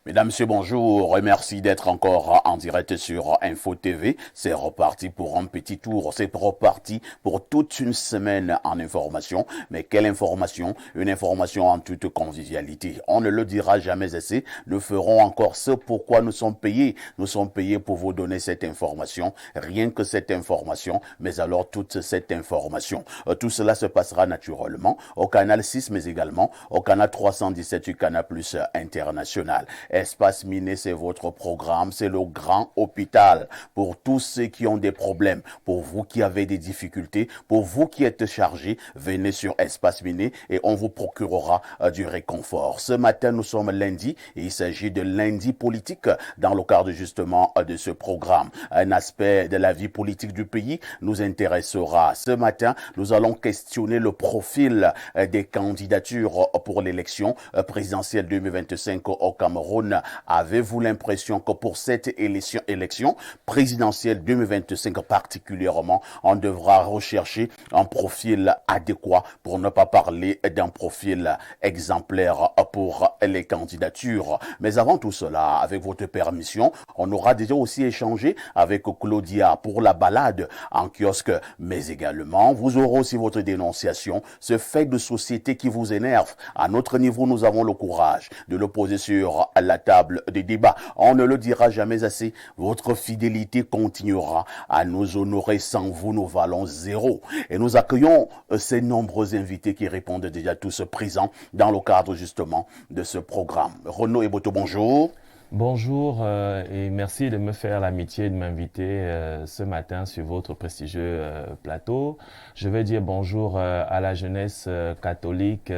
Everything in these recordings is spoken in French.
Mesdames, Messieurs, bonjour. Merci d'être encore en direct sur Info TV. C'est reparti pour un petit tour. C'est reparti pour toute une semaine en information. Mais quelle information? Une information en toute convivialité. On ne le dira jamais assez. Nous ferons encore ce pourquoi nous sommes payés. Nous sommes payés pour vous donner cette information. Rien que cette information, mais alors toute cette information. Tout cela se passera naturellement au canal 6, mais également au canal 317 du Canal Plus International. Espace Miné, c'est votre programme, c'est le grand hôpital pour tous ceux qui ont des problèmes, pour vous qui avez des difficultés, pour vous qui êtes chargés, venez sur Espace Miné et on vous procurera du réconfort. Ce matin, nous sommes lundi et il s'agit de lundi politique dans le cadre justement de ce programme. Un aspect de la vie politique du pays nous intéressera. Ce matin, nous allons questionner le profil des candidatures pour l'élection présidentielle 2025 au Cameroun. Avez-vous l'impression que pour cette élection présidentielle 2025 particulièrement, on devra rechercher un profil adéquat, pour ne pas parler d'un profil exemplaire pour les candidatures? Mais avant tout cela, avec votre permission, on aura déjà aussi échangé avec Claudia pour la balade en kiosque, mais également, vous aurez aussi votre dénonciation, ce fait de société qui vous énerve. À notre niveau, nous avons le courage de le poser sur la table des débats. On ne le dira jamais assez. Votre fidélité continuera à nous honorer. Sans vous, nous valons zéro. Et nous accueillons ces nombreux invités qui répondent déjà tous présents dans le cadre justement de ce programme. Renaud Eboto, bonjour. Bonjour et merci de me faire l'amitié de m'inviter ce matin sur votre prestigieux plateau. Je vais dire bonjour à la jeunesse catholique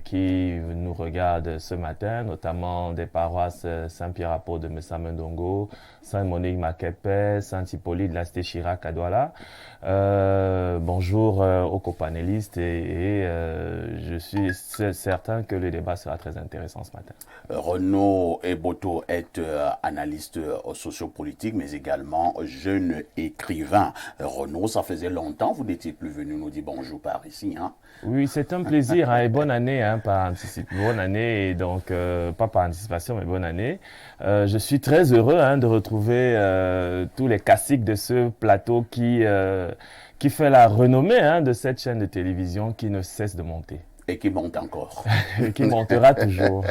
qui nous regarde ce matin, notamment des paroisses Saint-Pierre-Apôtre de Messamendongo, Saint-Monique Makepe, Saint-Hippolyte de la Cité Chirac à Douala. Bonjour aux copanélistes et je suis certain que le débat sera très intéressant ce matin. Renaud Eboto est analyste sociopolitique, mais également jeune écrivain. Renaud, ça faisait longtemps, vous n'étiez plus venu nous dire bonjour par ici, hein? Oui, c'est un plaisir, hein, et bonne année, hein, par anticipation. Bonne année, et donc pas par anticipation, mais bonne année. Je suis très heureux hein, de retrouver tous les classiques de ce plateau qui fait la renommée hein, de cette chaîne de télévision qui ne cesse de monter. Et qui monte encore. Et qui montera toujours.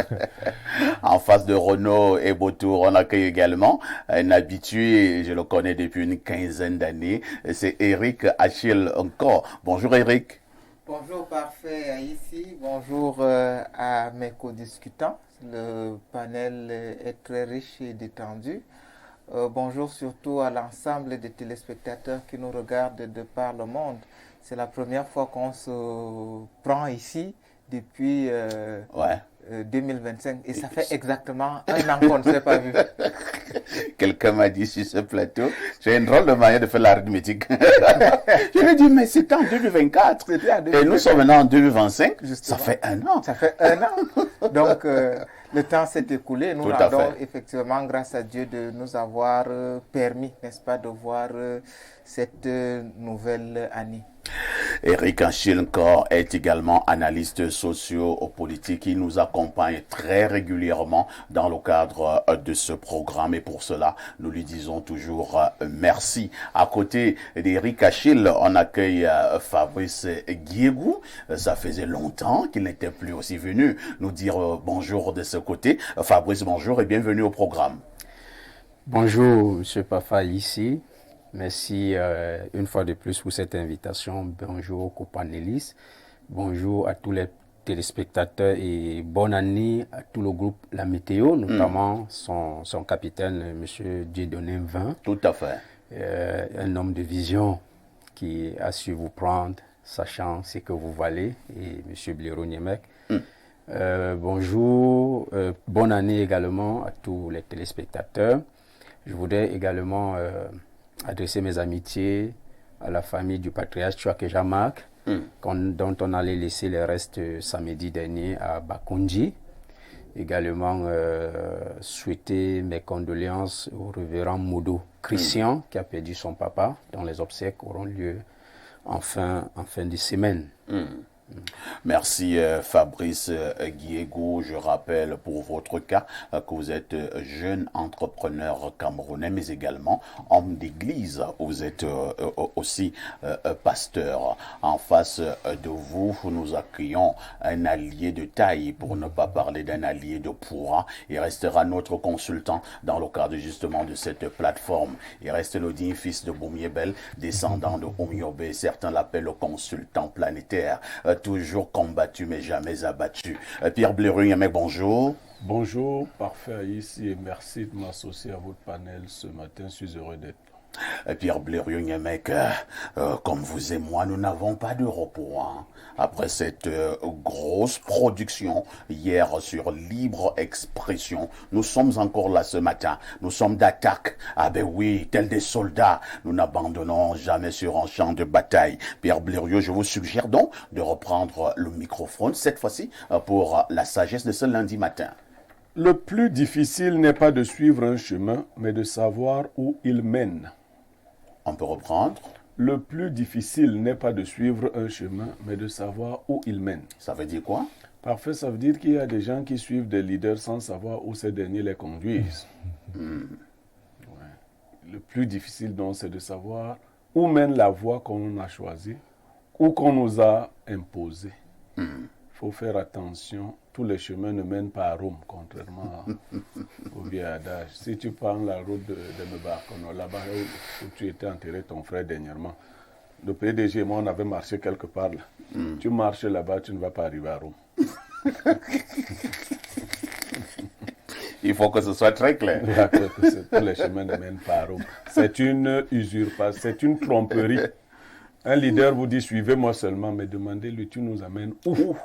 En face de Renaud Eboto, on accueille également un habitué, je le connais depuis une quinzaine d'années, c'est Eric Achille encore. Bonjour Eric. Bonjour parfait ici, bonjour à mes co-discutants. Le panel est très riche et détendu. Bonjour surtout à l'ensemble des téléspectateurs qui nous regardent de par le monde. C'est la première fois qu'on se prend ici depuis 2025 et ça fait exactement un an qu'on ne s'est pas vu. Quelqu'un m'a dit sur ce plateau, j'ai une drôle de manière de faire l'arithmétique. Je lui ai dit, mais c'était en 2024. Et nous sommes maintenant en 2025. Justement. Ça fait un an. Ça fait un an. Donc, le temps s'est écoulé. Nous rendons effectivement grâce à Dieu de nous avoir permis, n'est-ce pas, de voir cette nouvelle année. Eric Anchilenkor est également analyste socio-politique. Il nous accompagne très régulièrement dans le cadre de ce programme et pour cela, nous lui disons toujours merci. À côté d'Eric Achille, on accueille Fabrice Guiégou. Ça faisait longtemps qu'il n'était plus aussi venu nous dire bonjour de ce côté. Fabrice, bonjour et bienvenue au programme. Bonjour, M. Pafa ici. Merci une fois de plus pour cette invitation. Bonjour aux copanélistes. Bonjour à tous les téléspectateurs et bonne année à tout le groupe La Météo, notamment son capitaine, M. Dieudonné Vin. Tout à fait. Un homme de vision qui a su vous prendre, sachant ce que vous valez, et M. Blaireau Niemek. Bonjour, bonne année également à tous les téléspectateurs. Je voudrais également adresser mes amitiés à la famille du patriarche Chouake Jean-Marc, dont on allait laisser le reste samedi dernier à Bakoundji. Également souhaiter mes condoléances au révérend Modo Christian, qui a perdu son papa, dont les obsèques auront lieu en fin de semaine. Merci Fabrice Guiego. Je rappelle pour votre cas que vous êtes jeune entrepreneur camerounais, mais également homme d'église. Vous êtes aussi pasteur. En face de vous, nous accueillons un allié de taille, pour ne pas parler d'un allié de poids. Il restera notre consultant dans le cadre justement de cette plateforme. Il reste le digne fils de Boumiebel, descendant de Oumiobe. Certains l'appellent le consultant planétaire. Toujours combattu mais jamais abattu. Pierre Blérun, mec, bonjour. Bonjour, parfait ici et merci de m'associer à votre panel ce matin. Je suis heureux d'être là. Pierre Blérun, mec, comme vous et moi, nous n'avons pas de repos. Hein. Après cette grosse production hier sur Libre Expression, nous sommes encore là ce matin. Nous sommes d'attaque. Ah ben oui, tels des soldats, nous n'abandonnons jamais sur un champ de bataille. Pierre Blériot, je vous suggère donc de reprendre le microphone, cette fois-ci pour la sagesse de ce lundi matin. Le plus difficile n'est pas de suivre un chemin, mais de savoir où il mène. On peut reprendre. Le plus difficile n'est pas de suivre un chemin, mais de savoir où il mène. Ça veut dire quoi? Parfait, ça veut dire qu'il y a des gens qui suivent des leaders sans savoir où ces derniers les conduisent. Ouais. Le plus difficile donc, c'est de savoir où mène la voie qu'on a choisie, ou qu'on nous a imposée. Il faut faire attention. Tous les chemins ne mènent pas à Rome, contrairement au vieux adage. Si tu prends la route de Mebarkono, là-bas où tu étais enterré ton frère dernièrement, le PDG et moi, on avait marché quelque part là. Tu marches là-bas, tu ne vas pas arriver à Rome. Il faut que ce soit très clair. Tous les chemins ne mènent pas à Rome. C'est une usurpation, c'est une tromperie. Un leader vous dit, suivez-moi seulement, mais demandez-lui, tu nous amènes où?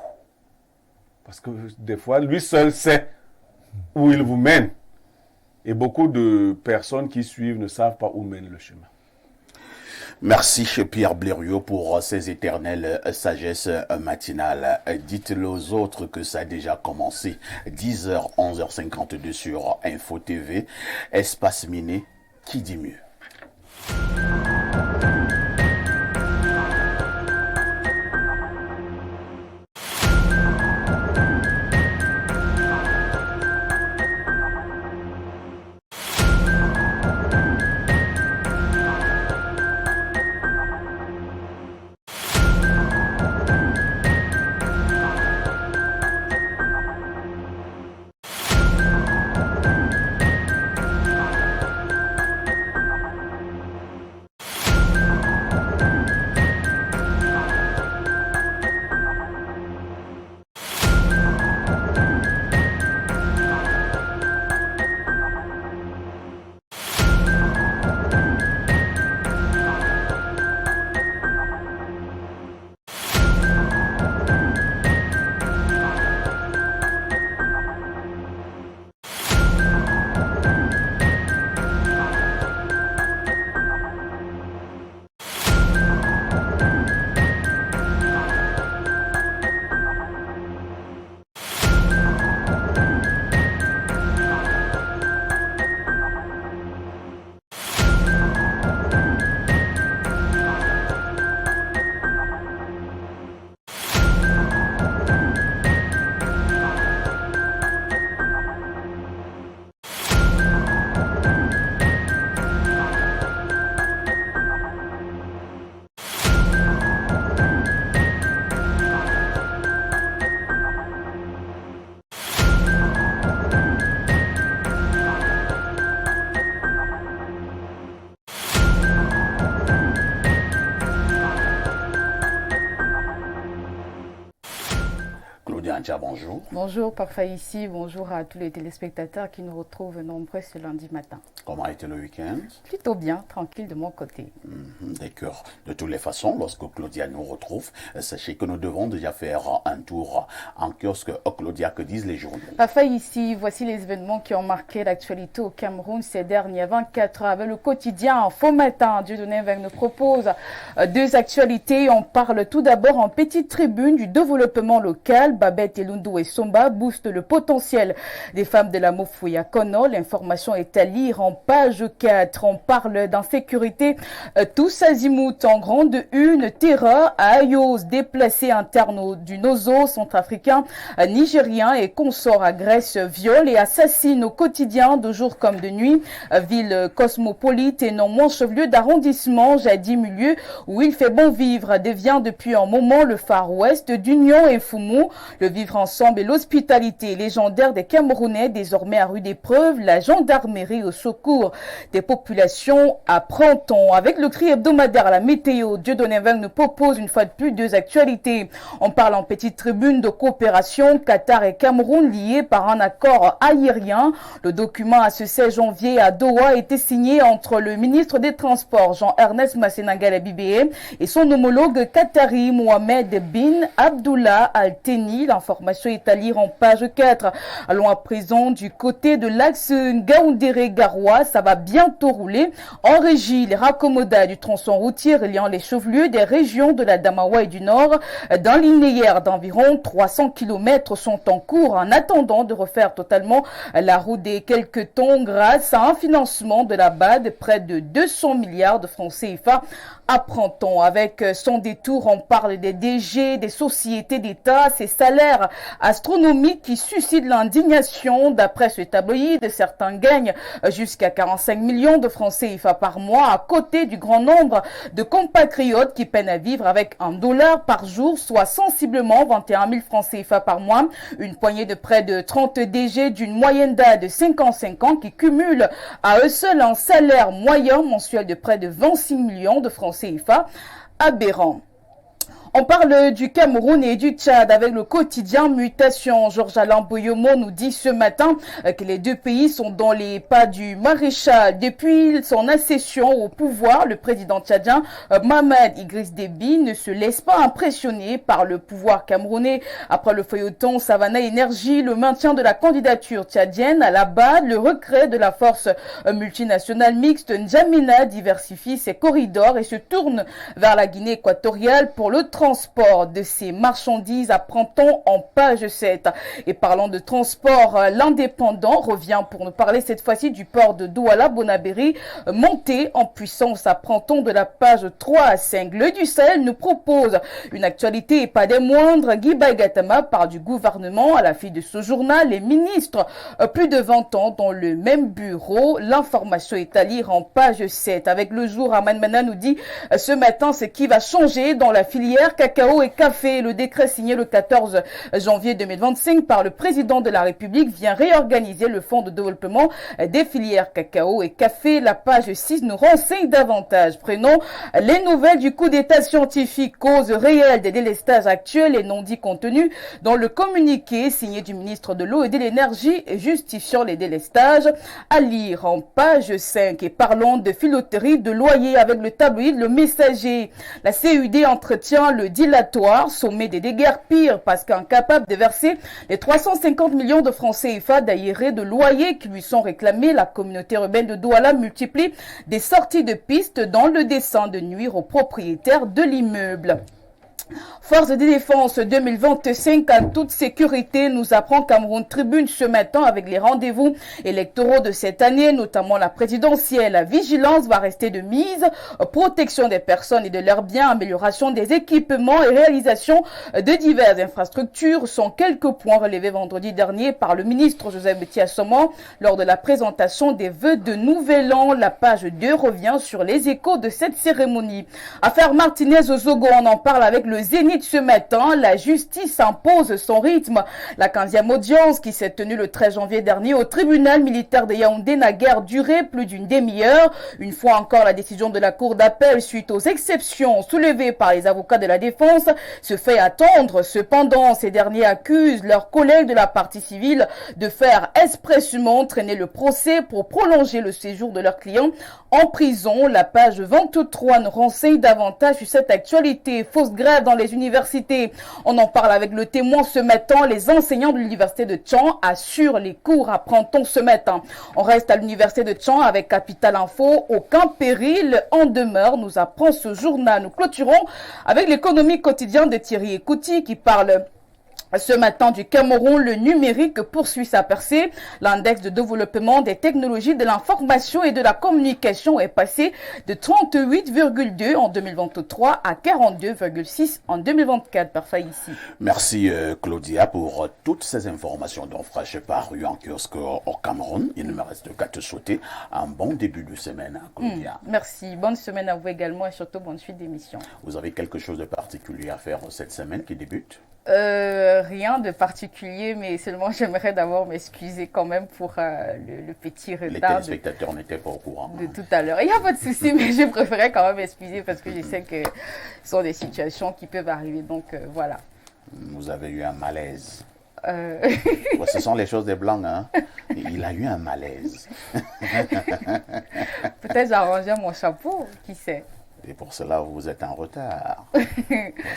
Parce que des fois, lui seul sait où il vous mène. Et beaucoup de personnes qui suivent ne savent pas où mène le chemin. Merci Pierre Blériot pour ces éternelles sagesses matinales. Dites-le aux autres que ça a déjà commencé. 10h, 11h52 sur Info TV. Espace Miné, qui dit mieux? Bonjour. Bonjour, parfait ici. Bonjour à tous les téléspectateurs qui nous retrouvent nombreux ce lundi matin. Comment a été le week-end? Plutôt bien, tranquille de mon côté. D'accord. De toutes les façons, lorsque Claudia nous retrouve, sachez que nous devons déjà faire un tour en kiosque. Claudia, que disent les journaux? Parfait ici. Voici les événements qui ont marqué l'actualité au Cameroun ces dernières 24 heures. Avec le quotidien Faux Matin, Dieudonné nous propose deux actualités. On parle tout d'abord en petite tribune du développement local. Babette Elunde Amadou et Somba boostent le potentiel des femmes de la Mofouya Kono. L'information est à lire en page 4. On parle d'insécurité tous azimuts en grande une. Terreur à Ayos, déplacé interne du Nozo, centrafricain, nigérien et consort agresse, viole et assassine au quotidien de jour comme de nuit. Ville cosmopolite et non moins chef-lieu d'arrondissement, jadis milieu où il fait bon vivre, devient depuis un moment le Far West d'Union et Foumou. Le vivre ensemble et l'hospitalité légendaire des Camerounais, désormais à rude épreuve, la gendarmerie au secours des populations à Printemps. Avec le cri hebdomadaire à la météo, Dieudonné Mbengue nous propose une fois de plus deux actualités. On parle en petite tribune de coopération Qatar et Cameroun liés par un accord aérien. Le document à ce 16 janvier à Doha a été signé entre le ministre des Transports Jean-Ernest Massénangala Bibé et son homologue qatari Mohamed bin Abdullah Al-Thani. L'information est à lire en page 4. Allons à présent du côté de l'axe Ngaoundéré-Garoua. Ça va bientôt rouler. En régie, les raccommodats du tronçon routier reliant les chefs-lieux des régions de la Damawa et du Nord d'un linéaire d'environ 300 km sont en cours en attendant de refaire totalement la route des quelques tons grâce à un financement de la BAD près de 200 milliards de francs CFA. Apprend-on avec son détour, on parle des DG, des sociétés d'État, ces salaires astronomiques qui suscitent l'indignation. D'après ce tabloïd, certains gagnent jusqu'à 45 millions de francs CFA par mois à côté du grand nombre de compatriotes qui peinent à vivre avec $1 par jour, soit sensiblement 21 000 francs CFA par mois. Une poignée de près de 30 DG d'une moyenne d'âge de 55 ans qui cumulent à eux seuls un salaire moyen mensuel de près de 26 millions de francs CFA, aberrant. On parle du Cameroun et du Tchad avec le quotidien Mutation. Georges-Alain Boyomo nous dit ce matin que les deux pays sont dans les pas du maréchal. Depuis son accession au pouvoir, le président tchadien Mohamed Idriss Déby ne se laisse pas impressionner par le pouvoir camerounais. Après le feuilleton Savannah Énergie, le maintien de la candidature tchadienne à la BAD, le recret de la force multinationale mixte N'Djamena diversifie ses corridors et se tourne vers la Guinée équatoriale pour le transport de ces marchandises, apprend-on en page 7. Et parlant de transport, l'Indépendant revient pour nous parler cette fois-ci du port de Douala-Bonabéry, monté en puissance, apprend-on de la page 3 à 5. Le du Sahel nous propose une actualité et pas des moindres. Guy Baïgatama part du gouvernement à la fille de ce journal. Les ministres, plus de 20 ans dans le même bureau. L'information est à lire en page 7. Avec le jour, Aman Mana nous dit ce matin ce qui va changer dans la filière cacao et café. Le décret signé le 14 janvier 2025 par le président de la République vient réorganiser le fonds de développement des filières cacao et café. La page 6 nous renseigne davantage. Prenons les nouvelles du coup d'état scientifique, cause réelle des délestages actuels et non dits contenus dans le communiqué signé du ministre de l'eau et de l'énergie justifiant les délestages, à lire en page 5. Et parlons de filoterie de loyer avec le tabloïd Le Messager. La CUD entretient le dilatoire, sommet des déguerpires parce qu'incapable de verser les 350 millions de francs CFA d'arriérés de loyers qui lui sont réclamés, la communauté urbaine de Douala multiplie des sorties de piste dans le dessein de nuire aux propriétaires de l'immeuble. Force de défense 2025 en toute sécurité, nous apprend Cameroun Tribune ce matin avec les rendez-vous électoraux de cette année, notamment la présidentielle. La vigilance va rester de mise, protection des personnes et de leurs biens, amélioration des équipements et réalisation de diverses infrastructures sont quelques points relevés vendredi dernier par le ministre Joseph Betiassoman lors de la présentation des vœux de Nouvel An. La page 2 revient sur les échos de cette cérémonie. Affaire Martinez-Ozogo, on en parle avec le Zénith ce matin. La justice impose son rythme. La 15e audience qui s'est tenue le 13 janvier dernier au tribunal militaire de Yaoundé n'a guère duré plus d'une demi-heure. Une fois encore, la décision de la cour d'appel suite aux exceptions soulevées par les avocats de la défense se fait attendre. Cependant, ces derniers accusent leurs collègues de la partie civile de faire expressément traîner le procès pour prolonger le séjour de leurs clients en prison. La page 23 nous renseigne davantage sur cette actualité. Fausse grève dans les universités. On en parle avec le Témoin ce matin. Les enseignants de l'université de Tchang assurent les cours, apprend-on ce matin. On reste à l'université de Tchang avec Capital Info. Aucun péril en demeure, nous apprend ce journal. Nous clôturons avec l'économie quotidienne de Thierry Ekouti qui parle Ce matin du Cameroun, le numérique poursuit sa percée. L'index de développement des technologies de l'information et de la communication est passé de 38,2 en 2023 à 42,6 en 2024. Parfait ici. Merci Claudia pour toutes ces informations dont fraîches parues en kiosque au Cameroun. Il ne me reste qu'à te souhaiter un bon début de semaine, Claudia. Merci. Bonne semaine à vous également et surtout bonne suite d'émission. Vous avez quelque chose de particulier à faire cette semaine qui débute? Rien de particulier, mais seulement j'aimerais d'abord m'excuser quand même pour le petit retard. Les téléspectateurs n'étaient pas au courant. De tout à l'heure. Il n'y a pas de souci, mais je préférais quand même m'excuser parce que je sais que ce sont des situations qui peuvent arriver. Donc voilà. Vous avez eu un malaise. Ce sont les choses des Blancs, hein. Il a eu un malaise. Peut-être j'arrangeais mon chapeau, qui sait. Et pour cela, vous êtes en retard. Parce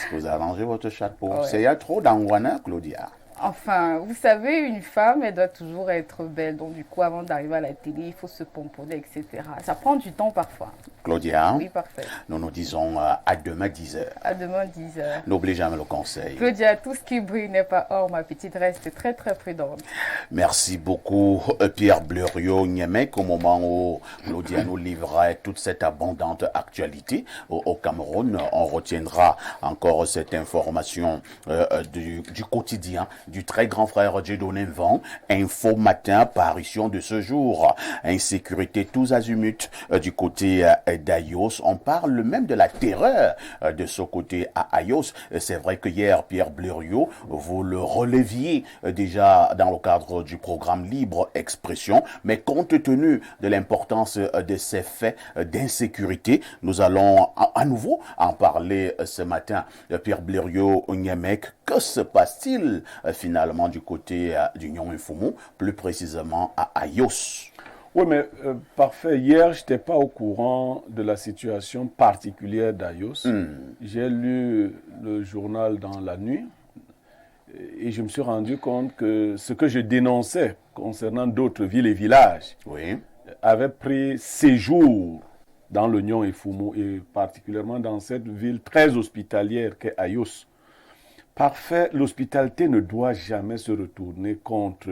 que vous avez rangé votre chapeau. Ouais. Il y a trop d'angoina, Claudia. Enfin, vous savez, une femme, elle doit toujours être belle. Donc, du coup, avant d'arriver à la télé, il faut se pomponner, etc. Ça prend du temps parfois. Claudia, Oui, parfait. nous nous disons à demain 10h. À demain 10h. N'oublie jamais le conseil. Claudia, tout ce qui brille n'est pas or, ma petite. Reste très, très prudente. Merci beaucoup, Pierre Blériot-Niemek, au moment où Claudia nous livrait toute cette abondante actualité au Cameroun. On retiendra encore cette information du quotidien du très grand frère Dieudonné Van. Info matin, parution de ce jour. Insécurité tous azimuts du côté d'Ayos. On parle même de la terreur de ce côté à Ayos. C'est vrai que hier, Pierre Blériot, vous le releviez déjà dans le cadre du programme Libre Expression, mais compte tenu de l'importance de ces faits d'insécurité, nous allons à nouveau en parler ce matin. Pierre Blériot-Niemek, que se passe-t-il finalement du côté d'Union Infomo, plus précisément à Ayos? Oui, mais parfait. Hier, je n'étais pas au courant de la situation particulière d'Ayos. J'ai lu le journal dans la nuit et je me suis rendu compte que ce que je dénonçais concernant d'autres villes et villages avait pris séjour dans l'Union Infomo et particulièrement dans cette ville très hospitalière qu'est Ayos. Parfait, l'hospitalité ne doit jamais se retourner contre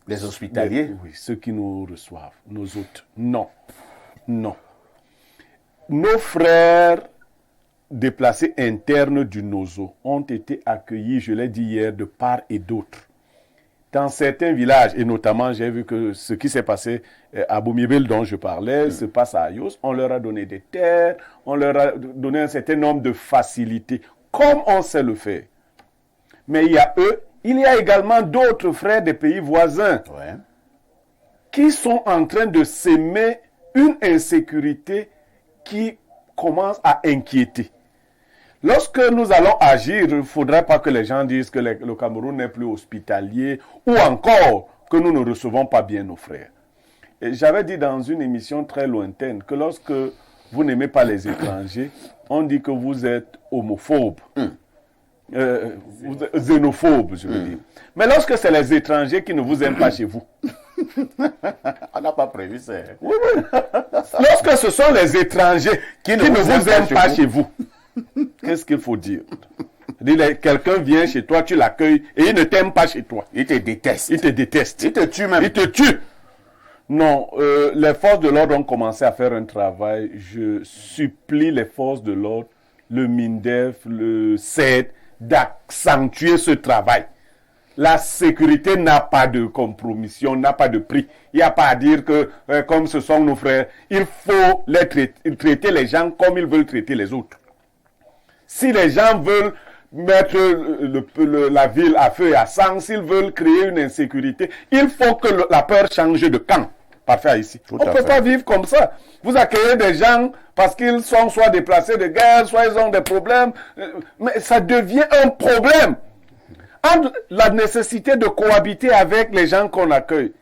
les hospitaliers. Oui, ceux qui nous reçoivent, nos hôtes. Non, non. Nos frères déplacés internes du NOZO ont été accueillis, je l'ai dit hier, de part et d'autre. Dans certains villages, et notamment j'ai vu que ce qui s'est passé à Boumibil dont je parlais, se passe à Ayos, on leur a donné des terres, on leur a donné un certain nombre de facilités, comme on sait le faire. Mais il y a également d'autres frères des pays voisins qui sont en train de s'aimer une insécurité qui commence à inquiéter. Lorsque nous allons agir, il ne faudrait pas que les gens disent que le Cameroun n'est plus hospitalier ou encore que nous ne recevons pas bien nos frères. Et j'avais dit dans une émission très lointaine que lorsque vous n'aimez pas les étrangers, on dit que vous êtes homophobe. Xénophobe, je veux dire. Mais lorsque c'est les étrangers qui ne vous aiment pas chez vous. On n'a pas prévu ça. Oui. Lorsque ce sont les étrangers qui ne vous aiment pas chez vous, qu'est-ce qu'il faut dire? Quelqu'un vient chez toi, tu l'accueilles et il ne t'aime pas chez toi. Il te déteste. Il te déteste. Il te tue même. Il te tue. Non, les forces de l'ordre ont commencé à faire un travail. Je supplie les forces de l'ordre, le MINDEF, le CED, d'accentuer ce travail. La sécurité n'a pas de compromission, n'a pas de prix. Il n'y a pas à dire que, comme ce sont nos frères, il faut traiter les gens comme ils veulent traiter les autres. Si les gens veulent mettre la ville à feu et à sang, s'ils veulent créer une insécurité, il faut que la peur change de camp. Parfait ici. On ne peut pas vivre comme ça. Vous accueillez des gens parce qu'ils sont soit déplacés de guerre, soit ils ont des problèmes. Mais ça devient un problème. Entre la nécessité de cohabiter avec les gens qu'on accueille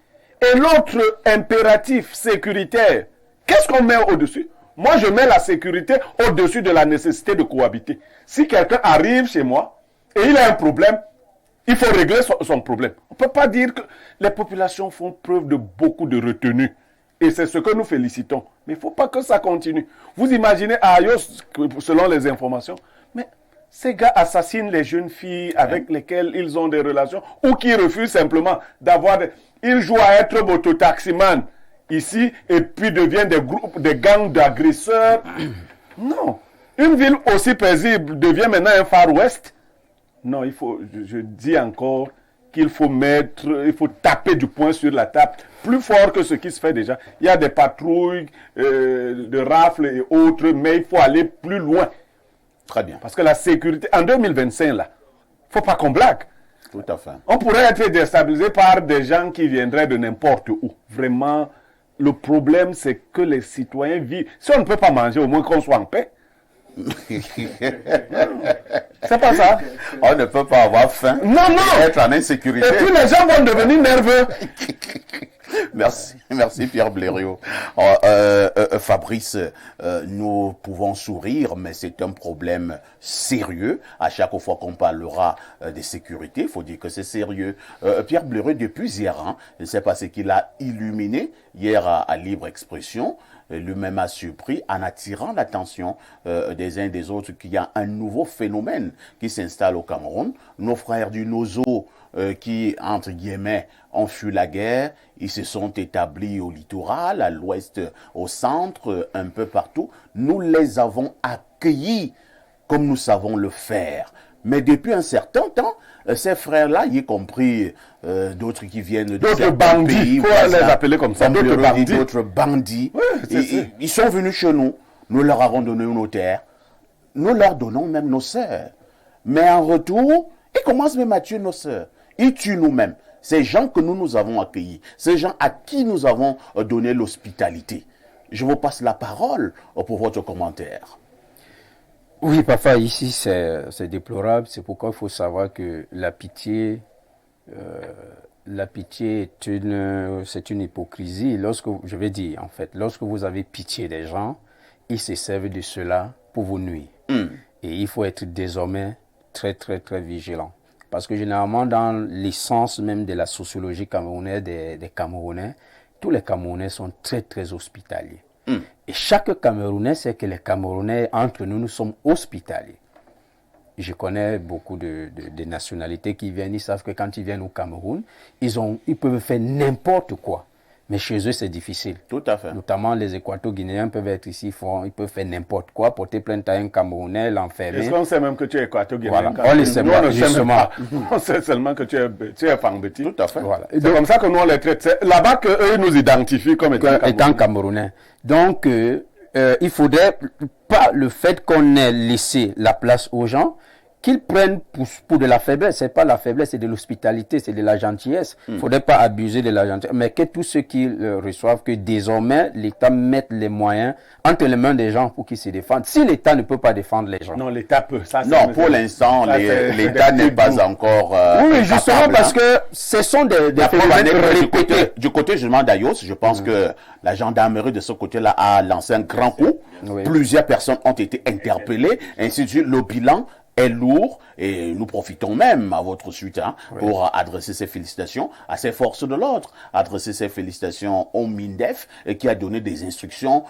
et l'autre impératif sécuritaire, qu'est-ce qu'on met au-dessus? Moi, je mets la sécurité au-dessus de la nécessité de cohabiter. Si quelqu'un arrive chez moi et il a un problème, il faut régler son problème. On ne peut pas dire que les populations font preuve de beaucoup de retenue. Et c'est ce que nous félicitons. Mais il ne faut pas que ça continue. Vous imaginez à Ayos, selon les informations, mais ces gars assassinent les jeunes filles avec lesquelles ils ont des relations ou qui refusent simplement d'avoir... Ils jouent à être mototaximan ici et puis deviennent des gangs d'agresseurs. Non. Une ville aussi paisible devient maintenant un Far West. Non, je dis encore qu'il faut taper du poing sur la table, plus fort que ce qui se fait déjà. Il y a des patrouilles de rafles et autres, mais il faut aller plus loin. Très bien. Parce que la sécurité, en 2025, là, faut pas qu'on blague. Tout à fait. On pourrait être déstabilisé par des gens qui viendraient de n'importe où. Vraiment, le problème, c'est que les citoyens vivent. Si on ne peut pas manger, au moins qu'on soit en paix. C'est pas ça. On ne peut pas avoir faim. Non. Être en insécurité. Et puis les gens vont devenir nerveux. Merci Pierre Blériot. Fabrice, nous pouvons sourire, mais c'est un problème sérieux. À chaque fois qu'on parlera de sécurité, il faut dire que c'est sérieux. Pierre Blériot, depuis hier, je ne sais pas ce qu'il a illuminé hier à Libre Expression, lui-même a surpris en attirant l'attention des uns et des autres qu'il y a un nouveau phénomène qui s'installe au Cameroun. Nos frères du Nozo qui, entre guillemets, ont fui la guerre, ils se sont établis au littoral, à l'ouest, au centre, un peu partout. Nous les avons accueillis comme nous savons le faire. Mais depuis un certain temps, ces frères-là, y compris d'autres qui viennent d'autres bandits, pays, il faut les appeler comme ça, d'autres bandits, oui, ils sont venus chez nous, nous leur avons donné nos terres, nous leur donnons même nos sœurs. Mais en retour, ils commencent même à tuer nos sœurs, ils tuent nous-mêmes. Ces gens que nous avons accueillis, ces gens à qui nous avons donné l'hospitalité. Je vous passe la parole pour votre commentaire. Oui, papa, ici c'est déplorable. C'est pourquoi il faut savoir que la pitié c'est une hypocrisie. Je vais dire, en fait, lorsque vous avez pitié des gens, ils se servent de cela pour vous nuire. Et il faut être désormais très, très, très vigilant. Parce que généralement, dans l'essence même de la sociologie camerounaise, des Camerounais, tous les Camerounais sont très, très hospitaliers. Et chaque Camerounais sait que les Camerounais, entre nous, nous sommes hospitaliers. Je connais beaucoup de nationalités qui viennent, ils savent que quand ils viennent au Cameroun, ils peuvent faire n'importe quoi. Mais chez eux, c'est difficile. Tout à fait. Notamment, les Équato-Guinéens peuvent être ici, ils peuvent faire n'importe quoi, porter plainte à un Camerounais, l'enfermer. Est-ce qu'on sait même que tu es Équato-Guinéen? Voilà. On le sait pas, justement. On sait seulement que tu es Fangbetti. Tout à fait. Voilà. C'est comme ça que nous, on les traite. C'est là-bas qu'eux nous identifient comme étant Camerounais. Donc, il faudrait pas le fait qu'on ait laissé la place aux gens, qu'ils prennent pour de la faiblesse. C'est pas la faiblesse, c'est de l'hospitalité, c'est de la gentillesse. Il faudrait pas abuser de la gentillesse. Mais que tous ceux qui reçoivent, que désormais, l'État mette les moyens entre les mains des gens pour qu'ils se défendent. Si l'État ne peut pas défendre les gens. Non, l'État peut. Non, pour l'instant, l'État n'est pas encore oui, justement, capable, parce que ce sont des phénomènes répétés. Du côté, justement, d'Ayos, je pense que la gendarmerie de ce côté-là a lancé un grand coup. Oui. Plusieurs personnes ont été interpellées. Ainsi de suite, le bilan est lourd et nous profitons même à votre suite pour adresser ces félicitations à ces forces de l'ordre, adresser ces félicitations au MINDEF qui a donné des instructions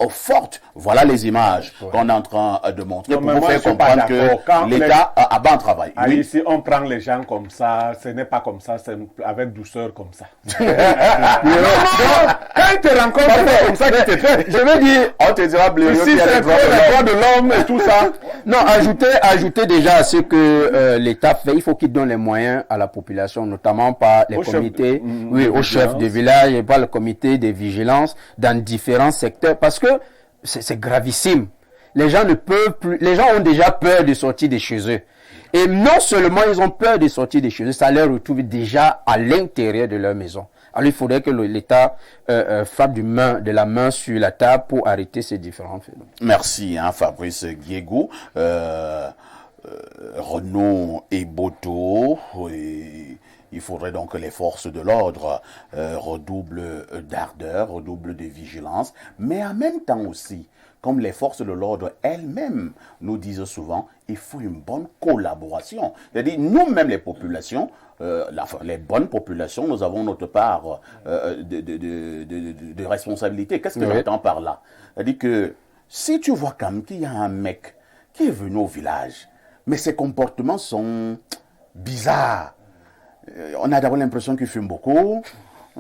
fortes. Voilà les images qu'on est en train de montrer pour vous faire comprendre que l'État a bon travail. Oui. Ici, on prend les gens comme ça, ce n'est pas comme ça, c'est avec douceur comme ça. Quand ils te rencontrent, c'est comme ça qu'ils te traitent. Je veux dire, on te dira si c'est les droits de l'homme et tout ça. Non, ajouter déjà à ce que l'État fait, il faut qu'il donne les moyens à la population, notamment par les comités, aux chefs de village et par le comité de vigilance dans différents secteurs, parce que c'est gravissime. Les gens ne peuvent plus, les gens ont déjà peur de sortir de chez eux. Et non seulement ils ont peur de sortir de chez eux, ça leur retrouve déjà à l'intérieur de leur maison. Alors il faudrait que l'État frappe de la main sur la table pour arrêter ces différents phénomènes. Merci, Fabrice Guiégou. Renaud et Boto, il faudrait donc que les forces de l'ordre redoublent d'ardeur, redoublent de vigilance, mais en même temps aussi, comme les forces de l'ordre elles-mêmes nous disent souvent, il faut une bonne collaboration. C'est-à-dire, nous-mêmes les populations, les bonnes populations, nous avons notre part de responsabilité. Qu'est-ce que j'entends par là? C'est-à-dire que si tu vois quand même qu'il y a un mec qui est venu au village, Mais ses comportements sont bizarres. On a d'abord l'impression qu'il fume beaucoup.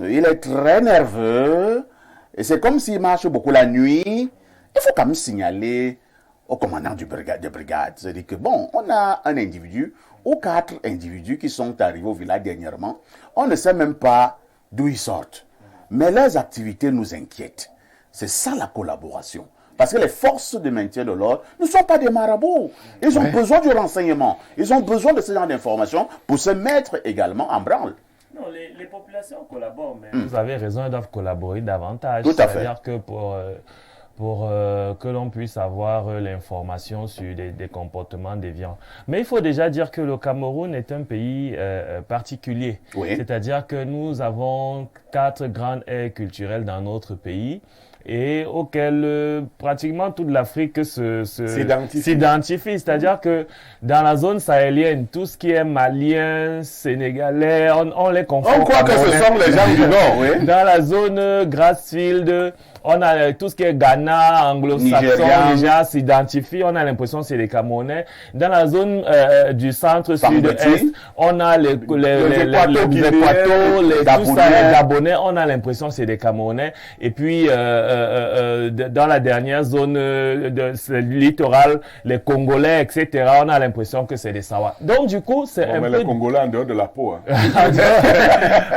Il est très nerveux. Et c'est comme s'il marche beaucoup la nuit. Il faut quand même signaler au commandant de brigade. C'est-à-dire que, bon, on a un individu ou 4 individus qui sont arrivés au village dernièrement. On ne sait même pas d'où ils sortent. Mais leurs activités nous inquiètent. C'est ça la collaboration. Parce que les forces de maintien de l'ordre ne sont pas des marabouts. Ils ont besoin du renseignement. Ils ont besoin de ce genre d'informations pour se mettre également en branle. Non, les populations collaborent, mais vous avez raison, elles doivent collaborer davantage. Tout à fait. C'est-à-dire que pour que l'on puisse avoir l'information sur des comportements déviants. Mais il faut déjà dire que le Cameroun est un pays particulier. Oui. C'est-à-dire que nous avons 4 grandes aires culturelles dans notre pays et auxquelles pratiquement toute l'Afrique s'identifie. C'est-à-dire que dans la zone sahélienne, tout ce qui est malien, sénégalais, on les confond. On croit que ce sont les gens du Nord, oui. Dans la zone Grassfield, on a tout ce qui est Ghana, anglo-saxon, déjà s'identifie. On a l'impression que c'est les Camerounais. Dans la zone du centre, sud-est, on a les Équatos, les Gabonais. On a l'impression que c'est des Camerounais. Et puis, dans la dernière zone littorale, les Congolais, etc., on a l'impression que c'est des Sawa. Donc, du coup, c'est un peu... les Congolais en dehors de la peau. Hein.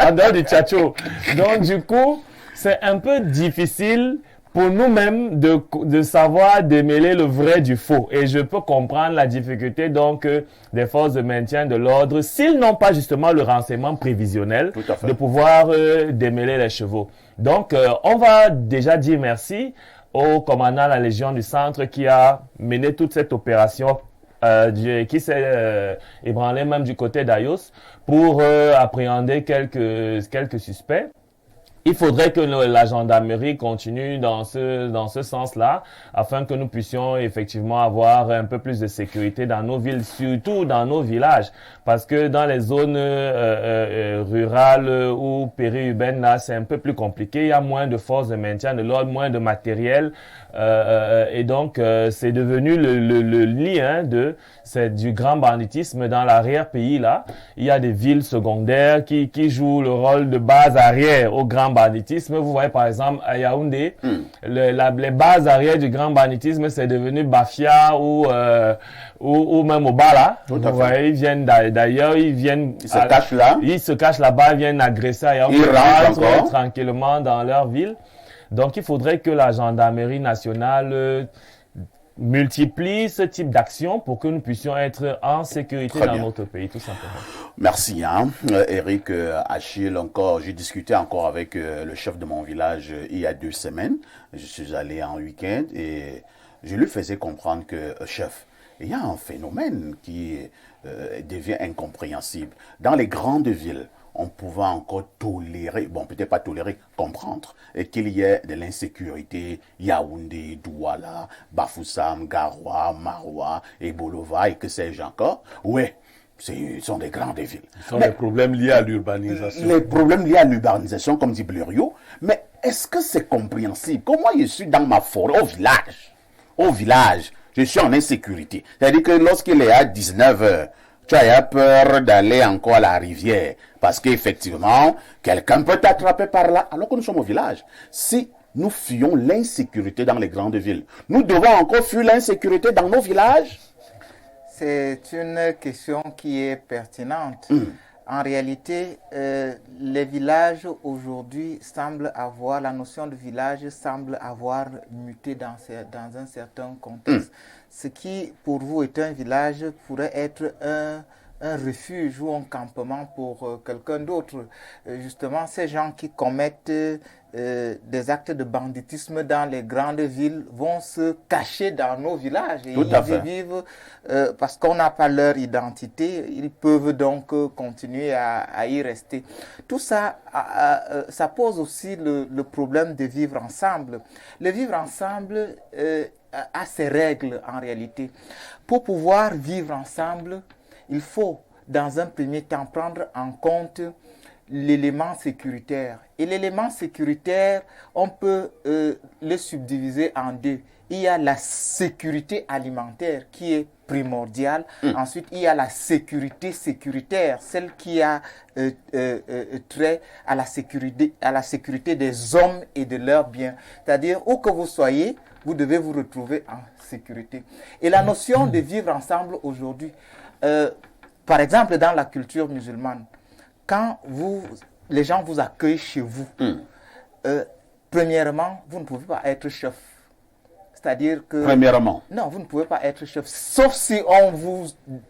En dehors du tchatcho. Donc, du coup, c'est un peu difficile pour nous-mêmes de savoir démêler le vrai du faux. Et je peux comprendre la difficulté donc des forces de maintien de l'ordre, s'ils n'ont pas justement le renseignement prévisionnel, de pouvoir démêler les chevaux. Donc, on va déjà dire merci au commandant de la Légion du Centre qui a mené toute cette opération qui s'est ébranlé même du côté d'Ayos pour appréhender quelques suspects. Il faudrait que la gendarmerie continue dans ce sens-là, afin que nous puissions effectivement avoir un peu plus de sécurité dans nos villes, surtout dans nos villages, parce que dans les zones rurales ou périurbaines, là, c'est un peu plus compliqué. Il y a moins de forces de maintien de l'ordre, moins de matériel, et donc c'est devenu le lit c'est du grand banditisme dans l'arrière-pays là. Il y a des villes secondaires qui jouent le rôle de base arrière au grand banditisme. Vous voyez par exemple à Yaoundé, les bases arrière du grand banditisme, c'est devenu Bafia ou même au Bala. Vous voyez, ils viennent d'ailleurs, ils se cachent là. Ils se cachent là-bas, ils viennent agresser à Yaoundé. Ils rentrent tranquillement dans leur ville. Donc il faudrait que la gendarmerie nationale multiplie ce type d'action pour que nous puissions être en sécurité dans notre pays, tout simplement. Merci, Eric Achille. J'ai discuté encore avec le chef de mon village il y a 2 semaines. Je suis allé en week-end et je lui faisais comprendre que, chef, il y a un phénomène qui devient incompréhensible. Dans les grandes villes, on pouvait encore tolérer, bon peut-être pas tolérer, comprendre, et qu'il y ait de l'insécurité, Yaoundé, Douala, Bafoussam, Garoua, Maroua, Ebolova et que sais-je encore. Ouais, ce sont des grandes villes. Ce sont les problèmes liés à l'urbanisation. Les problèmes liés à l'urbanisation, comme dit Blériot, mais est-ce que c'est compréhensible? Comment je suis dans ma forêt, au village, je suis en insécurité. C'est-à-dire que lorsqu'il est à 19h, tu as peur d'aller encore à la rivière parce qu'effectivement, quelqu'un peut t'attraper par là alors que nous sommes au village. Si nous fuyons l'insécurité dans les grandes villes, nous devons encore fuir l'insécurité dans nos villages? C'est une question qui est pertinente. En réalité, les villages aujourd'hui semblent avoir, la notion de village semble avoir muté dans un certain contexte. Ce qui, pour vous, est un village pourrait être un refuge ou un campement pour quelqu'un d'autre. Justement, ces gens qui commettent des actes de banditisme dans les grandes villes vont se cacher dans nos villages. Et ils vivent parce qu'on n'a pas leur identité, ils peuvent donc continuer à y rester. Tout ça, ça pose aussi le problème de vivre ensemble. Le vivre ensemble a ses règles en réalité. Pour pouvoir vivre ensemble, il faut dans un premier temps prendre en compte l'élément sécuritaire. Et l'élément sécuritaire, on peut le subdiviser en deux. Il y a la sécurité alimentaire qui est primordiale. Ensuite, il y a la sécurité sécuritaire, celle qui a trait à la sécurité des hommes et de leurs biens. C'est-à-dire, où que vous soyez, vous devez vous retrouver en sécurité. Et la notion de vivre ensemble aujourd'hui, par exemple, dans la culture musulmane, quand les gens vous accueillent chez vous, premièrement, vous ne pouvez pas être chef. C'est-à-dire que... Premièrement. Non, vous ne pouvez pas être chef, sauf si on vous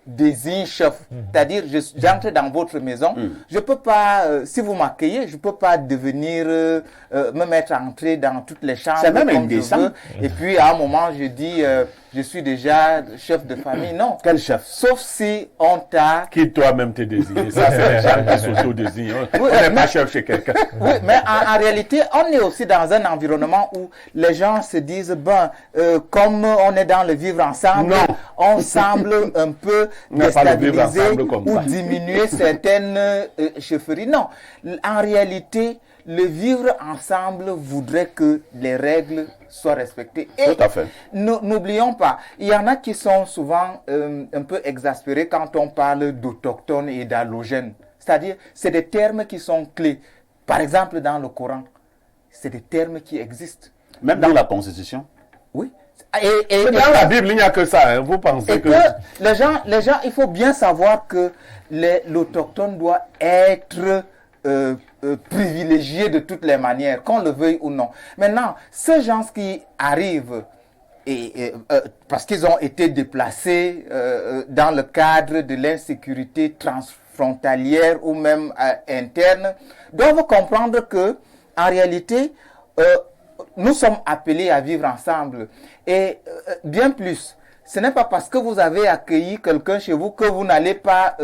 désigne chef. C'est-à-dire, j'entre dans votre maison, je ne peux pas, si vous m'accueillez, je ne peux pas devenir, me mettre à entrer dans toutes les chambres. C'est même comme indécent. je veux. Et puis, à un moment, je dis, je suis déjà chef de famille. Non. Quel chef? Sauf si on t'a... Qui toi-même t'es désigné. Ça, c'est les gens qui s'auto-désignent. On n'est pas chef chez quelqu'un. Oui, mais en réalité, on est aussi dans un environnement où les gens se disent, comme on est dans le vivre ensemble, on semble un peu déstabiliser ou diminuer certaines chefferies. Non, en réalité, le vivre ensemble voudrait que les règles soient respectées. Et tout à fait. N'oublions pas, il y en a qui sont souvent un peu exaspérés quand on parle d'autochtones et d'allogènes. C'est-à-dire, c'est des termes qui sont clés. Par exemple, dans le Coran, c'est des termes qui existent. Même dans la Constitution? Oui. Et dans la Bible, il n'y a que ça. Hein. Vous pensez que... Les gens, il faut bien savoir que l'autochtone doit être privilégié de toutes les manières, qu'on le veuille ou non. Maintenant, ces gens qui arrivent, parce qu'ils ont été déplacés dans le cadre de l'insécurité transfrontalière ou même interne, doivent comprendre que, en réalité, nous sommes appelés à vivre ensemble. Et bien plus, ce n'est pas parce que vous avez accueilli quelqu'un chez vous que vous n'allez pas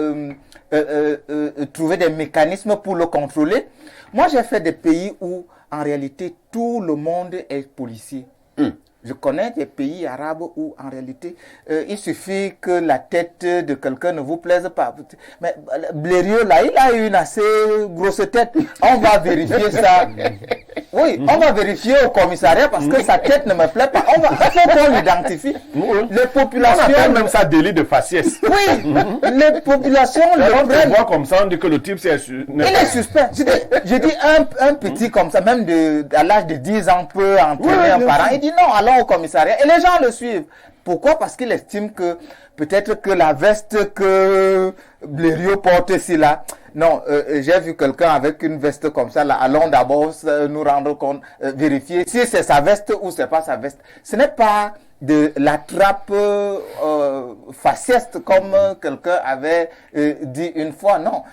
trouver des mécanismes pour le contrôler. Moi, j'ai fait des pays où, en réalité, tout le monde est policier. Je connais des pays arabes où, en réalité, il suffit que la tête de quelqu'un ne vous plaise pas. Mais Blériot, là, il a une assez grosse tête. On va vérifier ça. Oui, on va vérifier au commissariat parce que sa tête ne me plaît pas. Il faut qu'on l'identifie. Les populations... On appelle même ça délit de faciès. Oui, les populations le prennent. On voit comme ça, on dit que le type, c'est... Il est suspect. Je dis un petit comme ça, même à l'âge de 10 ans, peut entraîner un parent. Il dit non, allons au commissariat. Et les gens le suivent. Pourquoi? Parce qu'il estime que peut-être que la veste que Blériot porte ici là, non, j'ai vu quelqu'un avec une veste comme ça là, allons d'abord nous rendre compte, vérifier si c'est sa veste ou c'est pas sa veste. Ce n'est pas de la trappe faciès comme quelqu'un avait dit une fois, non.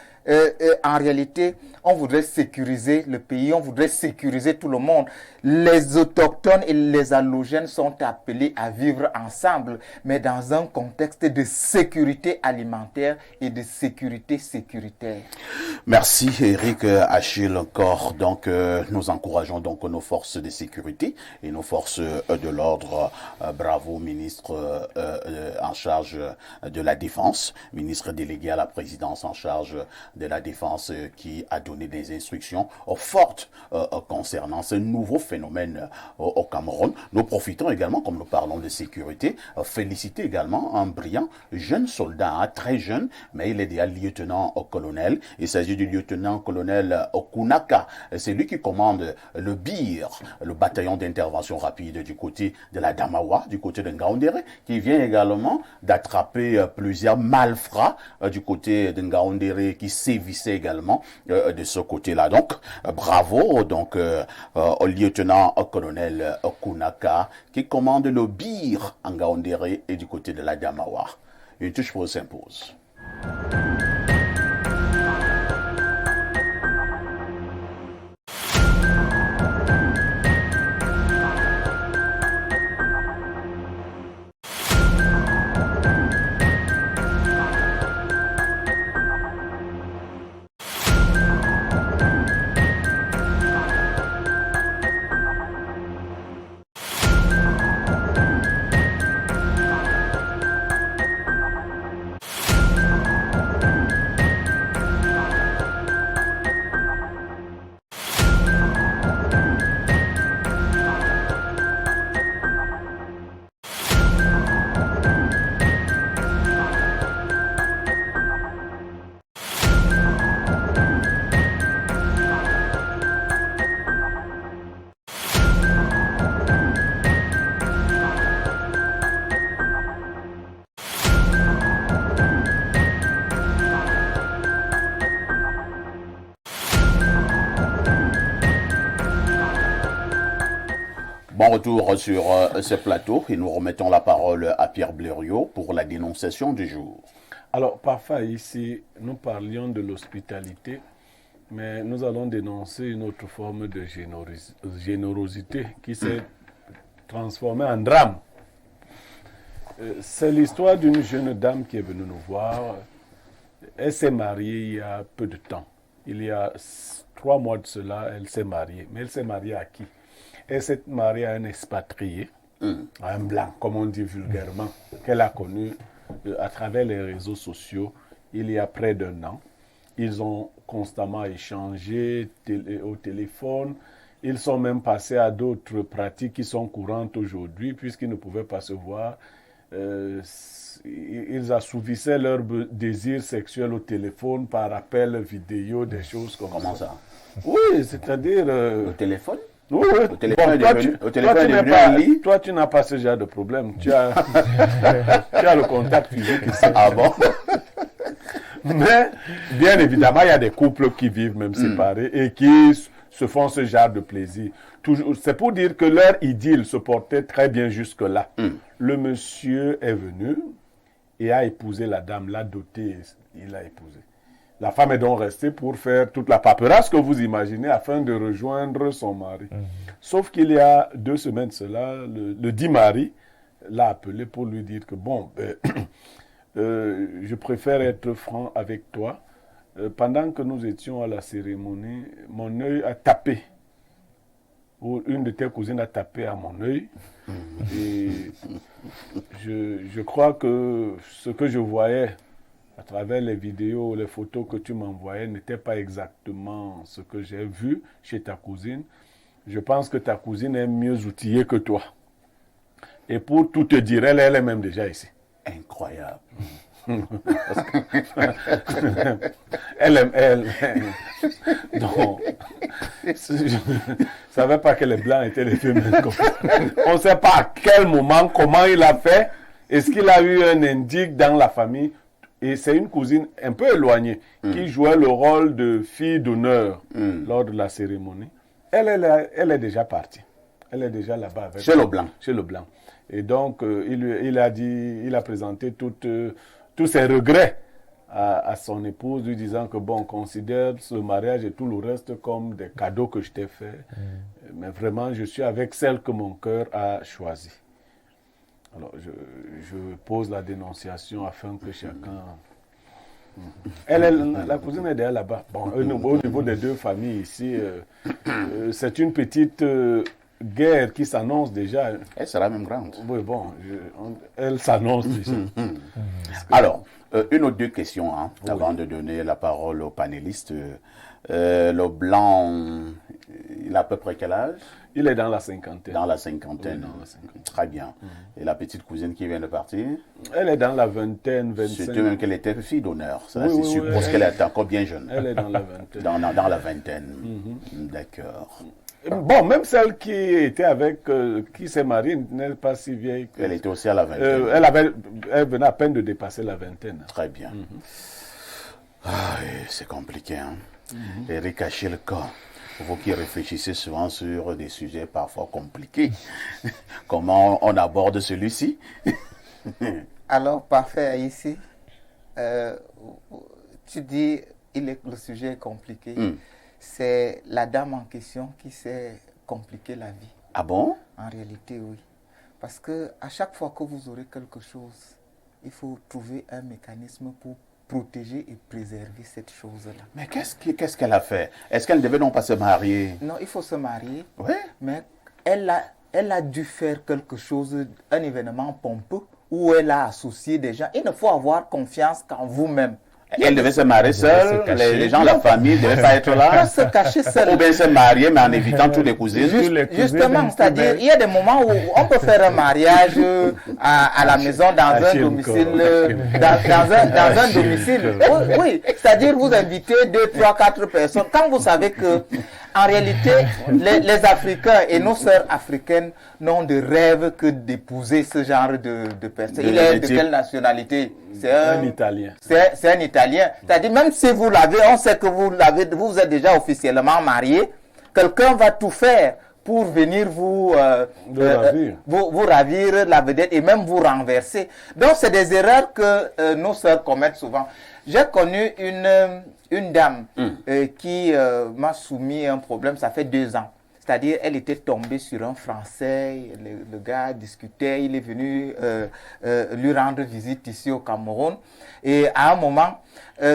En réalité, on voudrait sécuriser le pays, on voudrait sécuriser tout le monde. Les autochtones et les allogènes sont appelés à vivre ensemble, mais dans un contexte de sécurité alimentaire et de sécurité sécuritaire. Merci Eric Achille encore. Donc nous encourageons donc nos forces de sécurité et nos forces de l'ordre. Bravo ministre en charge de la Défense, ministre délégué à la présidence en charge de la Défense qui a donné des instructions fortes concernant ce nouveau phénomène au Cameroun. Nous profitons également, comme nous parlons de sécurité, féliciter également un brillant jeune soldat, très jeune, mais il est déjà lieutenant-colonel. Il s'agit du lieutenant-colonel Okunaka. C'est lui qui commande le BIR, le bataillon d'intervention rapide du côté de la Damawa, du côté de Ngaoundéré, qui vient également d'attraper plusieurs malfrats du côté de Ngaoundéré qui sévissaient également de ce côté-là. Donc, bravo donc au lieutenant-colonel Okunaka qui commande le BIR en Ngaoundéré et du côté de la Damawa. Une touche pour eux s'impose. Bon retour sur ce plateau et nous remettons la parole à Pierre Blériot pour la dénonciation du jour. Alors, parfois ici, nous parlions de l'hospitalité, mais nous allons dénoncer une autre forme de générosité qui s'est transformée en drame. C'est l'histoire d'une jeune dame qui est venue nous voir. Elle s'est mariée il y a peu de temps. Il y a 3 mois de cela, elle s'est mariée. Mais elle s'est mariée à qui? Elle s'est mariée à un expatrié, à un blanc, comme on dit vulgairement, qu'elle a connu à travers les réseaux sociaux il y a près d'1 an. Ils ont constamment échangé au téléphone. Ils sont même passés à d'autres pratiques qui sont courantes aujourd'hui, puisqu'ils ne pouvaient pas se voir. Ils assouvissaient leur désir sexuel au téléphone par appel vidéo, des choses comme ça. Comment ça? Oui, c'est-à-dire... Au téléphone? Oui, oui. Au téléphone est devenu un lit? Toi, tu n'as pas ce genre de problème. Tu as le contact physique ici. Ah bon? Mais, bien évidemment, il y a des couples qui vivent même séparés et qui se font ce genre de plaisir. C'est pour dire que leur idylle se portait très bien jusque-là. Le monsieur est venu et a épousé la dame, l'a dotée, il l'a épousée. La femme est donc restée pour faire toute la paperasse que vous imaginez afin de rejoindre son mari. Sauf qu'il y a 2 semaines cela, le dit mari l'a appelé pour lui dire que bon, je préfère être franc avec toi. Pendant que nous étions à la cérémonie, mon œil a tapé. Ou une de tes cousines a tapé à mon œil. Et je crois que ce que je voyais à travers les vidéos, les photos que tu m'envoyais n'était pas exactement ce que j'ai vu chez ta cousine. Je pense que ta cousine est mieux outillée que toi. Et pour tout te dire, elle est même déjà ici. Incroyable. Donc, je ne savais pas que les Blancs étaient les femelles. On ne sait pas à quel moment, comment il a fait. Est-ce qu'il a eu un indique dans la famille? Et c'est une cousine un peu éloignée qui jouait le rôle de fille d'honneur lors de la cérémonie. Elle est déjà partie. Elle est déjà là-bas. Chez le Blanc. Chez le Blanc. Et donc, il a présenté tous ses regrets à son épouse, lui disant que bon, considère ce mariage et tout le reste comme des cadeaux que je t'ai fait. Mais vraiment, je suis avec celle que mon cœur a choisie. Alors, je pose la dénonciation afin que chacun... La cousine est derrière là-bas. Bon, au niveau des 2 familles ici, c'est une petite guerre qui s'annonce déjà. Elle sera même grande. Oui, bon, elle s'annonce déjà. Alors, une ou 2 questions avant de donner la parole aux panélistes. Le Blanc, il a à peu près quel âge? Il est dans la cinquantaine. Dans la cinquantaine. Oui, dans la cinquantaine. Très bien. Et la petite cousine qui vient de partir? Elle est dans la vingtaine, 25. Surtout même qu'elle était fille d'honneur. Ça, Oui, c'est oui, suppose qu'elle est encore bien jeune. Elle est dans la vingtaine. Dans la vingtaine. D'accord. Bon, même celle qui était avec, qui s'est mariée, n'est pas si vieille. Elle était aussi à la vingtaine. Elle venait à peine de dépasser la vingtaine. Très bien. C'est compliqué, hein. Eric Achilka, vous qui réfléchissez souvent sur des sujets parfois compliqués, comment on aborde celui-ci? Alors, parfait, ici, tu dis le sujet est compliqué. C'est la dame en question qui s'est compliqué la vie. Ah bon? En réalité, oui. Parce que à chaque fois que vous aurez quelque chose, il faut trouver un mécanisme pour protéger et préserver cette chose-là. Mais qu'est-ce qu'elle a fait? Est-ce qu'elle ne devait non pas se marier? Non, il faut se marier. Oui. Mais elle a dû faire quelque chose, un événement pompeux, où elle a associé des gens. Il ne faut avoir confiance qu'en vous-même. Elle devait se marier seule, les gens de la famille ne devaient pas être là. Se cacher seule. Ou bien se marier, mais en évitant tous les cousins. Justement, c'est-à-dire, il y a des moments où on peut faire un mariage à la maison, dans un domicile. Dans un domicile. Oui, c'est-à-dire, vous invitez 2, 3, 4 personnes. Quand vous savez que, en réalité, les Africains et nos sœurs africaines n'ont de rêve que d'épouser ce genre de personnes. Il est de quelle nationalité? C'est un Italien. C'est un Italien. C'est-à-dire, même si vous l'avez, on sait que vous êtes déjà officiellement marié, quelqu'un va tout faire pour venir vous ravir. vous ravir la vedette et même vous renverser. Donc, c'est des erreurs que nos sœurs commettent souvent. J'ai connu une dame qui m'a soumis un problème, ça fait 2 ans. C'est-à-dire, elle était tombée sur un Français, le gars discutait, il est venu lui rendre visite ici au Cameroun. Et à un moment,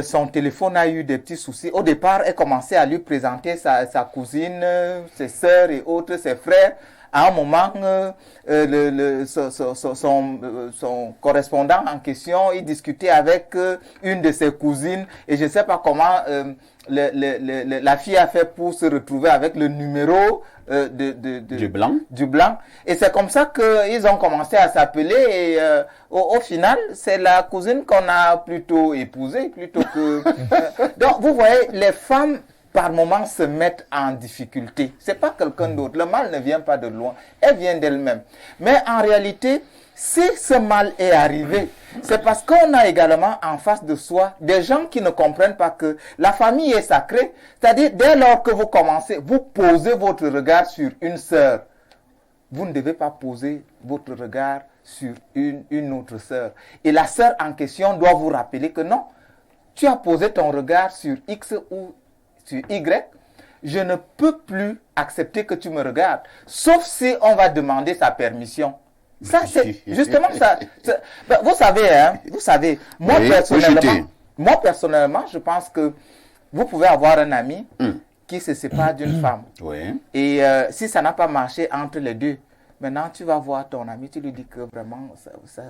son téléphone a eu des petits soucis. Au départ, elle commençait à lui présenter sa cousine, ses sœurs et autres, ses frères. À un moment, son correspondant en question, il discutait avec une de ses cousines et je ne sais pas comment la fille a fait pour se retrouver avec le numéro du blanc. Et c'est comme ça qu'ils ont commencé à s'appeler et au final, c'est la cousine qu'on a plutôt épousée plutôt que... Donc, vous voyez, les femmes par moments se mettent en difficulté. C'est pas quelqu'un d'autre. Le mal ne vient pas de loin. Elle vient d'elle-même. Mais en réalité, si ce mal est arrivé, c'est parce qu'on a également en face de soi des gens qui ne comprennent pas que la famille est sacrée. C'est-à-dire, dès lors que vous commencez, vous posez votre regard sur une sœur, vous ne devez pas poser votre regard sur une autre sœur. Et la sœur en question doit vous rappeler que non, tu as posé ton regard sur X ou sur Y, je ne peux plus accepter que tu me regardes, sauf si on va demander sa permission. Ça, c'est justement ça. Vous savez, moi, oui, personnellement, je pense que vous pouvez avoir un ami qui se sépare d'une femme. Oui. Et si ça n'a pas marché entre les deux, maintenant, tu vas voir ton ami, tu lui dis que vraiment,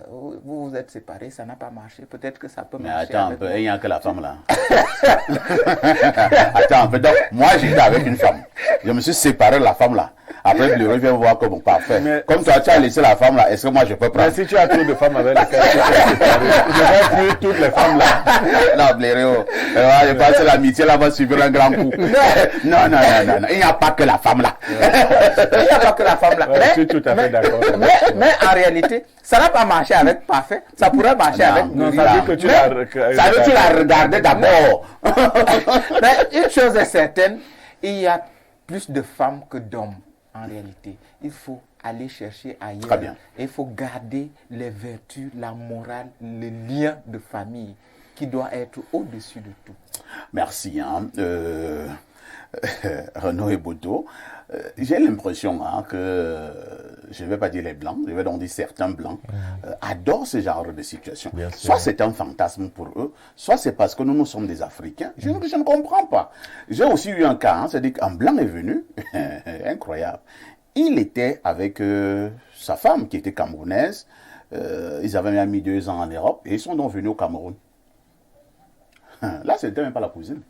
vous vous êtes séparés, ça n'a pas marché. Peut-être que ça peut marcher. Mais attends un peu, il n'y a que la femme là. Attends un peu. Donc, moi, j'étais avec une femme. Je me suis séparé de la femme là. Après, le revient voir comme parfait. Mais comme toi, tu as laissé la femme là, est-ce que moi je peux prendre? Mais si tu as trop de femmes avec lesquelles tu peux séparer, je vais plus toutes les femmes là. Non, Blaireau. Je pense que l'amitié là va suivre un grand coup. Non. Il n'y a pas que la femme là. Il n'y a pas que la femme là. Ouais, je suis tout à fait d'accord. Mais en réalité, ça n'a pas marché avec Parfait. Ça pourrait marcher avec non, ça veut dire que tu l'as regardé d'abord. Mais une chose est certaine, il y a plus de femmes que d'hommes. En réalité, il faut aller chercher ailleurs. Très bien. Et il faut garder les vertus, la morale, le lien de famille qui doit être au-dessus de tout. Merci. Renaud et Boto. J'ai l'impression que, je ne vais pas dire les blancs, je vais donc dire certains blancs, adorent ce genre de situation. Soit c'est un fantasme pour eux, soit c'est parce que nous sommes des Africains. Je ne comprends pas. J'ai aussi eu un cas, c'est-à-dire qu'un blanc est venu, incroyable. Il était avec sa femme qui était camerounaise, ils avaient même mis 2 ans en Europe et ils sont donc venus au Cameroun. Là, c'était même pas la cousine,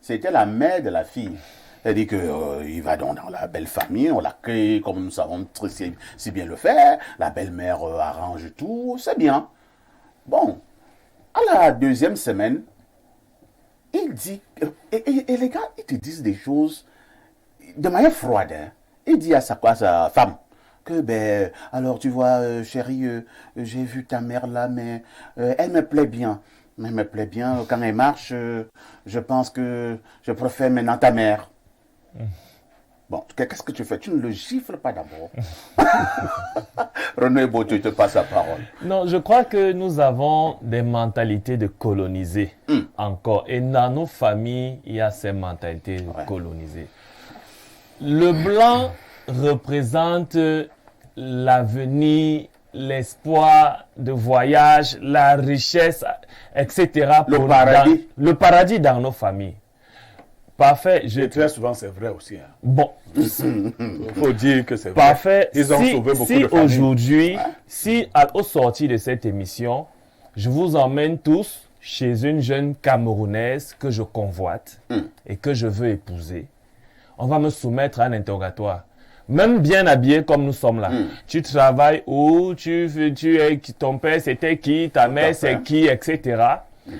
c'était la mère de la fille. C'est-à-dire qu'il va dans la belle famille, on l'accueille comme nous savons si bien le faire, la belle-mère arrange tout, c'est bien. Bon, à la 2e semaine, il dit, et les gars, ils te disent des choses de manière froide. Hein. Il dit à sa femme que, alors tu vois, chérie, j'ai vu ta mère là, mais elle me plaît bien. Elle me plaît bien, quand elle marche, je pense que je préfère maintenant ta mère. Bon, qu'est-ce que tu fais? Tu ne le gifles pas d'abord. René Boto, je te passe la parole. Non, je crois que nous avons des mentalités de colonisés encore. Et dans nos familles, il y a ces mentalités de colonisés. Le blanc représente l'avenir, l'espoir de voyage, la richesse, etc. Le paradis. Le paradis dans nos familles. Parfait. Et très souvent, c'est vrai aussi. Hein. Bon. Il faut dire que c'est vrai. Parfait. Ils ont sauvé beaucoup de familles. Aujourd'hui, au sortir de cette émission, je vous emmène tous chez une jeune Camerounaise que je convoite et que je veux épouser, on va me soumettre à un interrogatoire. Même bien habillé comme nous sommes là. Tu travailles où? Ton père c'était qui? Ta mère c'est qui? Etc.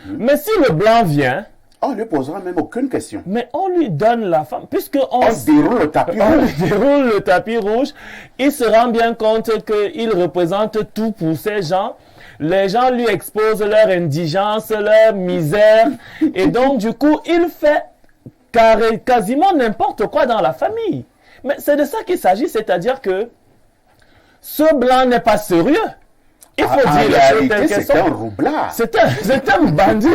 Mais si le blanc vient, on ne lui posera même aucune question. Mais on lui donne la femme, puisque on déroule le tapis rouge. On déroule le tapis rouge. Il se rend bien compte qu'il représente tout pour ces gens. Les gens lui exposent leur indigence, leur misère. Et donc, du coup, il fait quasiment n'importe quoi dans la famille. Mais c'est de ça qu'il s'agit, c'est-à-dire que ce blanc n'est pas sérieux. Il faut dire les choses telles qu'elles sont. C'est un roublard. C'est un bandit.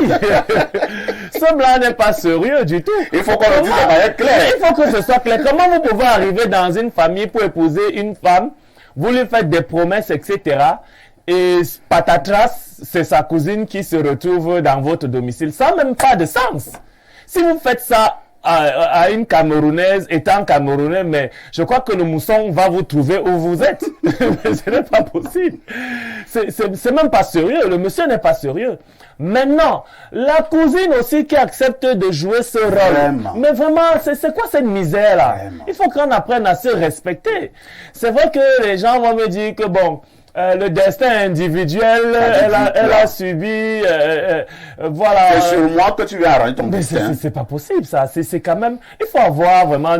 Ce blanc n'est pas sérieux du tout. Il faut qu'on le dise de manière claire. Il faut que ce soit clair. Comment vous pouvez arriver dans une famille pour épouser une femme, vous lui faites des promesses, etc. Et patatras, c'est sa cousine qui se retrouve dans votre domicile. Ça n'a même pas de sens. Si vous faites ça à une Camerounaise, étant Camerounais, mais je crois que le mousson va vous trouver où vous êtes. Ce n'est pas possible. C'est même pas sérieux. Le monsieur n'est pas sérieux. Maintenant, la cousine aussi qui accepte de jouer ce rôle. Vraiment. Mais vraiment, c'est quoi cette misère-là? Il faut qu'on apprenne à se respecter. C'est vrai que les gens vont me dire que bon, le destin individuel, elle a subi, voilà. C'est sur moi que tu vas arranger ton Mais destin. c'est pas possible, ça. C'est quand même, il faut avoir vraiment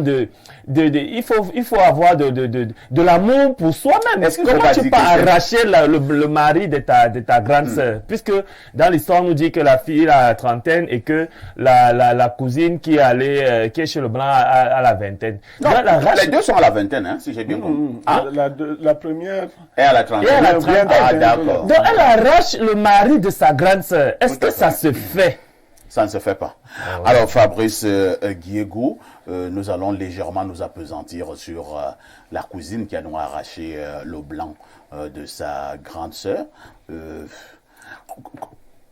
il faut avoir de l'amour pour soi-même. Est-ce que Comment je tu vais peux dire que arracher le mari de ta grande sœur? Puisque dans l'histoire, on nous dit que la fille a la trentaine et que la cousine qui est chez le blanc a la vingtaine. Non, les deux sont à la vingtaine, hein, si j'ai bien compris. Ah, la première Et à la trentaine. Et à la trentaine. Ah, d'accord. Donc elle arrache le mari de sa grande sœur. Est-ce Tout à que ça fait. se fait? Ça ne se fait pas. Alors, Fabrice Guiégou, nous allons légèrement nous appesantir sur la cousine qui a donc arraché le blanc de sa grande sœur.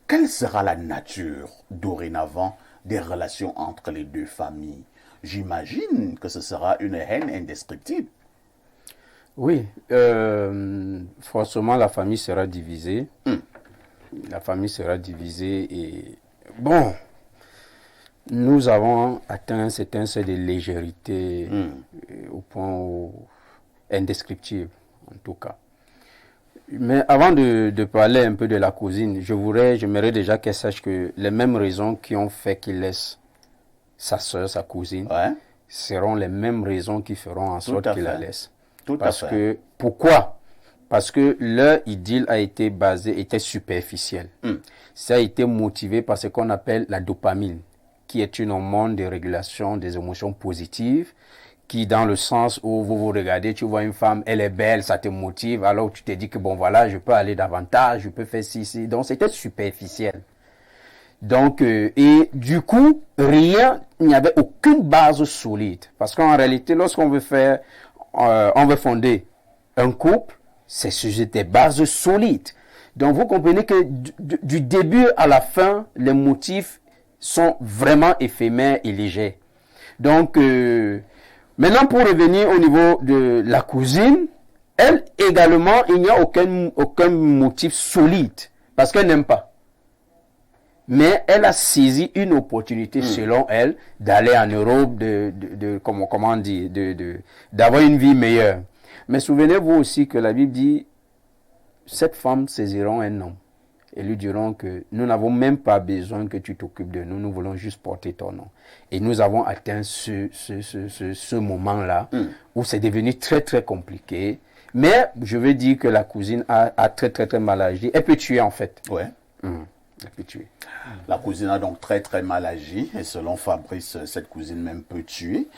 Quelle sera la nature dorénavant des relations entre les deux familles? J'imagine que ce sera une haine indescriptible. Oui, forcément la famille sera divisée. La famille sera divisée et bon, nous avons atteint un certain seuil de légèreté au point indescriptible en tout cas. Mais avant de parler un peu de la cousine, j'aimerais déjà qu'elle sache que les mêmes raisons qui ont fait qu'il laisse sa soeur, sa cousine, seront les mêmes raisons qui feront en sorte qu'il la laisse. Pourquoi? Parce que leur idylle était superficielle. Ça a été motivé par ce qu'on appelle la dopamine, qui est une hormone de régulation des émotions positives, qui dans le sens où vous regardez, tu vois une femme, elle est belle, ça te motive, alors tu te dis que bon voilà, je peux aller davantage, je peux faire ci. Donc c'était superficiel. Donc, et du coup, il n'y avait aucune base solide. Parce qu'en réalité, lorsqu'on veut fonder un couple, c'est sur des bases solides. Donc, vous comprenez que du début à la fin, les motifs sont vraiment éphémères et légers. Donc, maintenant, pour revenir au niveau de la cousine, elle également, il n'y a aucun motif solide parce qu'elle n'aime pas. Mais elle a saisi une opportunité, selon elle, d'aller en Europe, comment on dit, d'avoir une vie meilleure. Mais souvenez-vous aussi que la Bible dit, cette femme saisiront un homme et lui diront que nous n'avons même pas besoin que tu t'occupes de nous, nous voulons juste porter ton nom. Et nous avons atteint ce moment-là où c'est devenu très très compliqué. Mais je veux dire que la cousine a très très très mal agi. Elle peut tuer en fait. Ouais. Elle peut tuer. La cousine a donc très très mal agi et selon Fabrice, cette cousine même peut tuer.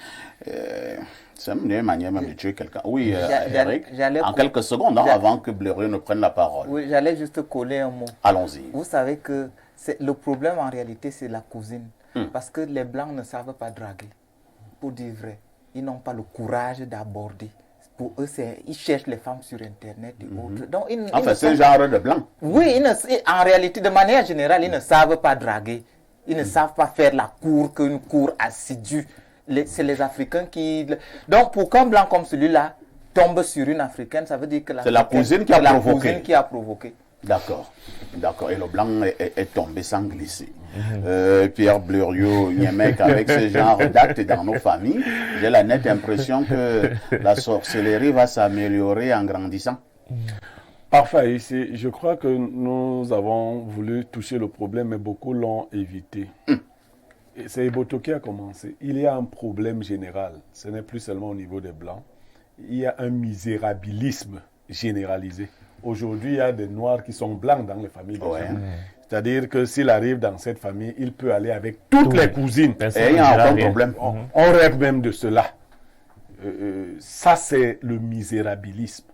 C'est une manière même de tuer quelqu'un. Oui, Eric, en quelques secondes, avant que Blériot ne prenne la parole. Oui, j'allais juste coller un mot. Allons-y. Vous savez que le problème en réalité, c'est la cousine. Parce que les Blancs ne savent pas draguer. Pour dire vrai, ils n'ont pas le courage d'aborder. Pour eux, ils cherchent les femmes sur Internet et autres. Donc, enfin, c'est un genre de blanc. Oui, en réalité, de manière générale, ils ne savent pas draguer. Ils ne savent pas faire la cour qu'une cour assidue. C'est les Africains qui... Donc, pour qu'un blanc comme celui-là tombe sur une Africaine, ça veut dire que c'est la cousine qui a provoqué. D'accord. Et le blanc est tombé sans glisser. Pierre Blériot, Niemec, avec ce genre d'actes dans nos familles, j'ai la nette impression que la sorcellerie va s'améliorer en grandissant. Parfait. Ici, je crois que nous avons voulu toucher le problème, mais beaucoup l'ont évité. C'est Eboto qui a commencé. Il y a un problème général. Ce n'est plus seulement au niveau des Blancs. Il y a un misérabilisme généralisé. Aujourd'hui, il y a des Noirs qui sont blancs dans les familles des gens. C'est-à-dire que s'il arrive dans cette famille, il peut aller avec toutes les cousines. Et il n'y a aucun problème. On rêve même de cela. ça c'est le misérabilisme.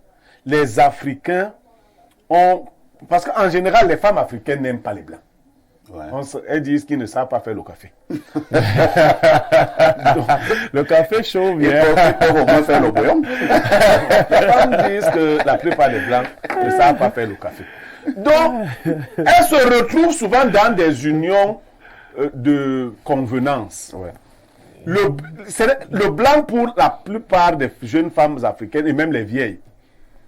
Les Africains ont... Parce qu'en général, les femmes africaines n'aiment pas les Blancs. Ouais. Elles disent qu'ils ne savent pas faire le café. Le café chaud Ils peuvent au moins faire le bouillon. Les femmes disent que la plupart des Blancs ne savent pas faire le café. Donc, elles se retrouvent souvent dans des unions de convenance. Ouais. Le blanc, pour la plupart des jeunes femmes africaines et même les vieilles,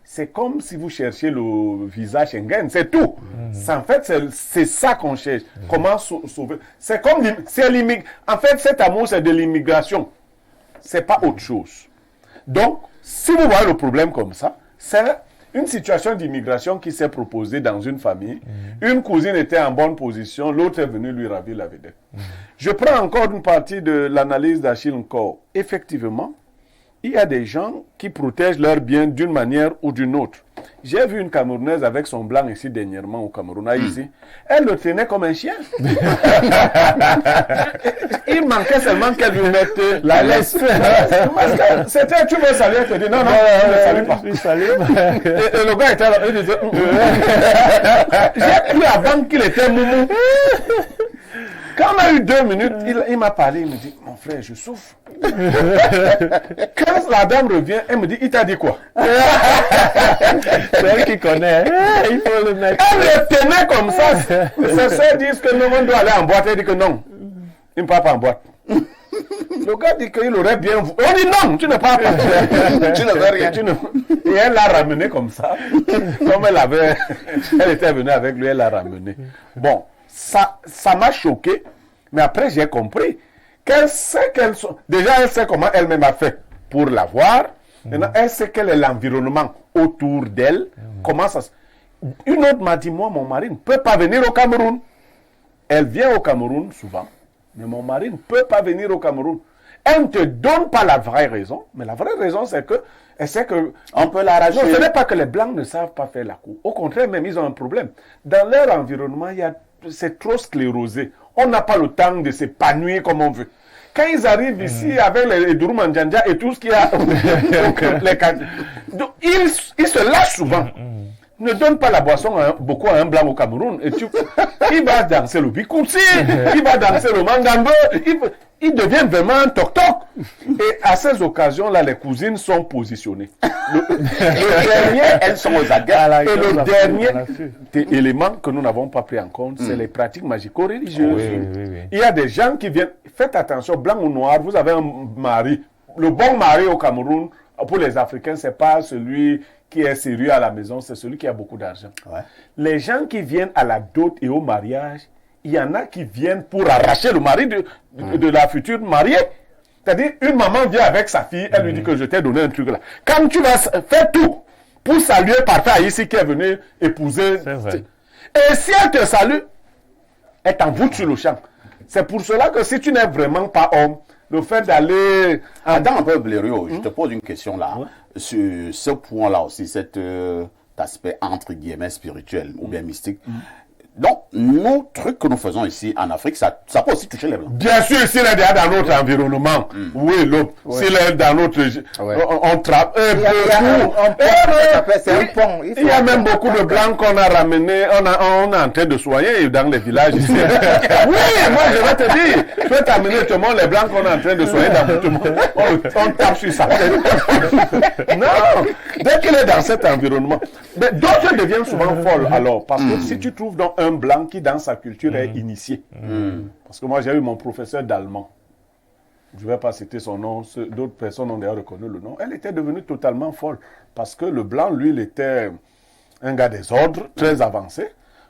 c'est comme si vous cherchiez le visa Schengen, c'est tout. En fait, c'est ça qu'on cherche. Comment sauver. C'est comme en fait, cet amour, c'est de l'immigration. C'est pas autre chose. Donc, si vous voyez le problème comme ça, c'est une situation d'immigration qui s'est proposée dans une famille. Une cousine était en bonne position, l'autre est venue lui ravir la vedette. Je prends encore une partie de l'analyse d'Achille Nkor. Effectivement, il y a des gens qui protègent leurs biens d'une manière ou d'une autre. J'ai vu une Camerounaise avec son blanc ici dernièrement au Cameroun, ici. Elle le tenait comme un chien. Il manquait seulement qu'elle lui mette la laisse. Parce que c'était, tu veux saluer, elle te dit non, je ne salue pas. Et le gars était là, il disait, j'ai cru avant qu'il était moumou. Quand on a eu 2 minutes, il m'a parlé, il me dit, mon frère, je souffre. Quand la dame revient, elle me dit, il t'a dit quoi? C'est elle qui connaît. Il faut le mettre. Elle le tenait comme ça. Ses soeurs disent que non, on doit aller en boîte. Elle dit que non, il ne part pas en boîte. Le gars dit qu'il aurait bien... On dit non, tu ne pars pas. Tu ne veux rien. Et elle l'a ramené comme ça. Comme elle était venue avec lui, elle l'a ramené. Bon, ça m'a choqué. Mais après, j'ai compris qu'elle sait déjà, elle sait comment elle-même a fait pour l'avoir. Maintenant, elle sait quel est l'environnement autour d'elle. Comment ça se... Une autre m'a dit, moi, mon mari ne peut pas venir au Cameroun. Elle vient au Cameroun souvent. Mais mon mari ne peut pas venir au Cameroun. Elle ne te donne pas la vraie raison. Mais la vraie raison, c'est que... Elle sait que... On peut l'arracher. Non, ce n'est pas que les Blancs ne savent pas faire la cour. Au contraire, même, ils ont un problème. Dans leur environnement, c'est trop sclérosé. On n'a pas le temps de s'épanouir comme on veut. Quand ils arrivent ici avec les Douroumanjanja et tout ce qu'il y a, donc, ils se lâchent souvent. Ne donne pas la boisson beaucoup à un blanc au Cameroun. Et il va danser le bikoutsi, il va danser le mangambe, il devient vraiment un toc-toc. Et à ces occasions-là, les cousines sont positionnées. Le dernier, elles sont aux aguets. Et le dernier élément que nous n'avons pas pris en compte, c'est les pratiques magico-religieuses. Oui. Il y a des gens qui viennent, faites attention, blanc ou noir, vous avez un mari. Le bon mari au Cameroun, pour les Africains, ce n'est pas celui qui est sérieux à la maison, c'est celui qui a beaucoup d'argent. Ouais. Les gens qui viennent à la dot et au mariage, il y en a qui viennent pour arracher le mari de la future mariée. C'est-à-dire, une maman vient avec sa fille, elle lui dit que je t'ai donné un truc là. Quand tu vas faire tout pour saluer parfait ici qui est venu épouser. Et si elle te salue, elle t'envoûte sur le champ. C'est pour cela que si tu n'es vraiment pas homme, le fait d'aller... Attends un peu, Blériot, je te pose une question là. Sur ce point-là aussi, cet aspect entre guillemets spirituel ou bien mystique. Donc, nos trucs que nous faisons ici en Afrique, ça peut aussi toucher les Blancs. Bien sûr, s'il est dans notre environnement, oui, l'autre. S'il est dans notre... On travaille. Il y a même beaucoup de Blancs qu'on a ramenés, on est en train de soigner dans les villages ici. Oui, moi je vais te dire, je vais t'amener tout le monde, les Blancs qu'on est en train de soigner dans tout le monde. On tape sur ça. Non, dès qu'il est dans cet environnement. Mais d'autres deviennent souvent folles alors, parce que si tu trouves dans un blanc qui dans sa culture est initié. Parce que moi j'ai eu mon professeur d'allemand, je ne vais pas citer son nom, d'autres personnes ont d'ailleurs reconnu le nom. Elle était devenue totalement folle, parce que le blanc, lui, il était un gars des ordres, très avancé.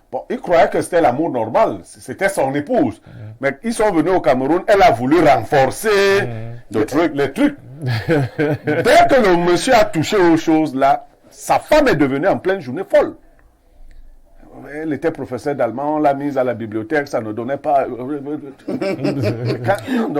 Bon, il croyait que c'était l'amour normal, c'était son épouse. Mais ils sont venus au Cameroun, elle a voulu renforcer les trucs. Dès que le monsieur a touché aux choses là, sa femme est devenue en pleine journée folle. Elle était professeure d'allemand, on l'a mise à la bibliothèque, ça ne donnait pas...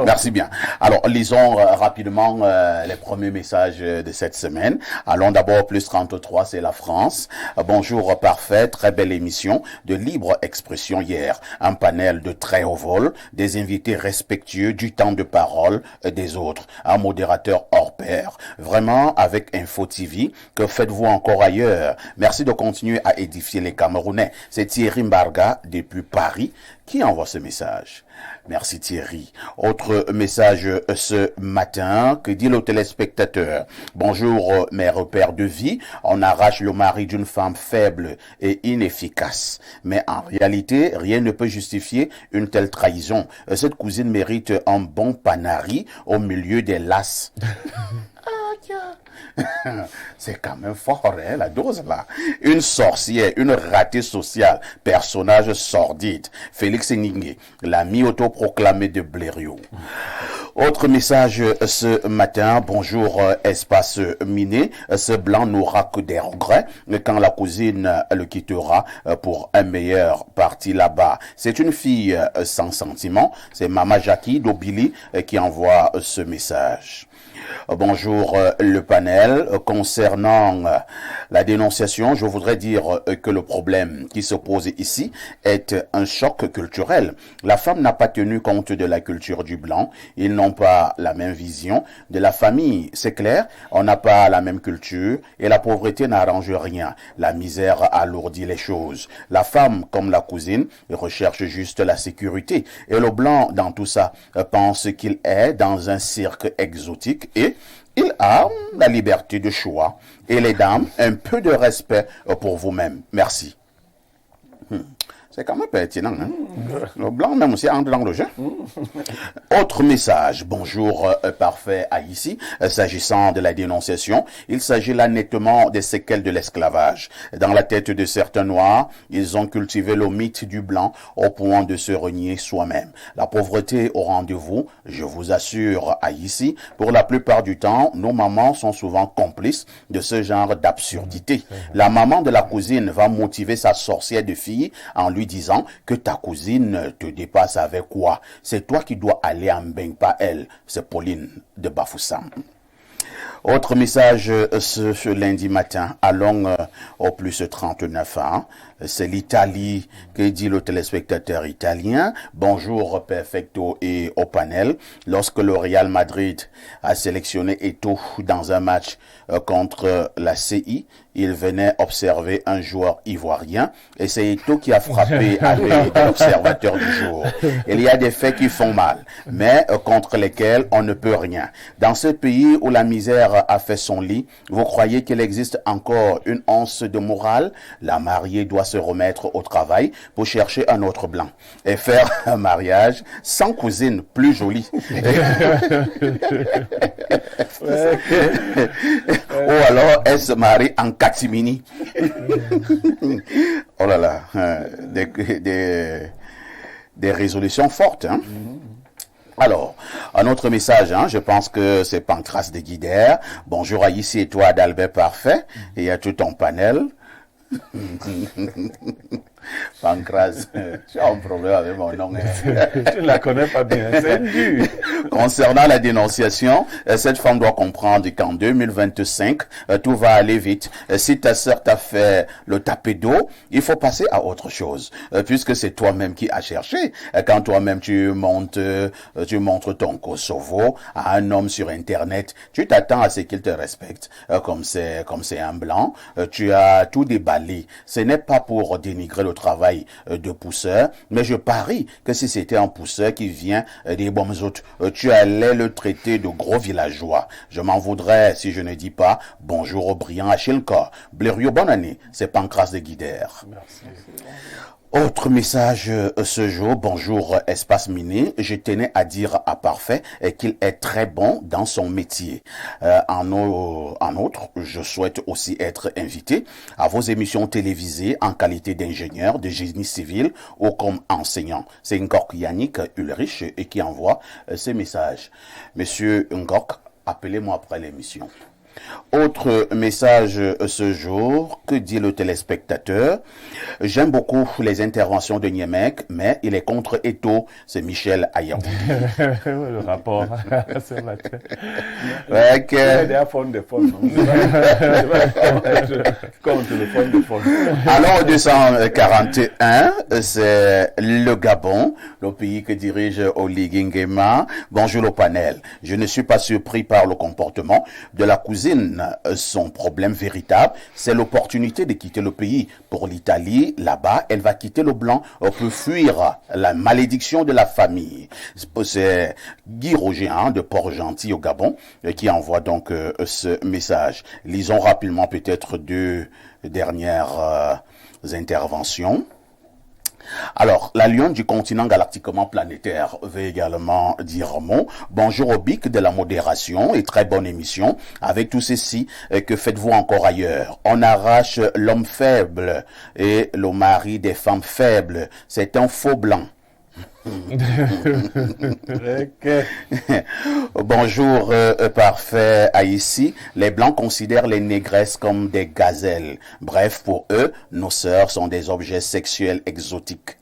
Merci bien. Alors, lisons rapidement les premiers messages de cette semaine. Allons d'abord, plus 33, c'est la France. Bonjour, parfait, très belle émission de libre expression hier. Un panel de très haut vol, des invités respectueux du temps de parole des autres. Un modérateur hors pair. Vraiment, avec Info TV, que faites-vous encore ailleurs? Merci de continuer à édifier les Camerounais. C'est Thierry Mbarga depuis Paris qui envoie ce message. Merci Thierry. Autre message ce matin, que dit le téléspectateur. Bonjour mes repères de vie. On arrache le mari d'une femme faible et inefficace. Mais en réalité, rien ne peut justifier une telle trahison. Cette cousine mérite un bon panari au milieu des lasses. C'est quand même fort, hein, la dose là. Une sorcière, une ratée sociale, personnage sordide. Félix Ningé, l'ami autoproclamé de Blériot. Autre message ce matin. Bonjour, espace miné. Ce blanc n'aura que des regrets quand la cousine le quittera pour un meilleur parti là-bas. C'est une fille sans sentiment. C'est Mama Jackie d'Obili qui envoie ce message. Bonjour le panel. Concernant la dénonciation, je voudrais dire que le problème qui se pose ici est un choc culturel. La femme n'a pas tenu compte de la culture du blanc. Ils n'ont pas la même vision de la famille. C'est clair, on n'a pas la même culture et la pauvreté n'arrange rien. La misère alourdit les choses. La femme, comme la cousine, recherche juste la sécurité. Et le blanc, dans tout ça, pense qu'il est dans un cirque exotique et il a la liberté de choix. Et les dames, un peu de respect pour vous-même. Merci. C'est quand même pertinent, hein? Le blanc même aussi entre dans le jeu. Autre message. Bonjour, parfait à ici. S'agissant de la dénonciation, il s'agit là nettement des séquelles de l'esclavage. Dans la tête de certains noirs, ils ont cultivé le mythe du blanc au point de se renier soi-même. La pauvreté au rendez-vous, je vous assure, à ici, pour la plupart du temps, nos mamans sont souvent complices de ce genre d'absurdité. La maman de la cousine va motiver sa sorcière de fille en lui disant que ta cousine te dépasse avec quoi? C'est toi qui dois aller en bain, pas elle. C'est Pauline de Bafoussam. Autre message ce lundi matin. Allons au plus 39 ans. C'est l'Italie que dit le téléspectateur italien. Bonjour Perfecto et au panel. Lorsque le Real Madrid a sélectionné Eto'o dans un match contre la CI, il venait observer un joueur ivoirien et c'est Eto'o qui a frappé avec l'observateur du jour. Il y a des faits qui font mal, mais contre lesquels on ne peut rien. Dans ce pays où la misère a fait son lit, vous croyez qu'il existe encore une once de morale? La mariée doit se remettre au travail pour chercher un autre blanc et faire un mariage sans cousine plus jolie. Ou alors elle se marie en catimini. Oh là là, des résolutions fortes, hein. Alors, un autre message, hein, je pense que c'est Pancras de Guidère. Bonjour à ici et toi d'Albert Parfait et à tout ton panel. Pancras, j'ai un problème avec mon nom. Je ne la connais pas bien, c'est dur. Concernant la dénonciation, cette femme doit comprendre qu'en 2025, tout va aller vite. Si ta sœur t'a fait le tapé d'eau, il faut passer à autre chose, puisque c'est toi-même qui as cherché. Quand toi-même tu montres ton Kosovo à un homme sur Internet, tu t'attends à ce qu'il te respecte. Comme c'est un blanc, tu as tout déballé. Ce n'est pas pour dénigrer le travail de pousseur, mais je parie que si c'était un pousseur qui vient des Bomzout, tu allais le traiter de gros villageois. Je m'en voudrais si je ne dis pas bonjour au brillant Achilka. Blériot, bonne année, c'est Pancras de Guidère. Merci. Autre message ce jour, bonjour espace miné, je tenais à dire à Parfait qu'il est très bon dans son métier. En outre, je souhaite aussi être invité à vos émissions télévisées en qualité d'ingénieur de génie civil ou comme enseignant. C'est Ngok Yannick Ulrich qui envoie ce message. Monsieur Ngok, appelez-moi après l'émission. Autre message ce jour, que dit le téléspectateur? J'aime beaucoup les interventions de Niemek, mais il est contre Eto'o. C'est Michel Ayaou. Le rapport ce matin. Ouais, Il est déjà fond de fond. Contre le fond de fond. Alors, 241, c'est le Gabon, le pays que dirige Oligui Nguema. Bonjour le panel. Je ne suis pas surpris par le comportement de la cousine. Son problème véritable, c'est l'opportunité de quitter le pays. Pour l'Italie, là-bas, elle va quitter le blanc pour fuir la malédiction de la famille. C'est Guy Roger de Port-Gentil au Gabon qui envoie donc ce message. Lisons rapidement peut-être deux dernières interventions. Alors, la lionne du continent galactiquement planétaire veut également dire un mot. Bonjour au bic de la modération et très bonne émission. Avec tout ceci, que faites-vous encore ailleurs? On arrache l'homme faible et le mari des femmes faibles. C'est un faux blanc. Bonjour, parfait Haïti. Les blancs considèrent les négresses comme des gazelles. Bref, pour eux, nos sœurs sont des objets sexuels exotiques.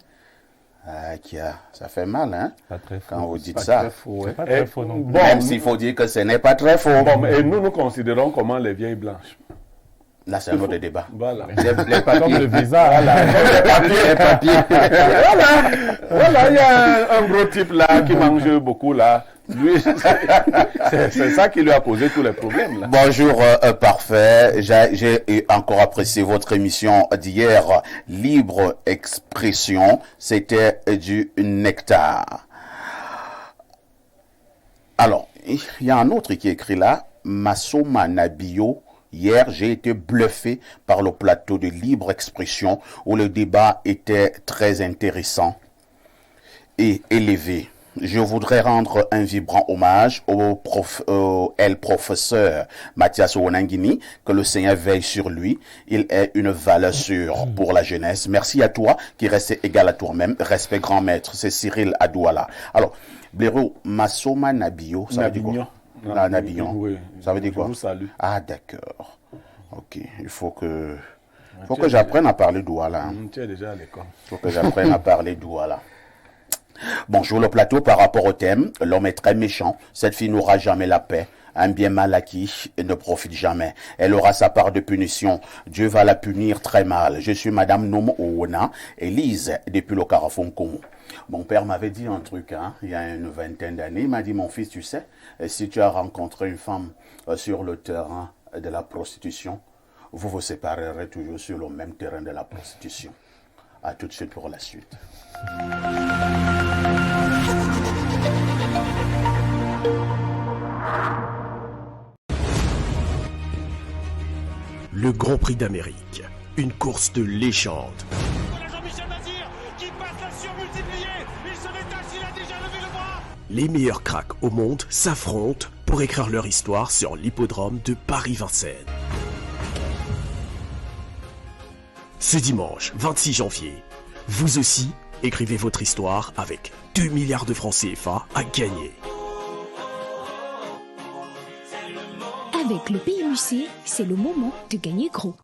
Ça fait mal, hein, Pas très faux. quand vous dites ça. C'est pas très faux non plus. Bon, Même s'il faut dire que ce n'est pas très faux. Bon, et nous considérons comment les vieilles blanches. Là, c'est un autre débat. Voilà. Les Comme le papiers. visa. Les papiers. Voilà, il y a un gros type là qui mange beaucoup là. Lui, c'est ça qui lui a posé tous les problèmes là. Bonjour, parfait. J'ai encore apprécié votre émission d'hier, Libre Expression. C'était du nectar. Alors, il y a un autre qui écrit là, Masoma Nabio. Hier, j'ai été bluffé par le plateau de Libre Expression où le débat était très intéressant et élevé. Je voudrais rendre un vibrant hommage au professeur Mathias Ouanangini, que le Seigneur veille sur lui. Il est une valeur sûre pour la jeunesse. Merci à toi qui restes égal à toi-même. Respect grand maître. C'est Cyril Adouala. Alors, Blaireau, Masoma Nabio, ça veut dire quoi? Nabillon. Oui, Ça veut dire quoi? Je vous salue. Ah, d'accord. Ok. Il faut que j'apprenne à parler Douala. Hein. Tu es déjà à l'école. Il faut que j'apprenne à parler Douala. Bonjour le plateau, par rapport au thème, l'homme est très méchant. Cette fille n'aura jamais la paix. Un bien mal acquis ne profite jamais. Elle aura sa part de punition. Dieu va la punir très mal. Je suis Madame Nomo Oona, Élise, depuis le Carrefour Congo. Mon père m'avait dit un truc, hein, il y a une vingtaine d'années. Il m'a dit, mon fils, tu sais, si tu as rencontré une femme sur le terrain de la prostitution, vous vous séparerez toujours sur le même terrain de la prostitution. À tout de suite pour la suite. Le Grand Prix d'Amérique, une course de légende. Jean-Michel Bazir qui passe la surmultipliée. Il se détache, il a déjà levé le bras. Les meilleurs cracks au monde s'affrontent pour écrire leur histoire sur l'hippodrome de Paris-Vincennes. Ce dimanche 26 janvier, vous aussi écrivez votre histoire avec 2 milliards de francs CFA à gagner. Avec le PMUC, c'est le moment de gagner gros.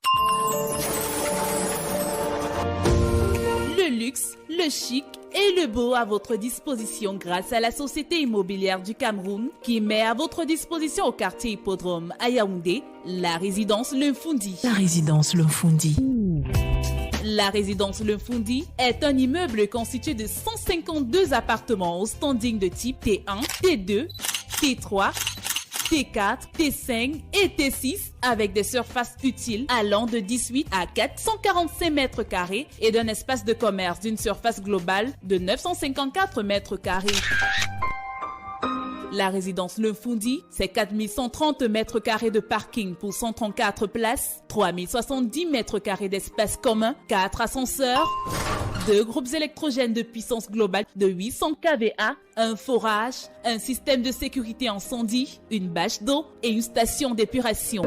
Le luxe, le chic et le beau à votre disposition grâce à la Société immobilière du Cameroun qui met à votre disposition au quartier Hippodrome à Yaoundé la résidence Le Foundi. La résidence Le Foundi. La résidence Le Foundi est un immeuble constitué de 152 appartements au standing de type T1, T2, T3, T4, T5 et T6 avec des surfaces utiles allant de 18 à 445 mètres carrés et d'un espace de commerce d'une surface globale de 954 mètres carrés. La résidence Le Foundi, c'est 4130 mètres carrés de parking pour 134 places, 3070 mètres carrés d'espace commun, 4 ascenseurs, 2 groupes électrogènes de puissance globale de 800 kVA, un forage, un système de sécurité incendie, une bâche d'eau et une station d'épuration.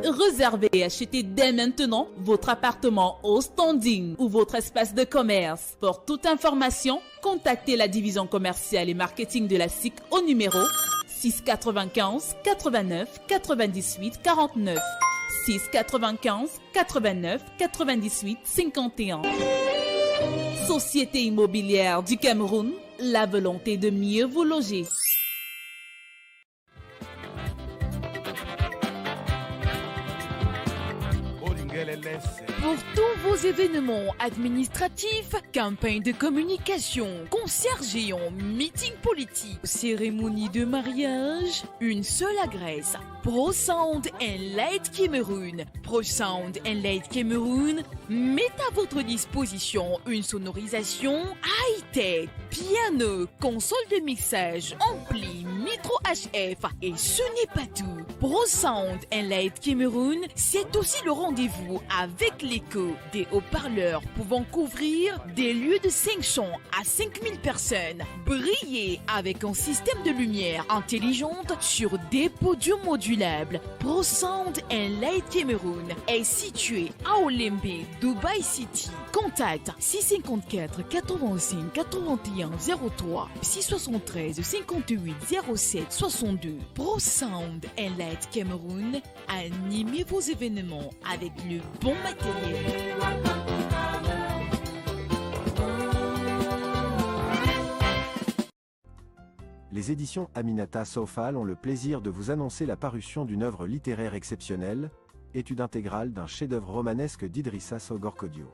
Réservez et achetez dès maintenant votre appartement au standing ou votre espace de commerce. Pour toute information, contactez la division commerciale et marketing de la SIC au numéro 695 89 98 49. 695 89 98 51. Société immobilière du Cameroun, la volonté de mieux vous loger. Pour tous vos événements administratifs, campagnes de communication, concerts géants, meetings politiques, cérémonies de mariage, une seule adresse. Pro Sound and Light Cameroun. Pro Sound and Light Cameroun met à votre disposition une sonorisation high-tech, piano, console de mixage, ampli, micro HF et ce n'est pas tout. Pro Sound and Light Cameroun, c'est aussi le rendez-vous avec l'écho des haut-parleurs pouvant couvrir des lieux de 500 à 5000 personnes. Briller avec un système de lumière intelligente sur des podiums modulables. Pro Sound and Light Cameroun est situé à Olembe, Dubai City. Contact 654 85 81 03 673 58 07 62. Pro Sound and Light Cameroun, animez vos événements avec le bon matériel. Les éditions Aminata Sofal ont le plaisir de vous annoncer la parution d'une œuvre littéraire exceptionnelle, étude intégrale d'un chef-d'œuvre romanesque d'Idrissa Sogor-Kodio.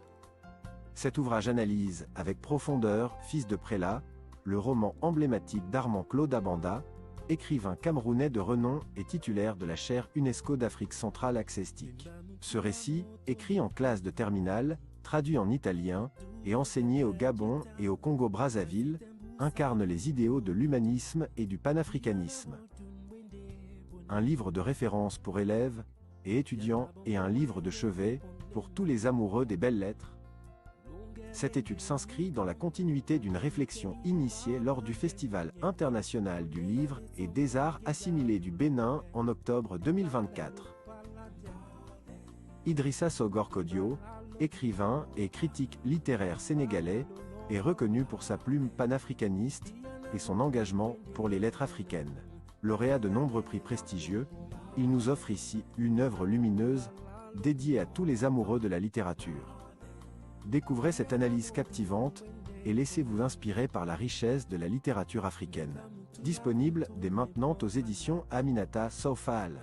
Cet ouvrage analyse, avec profondeur, Fils de prélat, le roman emblématique d'Armand Claude Abanda, écrivain camerounais de renom et titulaire de la chaire UNESCO d'Afrique centrale accestique. Ce récit, écrit en classe de terminale, traduit en italien, et enseigné au Gabon et au Congo-Brazzaville, incarne les idéaux de l'humanisme et du panafricanisme. Un livre de référence pour élèves et étudiants et un livre de chevet pour tous les amoureux des belles lettres. Cette étude s'inscrit dans la continuité d'une réflexion initiée lors du Festival international du livre et des arts assimilés du Bénin en octobre 2024. Idrissa Sogor-Kodio, écrivain et critique littéraire sénégalais, est reconnu pour sa plume panafricaniste et son engagement pour les lettres africaines. Lauréat de nombreux prix prestigieux, il nous offre ici une œuvre lumineuse, dédiée à tous les amoureux de la littérature. Découvrez cette analyse captivante et laissez-vous inspirer par la richesse de la littérature africaine. Disponible dès maintenant aux éditions Aminata Sofal.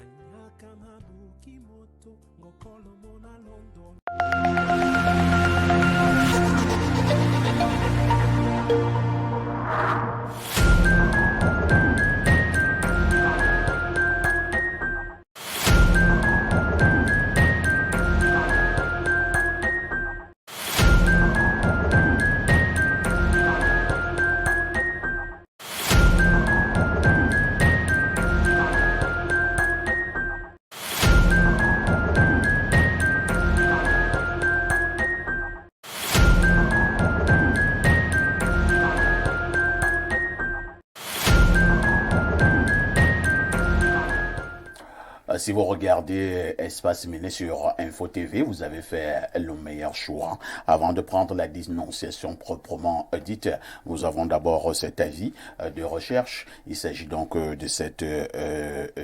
Si vous regardez Espace Méné sur Info TV, vous avez fait le meilleur choix. Avant de prendre la dénonciation proprement dite, nous avons d'abord cet avis de recherche. Il s'agit donc de cette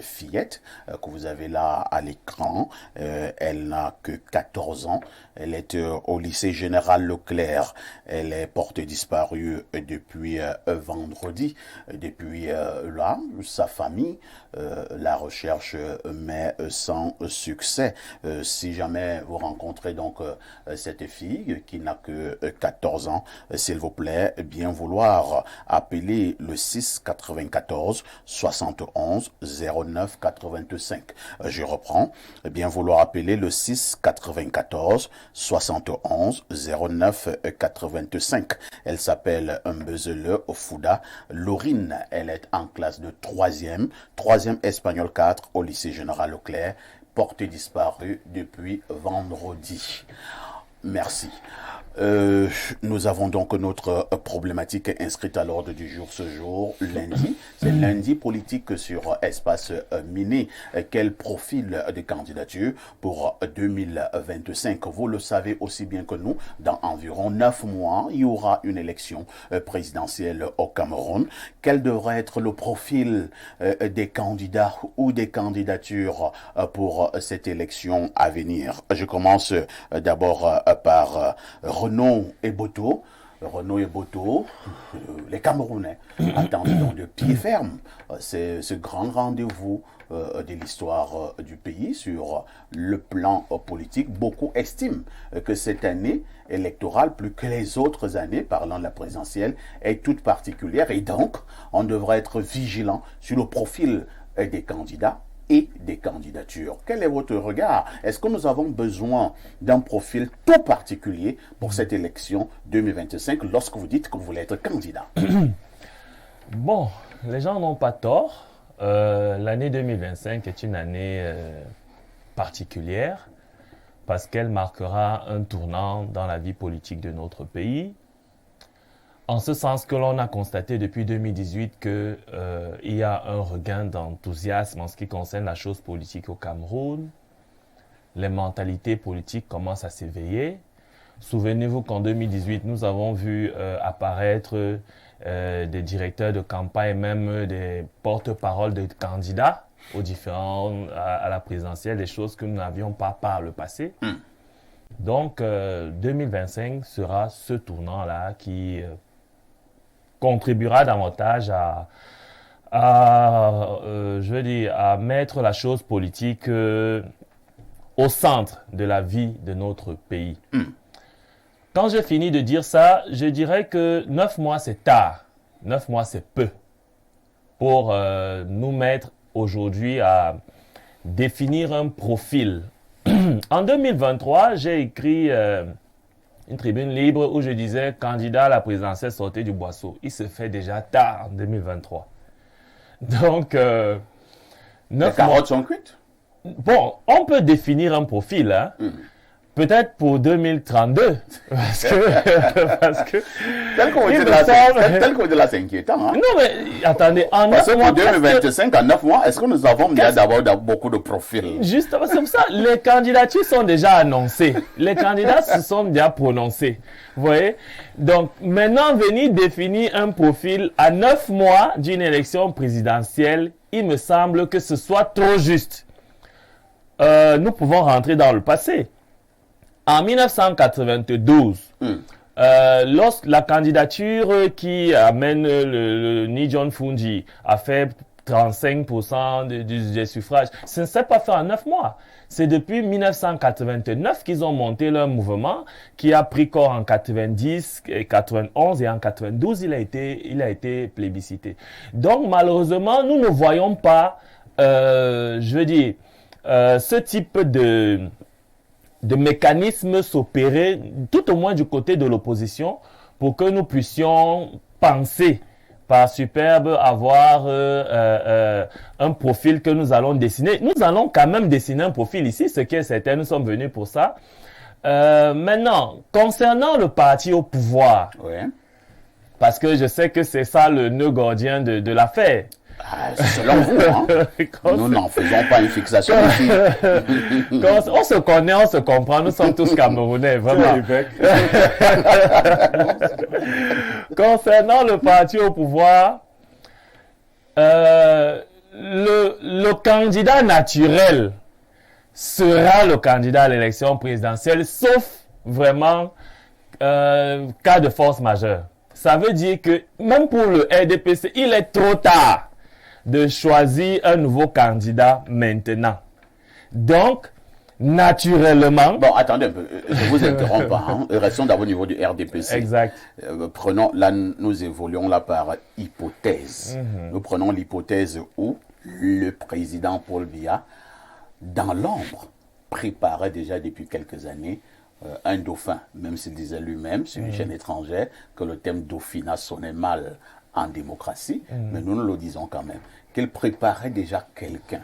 fillette que vous avez là à l'écran. Elle n'a que 14 ans. Elle est au lycée Général Leclerc. Elle est portée disparue depuis vendredi. Depuis là, sa famille, la recherche mais sans succès. Si jamais vous rencontrez donc cette fille qui n'a que 14 ans, s'il vous plaît, bien vouloir appeler le 694 71 09 85. Je reprends, bien vouloir appeler le 694 71 09 85. Elle s'appelle Mbezele Fouda Laurine. Elle est en classe de 3e espagnol 4 au lycée Général Leclerc, portée disparue depuis vendredi. Merci. Nous avons donc notre problématique inscrite à l'ordre du jour ce jour, lundi. C'est lundi politique sur espace miné. Quel profil de candidature pour 2025? Vous le savez aussi bien que nous, dans environ 9 mois, il y aura une élection présidentielle au Cameroun. Quel devrait être le profil des candidats ou des candidatures pour cette élection à venir? Je commence d'abord par Renaud Eboto. Renaud Eboto, les Camerounais attendent donc de pied ferme ce grand rendez-vous de l'histoire du pays sur le plan politique. Beaucoup estiment que cette année électorale, plus que les autres années, parlant de la présidentielle, est toute particulière et donc on devrait être vigilant sur le profil des candidats et des candidatures. Quel est votre regard? Est-ce que nous avons besoin d'un profil tout particulier pour cette élection 2025 lorsque vous dites que vous voulez être candidat? Bon, les gens n'ont pas tort. L'année 2025 est une année particulière parce qu'elle marquera un tournant dans la vie politique de notre pays. En ce sens que l'on a constaté depuis 2018 qu'il y a un regain d'enthousiasme en ce qui concerne la chose politique au Cameroun. Les mentalités politiques commencent à s'éveiller. Souvenez-vous qu'en 2018, nous avons vu apparaître des directeurs de campagne, même des porte-paroles de candidats aux à la présidentielle, des choses que nous n'avions pas par le passé. Donc, 2025 sera ce tournant-là qui contribuera davantage à mettre la chose politique au centre de la vie de notre pays. Quand j'ai fini de dire ça, je dirais que 9 mois c'est tard, 9 mois c'est peu pour nous mettre aujourd'hui à définir un profil. En 2023, j'ai écrit une tribune libre où je disais candidat à la présidentielle, sortez du boisseau. Il se fait déjà tard en 2023. Donc, les carottes sont cuites? Bon, on peut définir un profil, hein. Peut-être pour 2032, parce que tel qu'on dit là, c'est inquiétant. Hein? Non, mais attendez, en 9 mois... Pour 2025, en 9 mois, est-ce que nous avons d'abord beaucoup de profils? Justement, c'est pour ça, les candidatures sont déjà annoncées. Les candidats se sont déjà prononcés. Vous voyez? Donc, maintenant, venir définir un profil à 9 mois d'une élection présidentielle, il me semble que ce soit trop juste. Nous pouvons rentrer dans le passé. En 1992, lorsque la candidature qui amène le Ni John Fungi a fait 35% des suffrages, ça ne s'est pas fait en 9 mois. C'est depuis 1989 qu'ils ont monté leur mouvement qui a pris corps en 90, 91 et en 92, il a été plébiscité. Donc malheureusement, nous ne voyons pas, ce type de mécanismes s'opérer, tout au moins du côté de l'opposition, pour que nous puissions penser, par superbe, avoir un profil que nous allons dessiner. Nous allons quand même dessiner un profil ici, ce qui est certain, nous sommes venus pour ça. Maintenant, concernant le parti au pouvoir, parce que je sais que c'est ça le nœud gordien de l'affaire. Selon vous, hein? Nous n'en faisons pas une fixation ici. On se connaît, on se comprend, nous sommes tous Camerounais, vraiment. Concernant le parti au pouvoir, le candidat naturel sera le candidat à l'élection présidentielle, sauf vraiment cas de force majeure. Ça veut dire que même pour le RDPC, il est trop tard de choisir un nouveau candidat maintenant. Donc, naturellement... Bon, attendez un peu, je vous interromps pas. Hein. Restons d'abord au niveau du RDPC. Exact. Prenons, là, nous évoluons là par hypothèse. Nous prenons l'hypothèse où le président Paul Biya, dans l'ombre, préparait déjà depuis quelques années un dauphin, même s'il disait lui-même, sur une chaîne étrangère, que le thème dauphinat sonnait mal en démocratie, mais nous le disons quand même, qu'il préparait déjà quelqu'un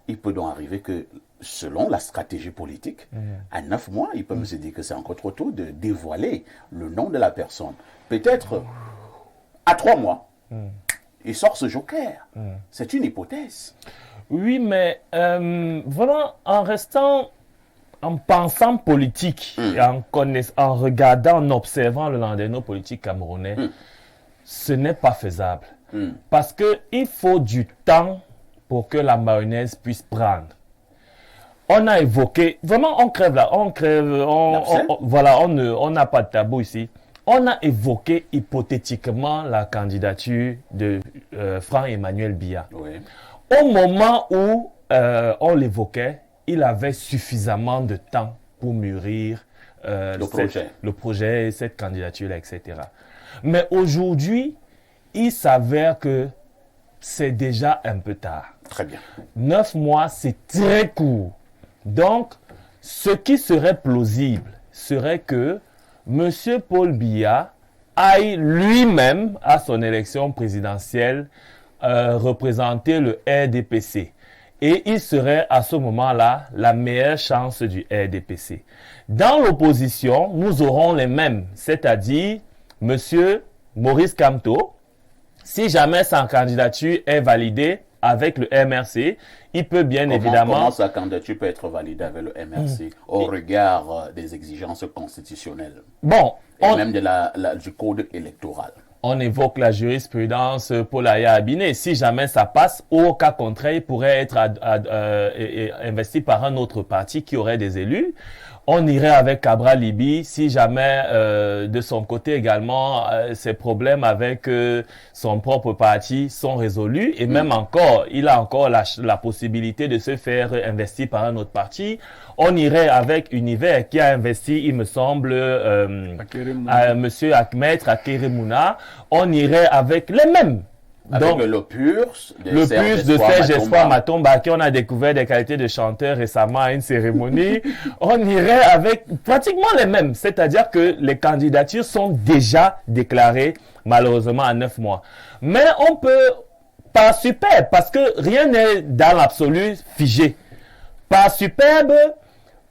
il peut donc arriver que, selon la stratégie politique, à 9 mois, il peut me se dire que c'est encore trop tôt de dévoiler le nom de la personne. Peut-être à 3 mois, il sort ce joker. C'est une hypothèse. Oui, mais vraiment, en pensant politique, et en regardant, en observant le landerneau politique camerounais, ce n'est pas faisable. Parce qu'il faut du temps pour que la mayonnaise puisse prendre. On a évoqué, vraiment on crève là, voilà, on n'a pas de tabou ici. On a évoqué hypothétiquement la candidature de Franck-Emmanuel Biya. Oui. Au moment où on l'évoquait, il avait suffisamment de temps pour mûrir le projet, cette candidature-là, etc. Mais aujourd'hui, il s'avère que c'est déjà un peu tard. Très bien. 9 mois, c'est très court. Donc, ce qui serait plausible serait que M. Paul Biya aille lui-même à son élection présidentielle représenter le RDPC. Et il serait à ce moment-là la meilleure chance du RDPC. Dans l'opposition, nous aurons les mêmes, c'est-à-dire M. Maurice Kamto. Si jamais sa candidature est validée avec le MRC, il peut bien évidemment... Comment sa candidature peut être validée avec le MRC au regard des exigences constitutionnelles et même du code électoral? On évoque la jurisprudence Polaya Abiné. Si jamais ça passe, au cas contraire, il pourrait être investi par un autre parti qui aurait des élus. On irait avec Cabral Libi si jamais de son côté également ses problèmes avec son propre parti sont résolus et même encore, il a encore la possibilité de se faire investir par un autre parti. On irait avec Univers qui a investi, il me semble, Monsieur Maître Akeremouna. On irait avec les mêmes. Avec le PURS de Serge Espoir Matomba, qui on a découvert des qualités de chanteur récemment à une cérémonie. On irait avec pratiquement les mêmes. C'est-à-dire que les candidatures sont déjà déclarées, malheureusement, à 9 mois. Mais on peut, par superbe, parce que rien n'est dans l'absolu figé. Par superbe,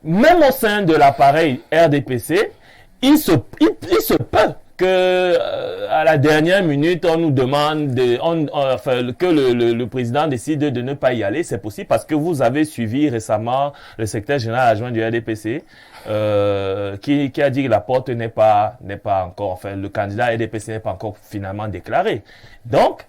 même au sein de l'appareil RDPC, il se peut que à la dernière minute, on nous demande que le président décide de ne pas y aller. C'est possible parce que vous avez suivi récemment le secrétaire général adjoint du RDPC qui a dit que la porte n'est pas encore, le candidat RDPC n'est pas encore finalement déclaré. Donc,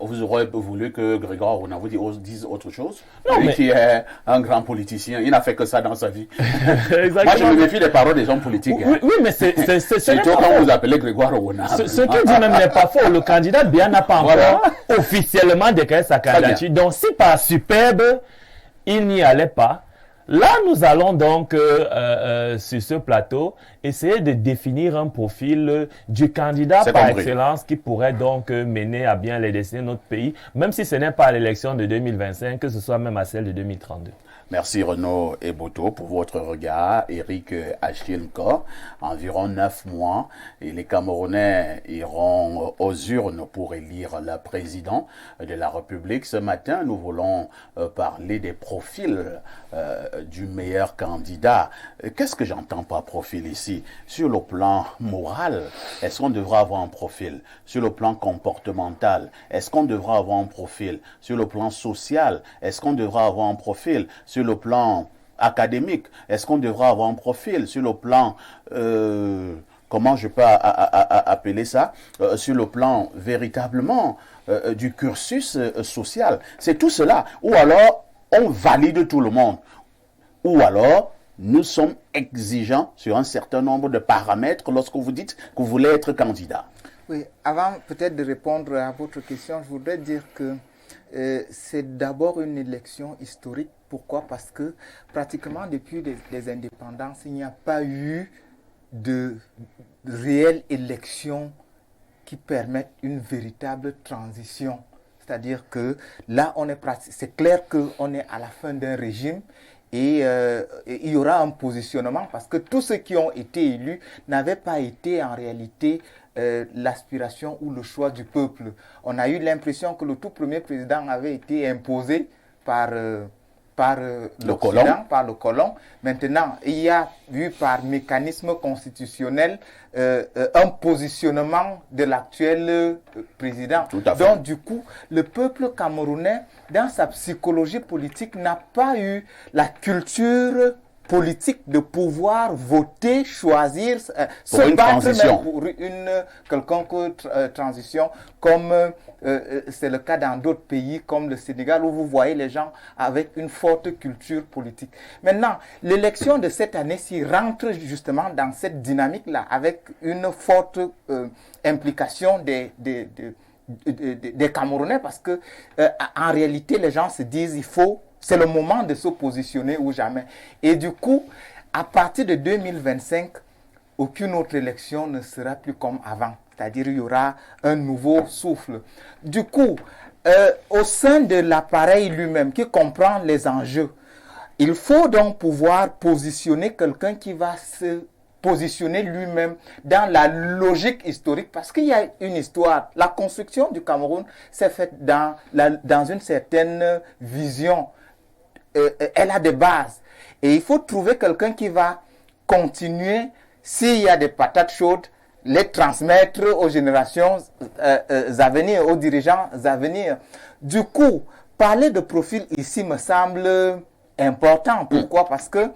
vous aurez voulu que Grégoire Runavou dise autre chose? Non, lui mais... qui est un grand politicien, il n'a fait que ça dans sa vie. Exactement. Moi, je me méfie des paroles des hommes politiques. Oui, mais c'est surtout quand vous appelez Grégoire Runavou. Ce qu'il dit même n'est pas faux. Le candidat Biya n'a pas encore officiellement déclaré sa candidature. Donc, si par superbe, il n'y allait pas, là, nous allons donc, sur ce plateau, essayer de définir un profil du candidat par excellence qui pourrait donc mener à bien les destinées de notre pays, même si ce n'est pas à l'élection de 2025, que ce soit même à celle de 2032. Merci Renaud Eboto pour votre regard. Eric Achilko, environ 9 mois et les Camerounais iront aux urnes pour élire le président de la République. Ce matin, nous voulons parler des profils du meilleur candidat. Qu'est-ce que j'entends par profil ici? Sur le plan moral, est-ce qu'on devra avoir un profil? Sur le plan comportemental, est-ce qu'on devra avoir un profil? Sur le plan social, est-ce qu'on devra avoir un profil? Sur le plan académique, est-ce qu'on devra avoir un profil? Sur le plan, comment je peux appeler ça? Sur le plan véritablement du cursus social. C'est tout cela. Ou alors, on valide tout le monde. Ou alors, nous sommes exigeants sur un certain nombre de paramètres lorsque vous dites que vous voulez être candidat. Oui, avant peut-être de répondre à votre question, je voudrais dire que c'est d'abord une élection historique. Pourquoi? Parce que pratiquement depuis les indépendances, il n'y a pas eu de réelle élection qui permette une véritable transition. C'est-à-dire que là, c'est clair qu'on est à la fin d'un régime et il y aura un positionnement parce que tous ceux qui ont été élus n'avaient pas été en réalité l'aspiration ou le choix du peuple. On a eu l'impression que le tout premier président avait été imposé par par colon. par le colon. Maintenant, il y a eu par mécanisme constitutionnel un positionnement de l'actuel président. Donc, du coup, le peuple camerounais, dans sa psychologie politique, n'a pas eu la culture politique de pouvoir voter, choisir, se battre même pour une quelconque transition, comme c'est le cas dans d'autres pays comme le Sénégal, où vous voyez les gens avec une forte culture politique. Maintenant, l'élection de cette année-ci rentre justement dans cette dynamique-là, avec une forte implication des Camerounais, parce que en réalité, les gens se disent c'est le moment de se positionner ou jamais. Et du coup, à partir de 2025, aucune autre élection ne sera plus comme avant. C'est-à-dire, il y aura un nouveau souffle. Du coup, au sein de l'appareil lui-même, qui comprend les enjeux, il faut donc pouvoir positionner quelqu'un qui va se positionner lui-même dans la logique historique, parce qu'il y a une histoire. La construction du Cameroun s'est faite dans une certaine vision. Elle a des bases. Et il faut trouver quelqu'un qui va continuer, s'il y a des patates chaudes, les transmettre aux générations à venir, aux dirigeants à venir. Du coup, parler de profil ici me semble important. Pourquoi? Parce que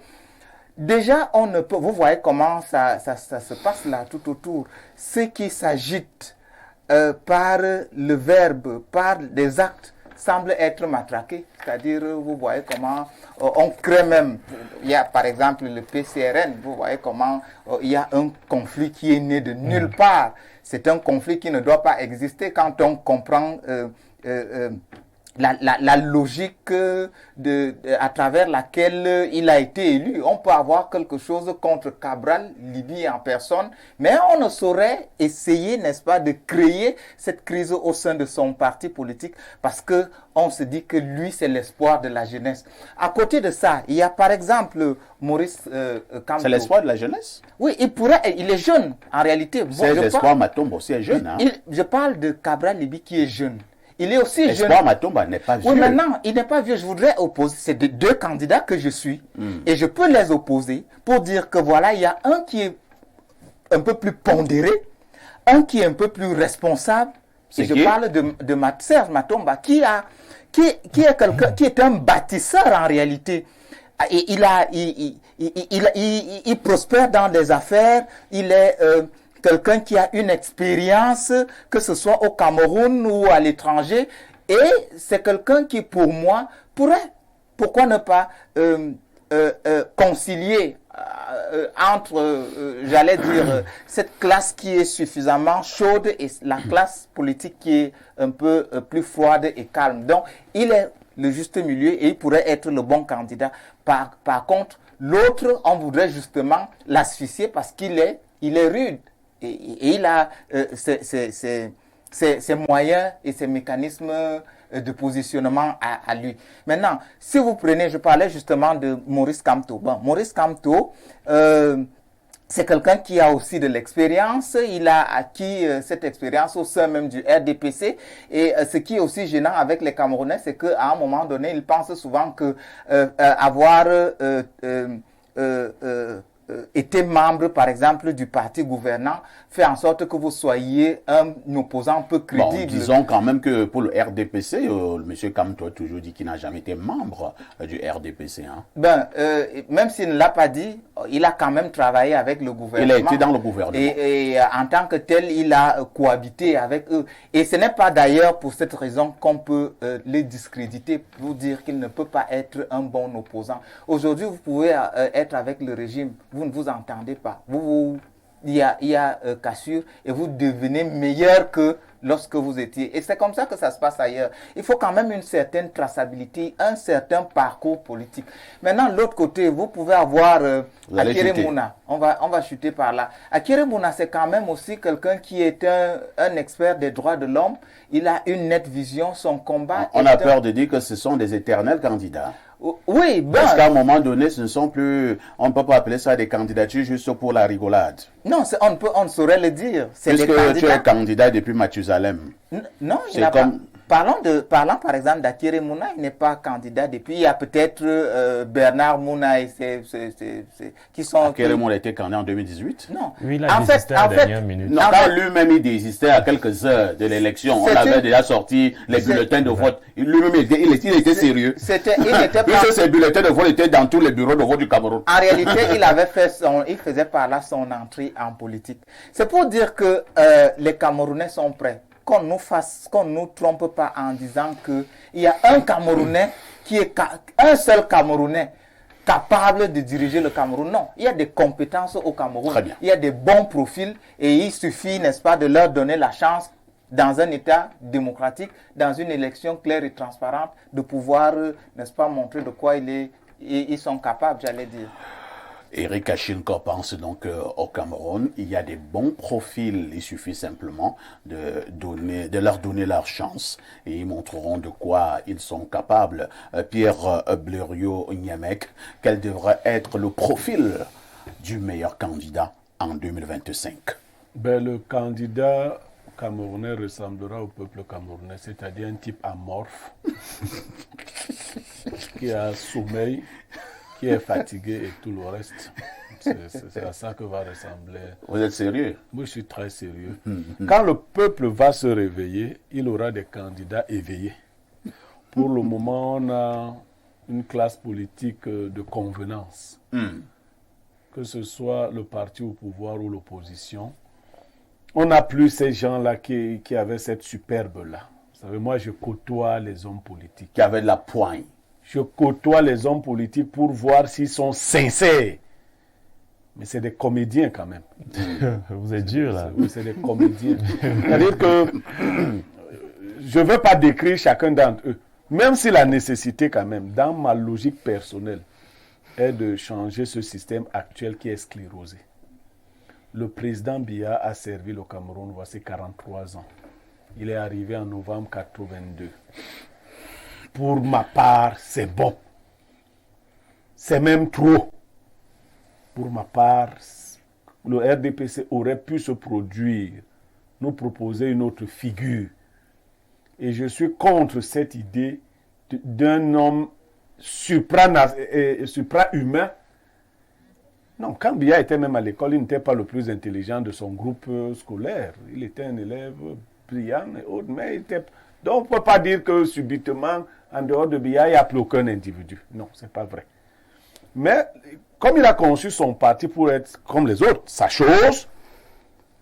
déjà, on ne peut... Vous voyez comment ça se passe là, tout autour. Ce qui s'agite par le verbe, par des actes, semble être matraqué. C'est-à-dire, vous voyez comment on crée même, il y a par exemple le PCRN, vous voyez comment il y a un conflit qui est né de nulle part. C'est un conflit qui ne doit pas exister quand on comprend la logique à travers laquelle il a été élu. On peut avoir quelque chose contre Cabral, Libye en personne, mais on ne saurait essayer, n'est-ce pas, de créer cette crise au sein de son parti politique, parce que on se dit que lui, c'est l'espoir de la jeunesse. À côté de ça, il y a par exemple Maurice Kamto. C'est l'espoir de la jeunesse? Oui, il est jeune, en réalité. C'est l'espoir Matombo aussi est jeune. Hein? Je parle de Cabral Libye qui est jeune. Il est aussi jeune. Espoir Matomba n'est pas vieux. Oui, maintenant, il n'est pas vieux. Je voudrais opposer. C'est deux candidats que je suis. Et je peux les opposer pour dire que voilà, il y a un qui est un peu plus pondéré, un qui est un peu plus responsable. Et je parle de Serge Matomba, qui est quelqu'un, qui est un bâtisseur en réalité. Et il prospère dans des affaires. Il est quelqu'un qui a une expérience, que ce soit au Cameroun ou à l'étranger, et c'est quelqu'un qui, pour moi, pourrait, pourquoi ne pas concilier entre, j'allais dire, cette classe qui est suffisamment chaude et la classe politique qui est un peu plus froide et calme. Donc, il est le juste milieu et il pourrait être le bon candidat. Par contre, l'autre, on voudrait justement l'asphyxier parce qu'il est rude. Et il a ses moyens et ses mécanismes de positionnement à lui. Maintenant, si vous prenez, je parlais justement de Maurice Kamto. Bon, Maurice Kamto, c'est quelqu'un qui a aussi de l'expérience. Il a acquis cette expérience au sein même du RDPC. Et ce qui est aussi gênant avec les Camerounais, c'est qu'à un moment donné, ils pensent souvent que avoir été membre, par exemple, du parti gouvernant, fait en sorte que vous soyez un opposant un peu crédible. Bon, disons quand même que pour le RDPC, M. Kamto a toujours dit qu'il n'a jamais été membre du RDPC. Hein. Même s'il ne l'a pas dit, il a quand même travaillé avec le gouvernement. Il a été dans le gouvernement. Et en tant que tel, il a cohabité avec eux. Et ce n'est pas d'ailleurs pour cette raison qu'on peut les discréditer pour dire qu'il ne peut pas être un bon opposant. Aujourd'hui, vous pouvez être avec le régime, vous ne vous entendez pas. Il y a cassure et vous devenez meilleur que lorsque vous étiez. Et c'est comme ça que ça se passe ailleurs. Il faut quand même une certaine traçabilité, un certain parcours politique. Maintenant, de l'autre côté, vous pouvez avoir Akere Mouna. On va chuter par là. Akere Mouna, c'est quand même aussi quelqu'un qui est un expert des droits de l'homme. Il a une nette vision, son combat. On a peur de dire que ce sont des éternels candidats. Oui, parce qu'à un moment donné, ce ne sont plus, on ne peut pas appeler ça des candidatures juste pour la rigolade. Non, on ne saurait le dire. Puisque tu es candidat depuis Mathusalem. Non, Parlant par exemple d'Akere Mouna, il n'est pas candidat depuis. Il y a peut-être Bernard Mouna qui sont... Akere Mouna était candidat en 2018? Non. Oui, il a désisté à la dernière minute. Non, quand lui-même il désistait à quelques heures de l'élection, on avait déjà sorti les bulletins de vote. Lui-même il était sérieux. Il n'était pas... Ces bulletins de vote étaient dans tous les bureaux de vote du Cameroun. En réalité, il faisait par là son entrée en politique. C'est pour dire que les Camerounais sont prêts. Qu'on nous trompe pas en disant qu'il y a un Camerounais un seul Camerounais capable de diriger le Cameroun. Non, il y a des compétences au Cameroun. Très bien. Il y a des bons profils et il suffit, n'est-ce pas, de leur donner la chance dans un État démocratique, dans une élection claire et transparente, de pouvoir, n'est-ce pas, montrer de quoi ils sont capables, j'allais dire. Eric Achinko pense donc au Cameroun, il y a des bons profils, il suffit simplement de leur donner leur chance et ils montreront de quoi ils sont capables. Pierre Blériot-Niamek, quel devrait être le profil du meilleur candidat en 2025? Le candidat camerounais ressemblera au peuple camerounais, c'est-à-dire un type amorphe qui a sommeil, qui est fatigué et tout le reste. C'est à ça que va ressembler. Vous êtes sérieux? Moi, je suis très sérieux. Quand le peuple va se réveiller, il aura des candidats éveillés. Pour le moment, on a une classe politique de convenance. Que ce soit le parti au pouvoir ou l'opposition. On n'a plus ces gens-là qui avaient cette superbe-là. Vous savez, moi, je côtoie les hommes politiques. Qui avaient de la poigne. Je côtoie les hommes politiques pour voir s'ils sont sincères. Mais c'est des comédiens quand même. Vous êtes dur là. Oui, c'est des comédiens. C'est-à-dire que je ne veux pas décrire chacun d'entre eux. Même si la nécessité quand même, dans ma logique personnelle, est de changer ce système actuel qui est sclérosé. Le président Biya a servi le Cameroun voici 43 ans. Il est arrivé en novembre 82. Pour ma part, c'est bon. C'est même trop. Pour ma part, le RDPC aurait pu se produire, nous proposer une autre figure. Et je suis contre cette idée d'un homme supra-humain. Non, quand Biya était même à l'école, il n'était pas le plus intelligent de son groupe scolaire. Il était un élève brillant et autre, mais il était... Donc, on ne peut pas dire que subitement, en dehors de Biya, il n'y a plus aucun individu. Non, ce n'est pas vrai. Mais, comme il a conçu son parti pour être comme les autres, sa chose,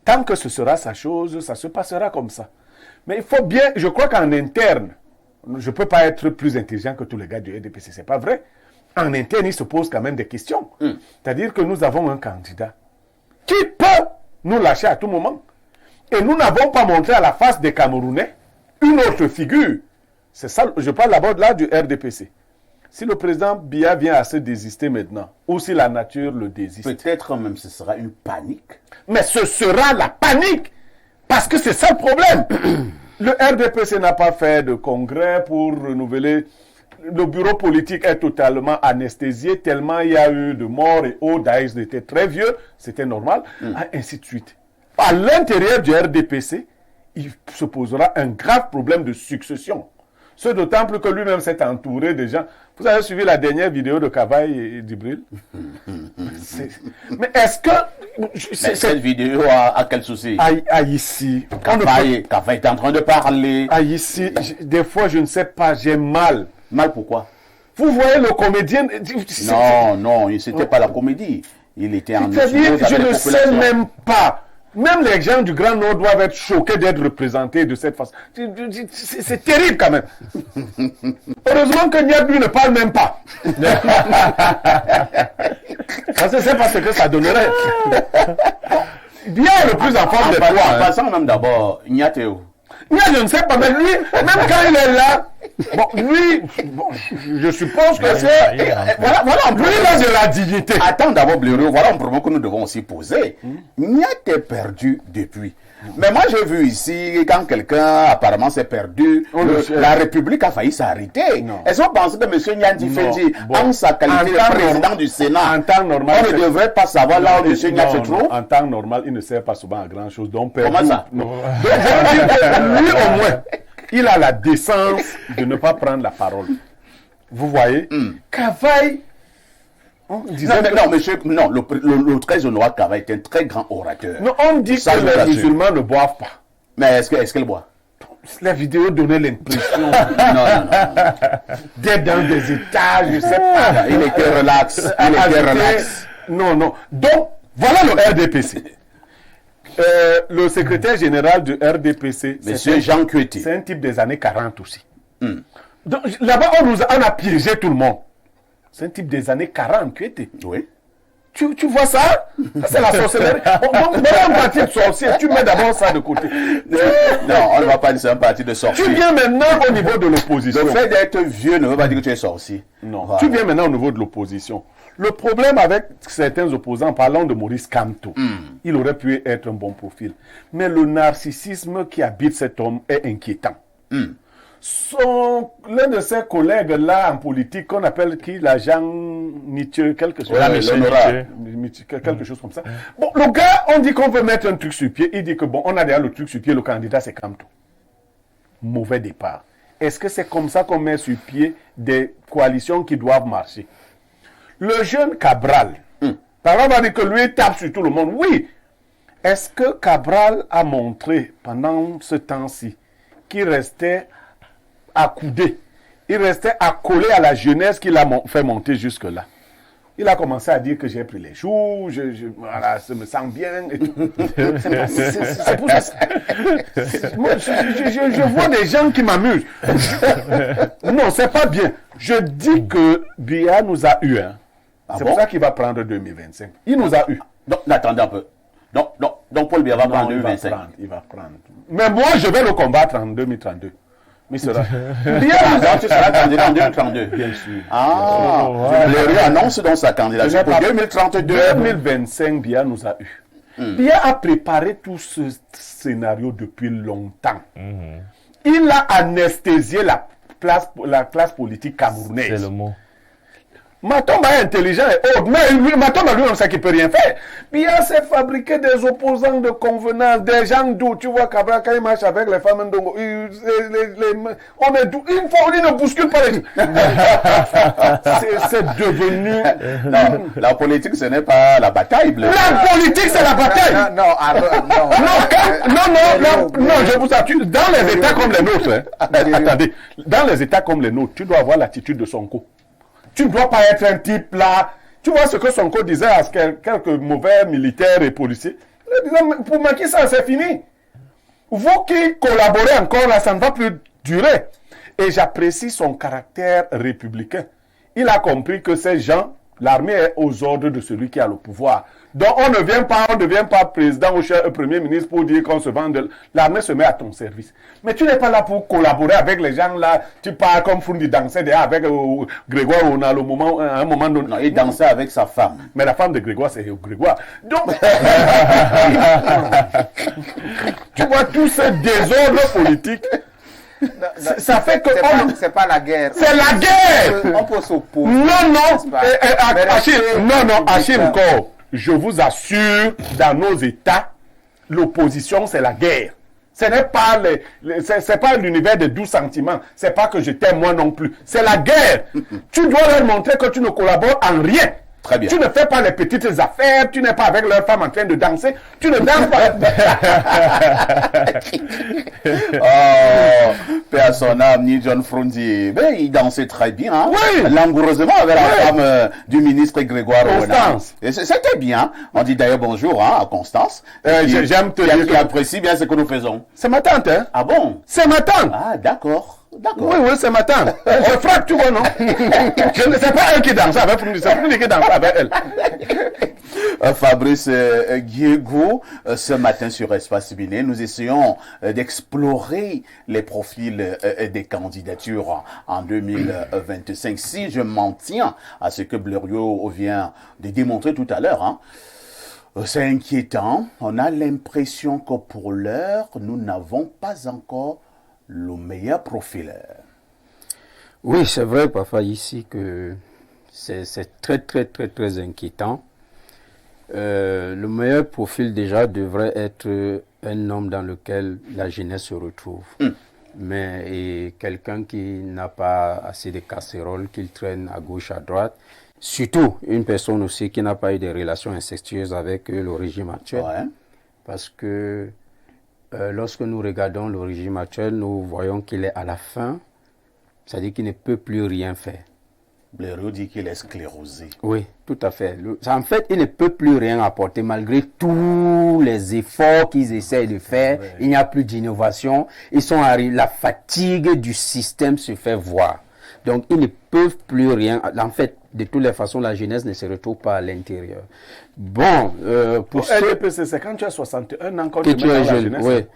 tant que ce sera sa chose, ça se passera comme ça. Mais il faut bien, je crois qu'en interne, je ne peux pas être plus intelligent que tous les gars du RDPC, ce n'est pas vrai. En interne, il se pose quand même des questions. C'est-à-dire que nous avons un candidat qui peut nous lâcher à tout moment. Et nous n'avons pas montré à la face des Camerounais une autre figure. C'est ça, je parle d'abord là du RDPC. Si le président Biya vient à se désister maintenant, ou si la nature le désiste. Peut-être même ce sera une panique. Mais ce sera la panique. Parce que c'est ça le problème. Le RDPC n'a pas fait de congrès pour renouveler. Le bureau politique est totalement anesthésié, tellement il y a eu de morts et autres. Daïs était très vieux, c'était normal, ainsi de suite. À l'intérieur du RDPC, il se posera un grave problème de succession. Ce d'autant plus que lui-même s'est entouré de gens. Vous avez suivi la dernière vidéo de Kavaï et Djibril? Mais est-ce que... cette vidéo a quel souci? Ici. Kavaï est en train de parler. Ici, des fois, je ne sais pas, j'ai mal. Mal pourquoi? Vous voyez le comédien... Non, c'était pas la comédie. Il était en... Je ne sais même pas. Même les gens du Grand Nord doivent être choqués d'être représentés de cette façon. C'est terrible quand même. Heureusement que Niad, lui, ne parle même pas. Parce que c'est parce que ça donnerait. Bien le plus en forme de toi. En passant même d'abord, Niad est où? Niad, je ne sais pas, mais lui, même quand il est là, je suppose que c'est... Voilà, lui, il a de la dignité. Attends d'abord, Blériot, voilà un problème que nous devons aussi poser. Niad est perdu depuis. Mais moi, j'ai vu ici, quand quelqu'un apparemment s'est perdu, la République a failli s'arrêter. Est-ce qu'on pense que M. Niadi Fedji, en sa qualité de président du Sénat, en temps normal, on ne devrait pas savoir là où M. Niadi se trouve? En temps normal, il ne sert pas souvent à grand-chose. Comment ça? Donc, je veux dire que lui, au moins, il a la décence de ne pas prendre la parole. Vous voyez, Cavaille, on disait... Non, le très honorable Cavaille est un très grand orateur. Non, on dit Ça, que les musulmans ne boivent pas. Mais est-ce qu'elle boit? La vidéo donnait l'impression non. d'être dans des états, je ne sais pas. Il était relax. Non. Donc, voilà le RDPC. Le secrétaire général du RDPC, Monsieur Jean Kueti. C'est un type des années 40 aussi. Donc, là-bas, on a piégé tout le monde. C'est un type des années 40, Kueti. Oui. Tu vois ça? C'est la sorcellerie. Dans un parti de sorcier, tu mets d'abord ça de côté. Non, on ne va pas dire c'est un parti de sorcier. Tu viens maintenant au niveau de l'opposition. Le fait d'être vieux ne veut pas dire que tu es sorcier. Non, voilà. Tu viens maintenant au niveau de l'opposition. Le problème avec certains opposants, parlons de Maurice Kamto, il aurait pu être un bon profil. Mais le narcissisme qui habite cet homme est inquiétant. L'un de ses collègues là en politique, qu'on appelle qui, la Jean Nietzsche, quelque chose, quelque chose comme ça. Bon, le gars, on dit qu'on veut mettre un truc sur pied, il dit que bon, on a déjà le truc sur pied, le candidat c'est Kamto. Mauvais départ. Est-ce que c'est comme ça qu'on met sur pied des coalitions qui doivent marcher? Le jeune Cabral, par exemple, on dit que lui tape sur tout le monde. Oui. Est-ce que Cabral a montré pendant ce temps-ci qu'il restait accoudé, il restait accolé à la jeunesse qu'il a fait monter jusque-là? Il a commencé à dire que j'ai pris les choux, voilà, je me sens bien. Et tout. C'est pour ça. Moi, je vois des gens qui m'amusent. Non, c'est pas bien. Je dis que Biya nous a eu. C'est pour ça qu'il va prendre 2025. Il nous a eu. Donc, attendez un peu. Donc Paul Biya va prendre 2025. Il va prendre. Mais moi, je vais le combattre en 2032. Mais sera. Tu seras candidat en 2032. Bien sûr. Le annonce donc sa candidature pour 2032. 2025, Biya nous a eu. Biya a préparé tout ce scénario depuis longtemps. Il a anesthésié la classe politique camerounaise. C'est le mot. Matomba est intelligent et autre, mais Matomba lui on sait qu'il ne peut rien faire. Biya s'est fabriqué des opposants de convenance, des gens doux. Tu vois Cabral quand il marche avec les femmes ndongo, on est doux. Il ne bouscule pas les gens. C'est devenu... La politique ce n'est pas la bataille. La politique c'est la bataille. Non, je vous assure, dans les États comme les nôtres, attendez, dans les États comme les nôtres, tu dois avoir l'attitude de Sonko. Tu ne dois pas être un type là. Tu vois ce que Sonko disait à quelques mauvais militaires et policiers. Il disait, pour Macky Sall, c'est fini. Vous qui collaborez encore là, ça ne va plus durer. Et j'apprécie son caractère républicain. Il a compris que ces gens, l'armée est aux ordres de celui qui a le pouvoir. Donc on ne devient pas président ou premier ministre pour dire qu'on se vend de... L'armée se met à ton service. Mais tu n'es pas là pour collaborer avec les gens là. Tu pars comme Fundi dansait avec Grégoire on a à un moment donné. Non, il dansait avec sa femme. Mais la femme de Grégoire, c'est Grégoire. Donc, tu vois tout ce désordre politique. Ça fait que c'est pas la guerre. C'est la guerre. On peut s'opposer. Achim Kor, je vous assure, dans nos États, l'opposition, c'est la guerre. Ce n'est pas c'est pas l'univers de doux sentiments. C'est pas que je t'aime moi non plus. C'est la guerre. Tu dois leur montrer que tu ne collabores en rien. Très bien. Tu ne fais pas les petites affaires, tu n'es pas avec leur femme en train de danser, tu ne danses pas. Paix à son âme, ni John Frondier. Ben, il dansait très bien, hein? Oui. Langoureusement avec la femme du ministre Grégoire Constance. Et c'était bien. On dit d'ailleurs bonjour à Constance. J'aime te dire qui apprécie bien ce que nous faisons. C'est ma tante, hein? Ah bon? C'est ma tante. Ah, d'accord. Oui, c'est ma tante. Je frappe, tu vois, non? C'est pas elle qui danse avec Frundi, c'est Frundi qui danse avec elle. Fabrice Guiego, ce matin sur Espace Binet, nous essayons d'explorer les profils des candidatures en 2025. Si je m'en tiens à ce que Blériot vient de démontrer tout à l'heure, hein, c'est inquiétant. On a l'impression que pour l'heure, nous n'avons pas encore le meilleur profil. Oui, c'est vrai parfois ici que c'est très inquiétant. Le meilleur profil déjà devrait être un homme dans lequel la jeunesse se retrouve. mais quelqu'un qui n'a pas assez de casseroles, qu'il traîne à gauche, à droite, surtout une personne aussi qui n'a pas eu de relations incestueuses avec le régime actuel. Ouais. Parce que lorsque nous regardons le régime actuel, nous voyons qu'il est à la fin, c'est-à-dire qu'il ne peut plus rien faire. Blériot dit qu'il est sclérosé. Oui, tout à fait. En fait, il ne peut plus rien apporter malgré tous les efforts qu'ils essayent de faire. Ouais. Il n'y a plus d'innovation. Ils sont arrivés. La fatigue du système se fait voir. Donc, ils ne peuvent plus rien. En fait, de toutes les façons, la jeunesse ne se retrouve pas à l'intérieur. Bon, pour LDPC, c'est quand tu as 61 ans quand tu es jeune. Oui.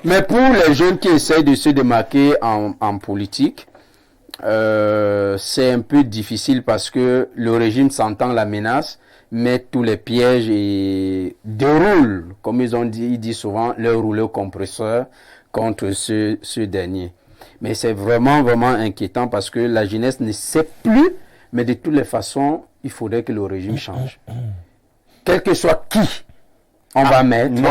Mais pour les jeunes qui essayent de se démarquer en politique, c'est un peu difficile parce que le régime s'entend la menace, met tous les pièges et déroule, comme ils disent souvent, leur rouleau compresseur contre ce dernier. Mais c'est vraiment inquiétant parce que la jeunesse ne sait plus, mais de toutes les façons, il faudrait que le régime change. Quel que soit qui on va mettre. Non.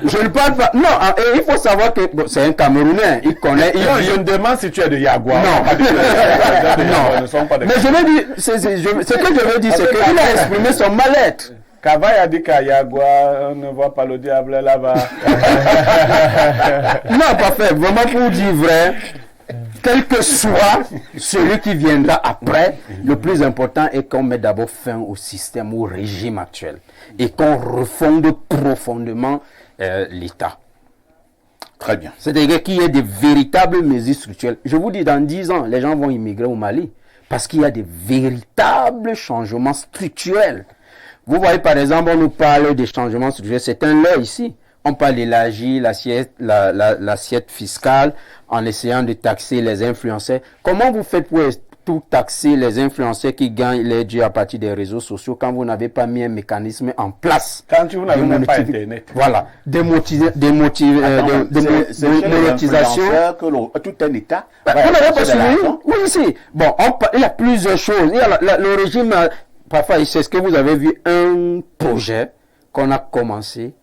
Je ne parle pas. Non, il faut savoir que c'est un Camerounais. Il connaît. Je me demande si tu es de Yagua. Non. Mais je veux dire, ce que je veux dire, c'est qu'il a exprimé son mal-être. Kavaï a dit qu'à Yagua, on ne voit pas le diable là-bas. Non, pas fait. Vraiment pour dire vrai. Quel que soit celui qui viendra après, le plus important est qu'on mette d'abord fin au système, au régime actuel et qu'on refonde profondément l'État. Très bien. C'est-à-dire qu'il y ait des véritables mesures structurelles. Je vous dis, dans 10 ans, les gens vont immigrer au Mali parce qu'il y a des véritables changements structurels. Vous voyez, par exemple, on nous parle des changements structurels. C'est un leurre ici. On parle d'élargir l'assiette fiscale en essayant de taxer les influenceurs. Comment vous faites pour tout taxer les influenceurs qui gagnent les dieux à partir des réseaux sociaux quand vous n'avez pas mis un mécanisme en place? Quand vous n'avez même pas Internet. Voilà. Monétisation. Tout un État. Vous n'avez pas suivi? Oui, si. Bon, il y a plusieurs choses. Il y a le régime, parfois, c'est ce que vous avez vu, un projet qu'on a commencé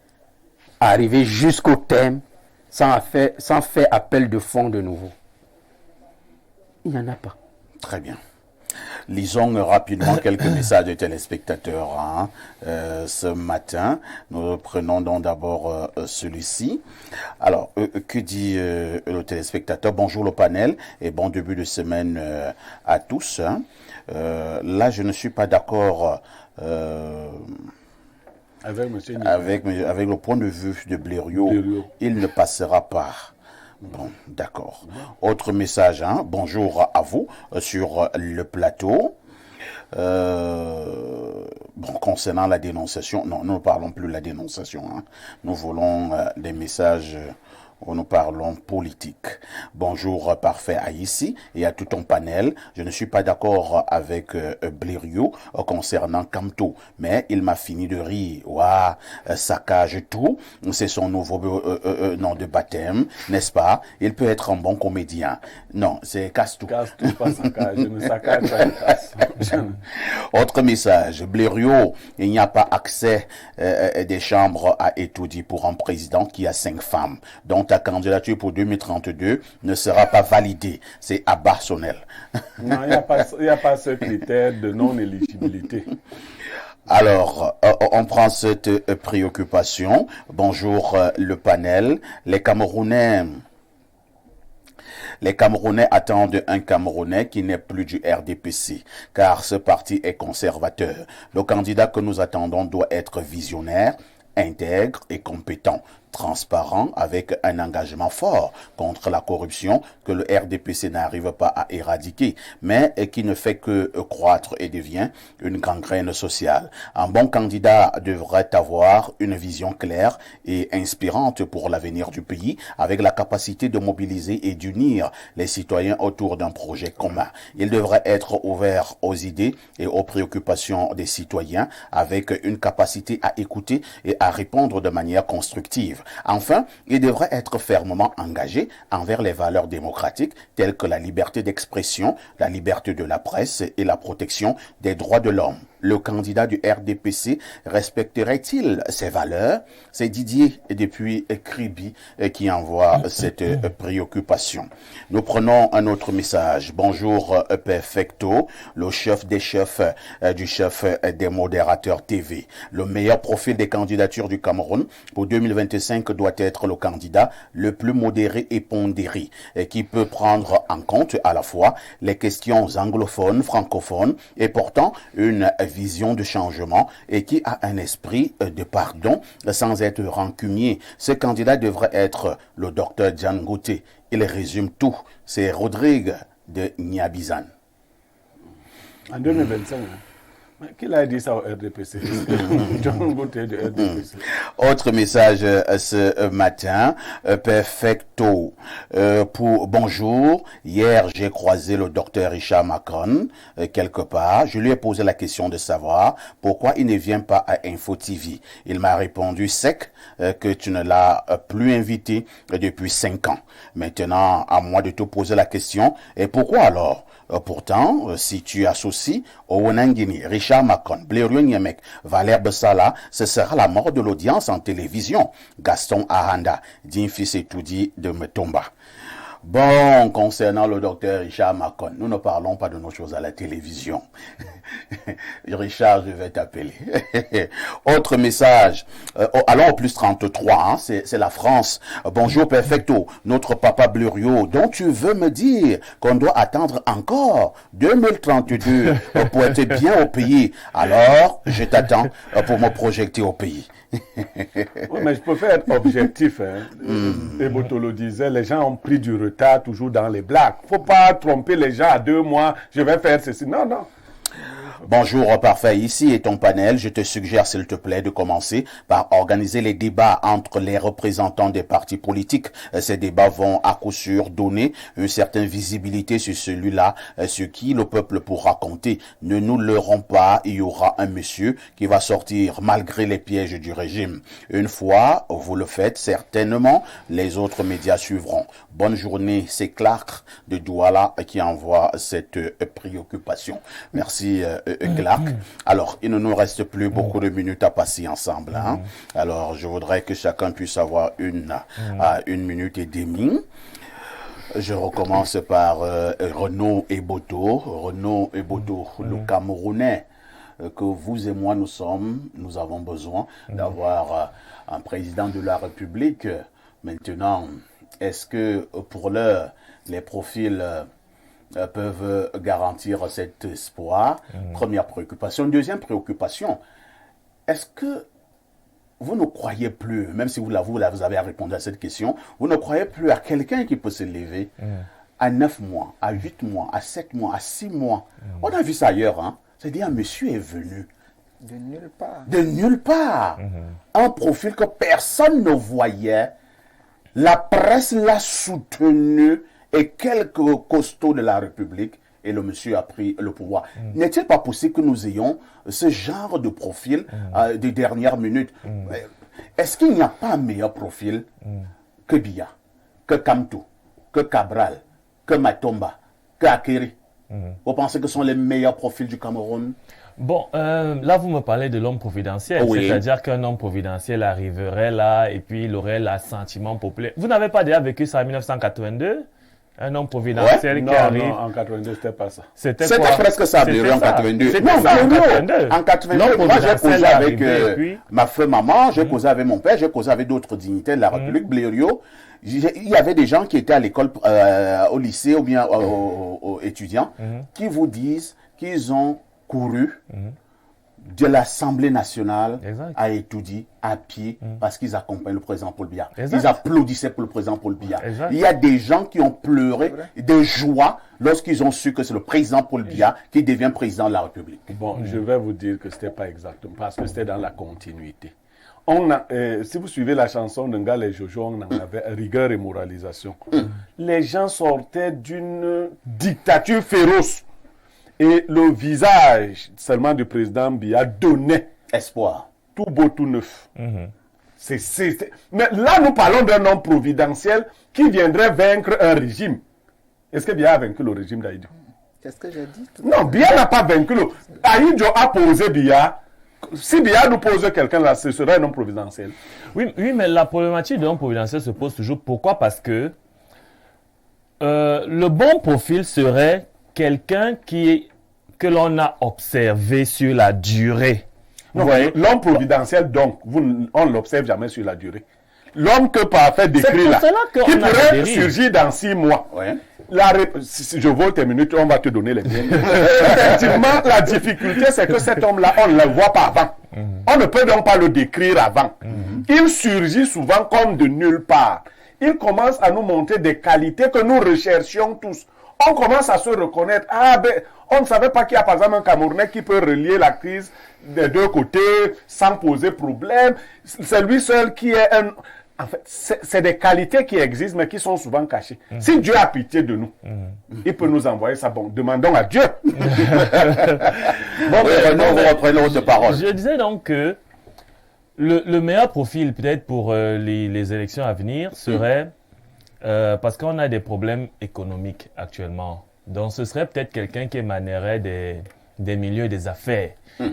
à arriver jusqu'au terme sans faire appel de fonds de nouveau. Il n'y en a pas. Très bien. Lisons rapidement quelques messages de téléspectateurs ce matin. Nous prenons donc d'abord celui-ci. Alors, que dit le téléspectateur? Bonjour le panel et bon début de semaine à tous. Là, je ne suis pas d'accord avec le point de vue de Blériot. Il ne passera pas. Bon, d'accord. Autre message, bonjour à vous sur le plateau. Concernant la dénonciation, non, nous ne parlons plus de la dénonciation. Nous voulons des messages où nous parlons politique. Bonjour parfait à ici et à tout ton panel. Je ne suis pas d'accord avec Blériot concernant Camto, mais il m'a fini de rire. Waouh, saccage tout. C'est son nouveau nom de baptême, n'est-ce pas? Il peut être un bon comédien. Non, c'est casse-tout. Casse-tout, pas saccage. Je ne saccage pas. Autre message. Blériot, il n'y a pas accès des chambres à étudier pour un président qui a 5 femmes. Donc, ta candidature pour 2032 ne sera pas validée. C'est abassonnel. Non, il n'y a pas ce critère de non-éligibilité. Alors, on prend cette préoccupation. Bonjour le panel. Les Camerounais attendent un Camerounais qui n'est plus du RDPC, car ce parti est conservateur. Le candidat que nous attendons doit être visionnaire, intègre et compétent, transparent, avec un engagement fort contre la corruption que le RDPC n'arrive pas à éradiquer, mais qui ne fait que croître et devient une gangrène sociale. Un bon candidat devrait avoir une vision claire et inspirante pour l'avenir du pays, avec la capacité de mobiliser et d'unir les citoyens autour d'un projet commun. Il devrait être ouvert aux idées et aux préoccupations des citoyens, avec une capacité à écouter et à répondre de manière constructive. suivre. Enfin, il devrait être fermement engagé envers les valeurs démocratiques telles que la liberté d'expression, la liberté de la presse et la protection des droits de l'homme. Le candidat du RDPC respecterait-il ces valeurs? C'est Didier depuis Kribi qui envoie cette préoccupation. Nous prenons un autre message. Bonjour Perfecto, le chef des chefs du chef des modérateurs TV. Le meilleur profil des candidatures du Cameroun pour 2025 doit être le candidat le plus modéré et pondéré, qui peut prendre en compte à la fois les questions anglophones, francophones et pourtant une vision de changement et qui a un esprit de pardon sans être rancunier. Ce candidat devrait être le docteur John Gouté. Il résume tout. C'est Rodrigue de Niabizan. En 2025, qui a dit ça au RDPC? John Gouté de RDPC. Autre message ce matin, Perfecto. Bonjour, hier j'ai croisé le docteur Richard Macron quelque part. Je lui ai posé la question de savoir pourquoi il ne vient pas à Info TV. Il m'a répondu sec que tu ne l'as plus invité depuis 5 ans. Maintenant, à moi de te poser la question, et pourquoi alors? Pourtant, si tu associes Owenangini, Richard Macron, Blériot Niemek, Valère Bessala, ce sera la mort de l'audience en télévision. Gaston Ahanda, Dinfis Etoudi de Metomba. Bon, concernant le docteur Richard Macron, nous ne parlons pas de nos choses à la télévision. Richard, je vais t'appeler. Autre message. Allons au plus 33, hein, c'est la France. Bonjour Perfecto, notre papa Blériot, dont tu veux me dire qu'on doit attendre encore 2032 pour être bien au pays. Alors, je t'attends pour me projeter au pays. Oui, mais je préfère être objectif. Et Botolo disait, les gens ont pris du retard toujours dans les blagues. Faut pas tromper les gens à 2 mois, je vais faire ceci. Non, non. Bonjour Parfait, ici est ton panel. Je te suggère s'il te plaît de commencer par organiser les débats entre les représentants des partis politiques. Ces débats vont à coup sûr donner une certaine visibilité sur celui-là, ce qui le peuple pourra compter. Ne nous leurrons pas, il y aura un monsieur qui va sortir malgré les pièges du régime. Une fois vous le faites, certainement les autres médias suivront. Bonne journée, c'est Clark de Douala qui envoie cette préoccupation. Merci Clark. Alors, il ne nous reste plus beaucoup de minutes à passer ensemble. Hein? Alors, je voudrais que chacun puisse avoir une minute et demie. Je recommence par Renaud Eboto. Renaud Eboto, le Camerounais que vous et moi nous avons besoin d'avoir un président de la République. Maintenant, est-ce que pour l'heure, les profils peuvent garantir cet espoir? Première préoccupation. Deuxième préoccupation, est-ce que vous ne croyez plus, même si vous avez répondu à cette question, vous ne croyez plus à quelqu'un qui peut se lever à 9 mois, à 8 mois, à 7 mois, à 6 mois? On a vu ça ailleurs, hein? C'est-à-dire un monsieur est venu de nulle part. De nulle part. Un profil que personne ne voyait. La presse l'a soutenu et quelques costauds de la République, et le monsieur a pris le pouvoir. N'est-il pas possible que nous ayons ce genre de profil de dernière minute? Est-ce qu'il n'y a pas un meilleur profil que Biya, que Kamtou, que Cabral, que Matomba, que Akeri? Vous pensez que ce sont les meilleurs profils du Cameroun? Bon, là, vous me parlez de l'homme providentiel. Oui. C'est-à-dire qu'un homme providentiel arriverait là et puis il aurait l'assentiment populaire. Vous n'avez pas déjà vécu ça en 1982? Un homme providentiel qui arrive. Non, en 82, c'était pas ça. C'était presque ça, Blériot, en 82. Non, en 82, moi, j'ai causé avec ma feu maman, j'ai causé avec mon père, j'ai causé avec d'autres dignitaires de la République. Blériot, il y avait des gens qui étaient à l'école, au lycée ou bien aux étudiants, qui vous disent qu'ils ont couru de l'Assemblée nationale à Etoudi à pied parce qu'ils accompagnent le président Paul Biya. Ils applaudissaient pour le président Paul Biya. Il y a des gens qui ont pleuré de joie lorsqu'ils ont su que c'est le président Paul Biya qui devient président de la République. Bon, je vais vous dire que ce n'était pas exactement, parce que c'était dans la continuité. Si vous suivez la chanson de Nga Les Jojo, on en avait rigueur et moralisation. Les gens sortaient d'une dictature féroce. Et le visage seulement du président Biya donnait espoir. Tout beau, tout neuf. Mais là, nous parlons d'un homme providentiel qui viendrait vaincre un régime. Est-ce que Biya a vaincu le régime d'Aïdjo? C'est ce que j'ai dit. Non, Biya n'a pas vaincu le... Aïdjo a posé Biya. Si Biya nous pose quelqu'un là, ce serait un homme providentiel. Oui, mais la problématique de l'homme providentiel se pose toujours. Pourquoi? Parce que le bon profil serait quelqu'un que l'on a observé sur la durée. L'homme providentiel, donc, on ne l'observe jamais sur la durée. L'homme que Parfait décrit là, qui pourrait surgir dans 6 mois. Ouais. Si je vole tes minutes, on va te donner les biens. Effectivement, la difficulté, c'est que cet homme-là, on ne le voit pas avant. On ne peut donc pas le décrire avant. Il surgit souvent comme de nulle part. Il commence à nous montrer des qualités que nous recherchions tous. On commence à se reconnaître. On ne savait pas qu'il y a par exemple un Camerounais qui peut relier la crise des deux côtés sans poser problème. C'est lui seul qui est un... En fait, c'est des qualités qui existent, mais qui sont souvent cachées. Si Dieu a pitié de nous, il peut nous envoyer ça. Bon, demandons à Dieu. Vous reprenez votre parole. Je disais donc que le meilleur profil, peut-être, pour les élections à venir serait... parce qu'on a des problèmes économiques actuellement. Donc, ce serait peut-être quelqu'un qui émanerait des milieux des affaires,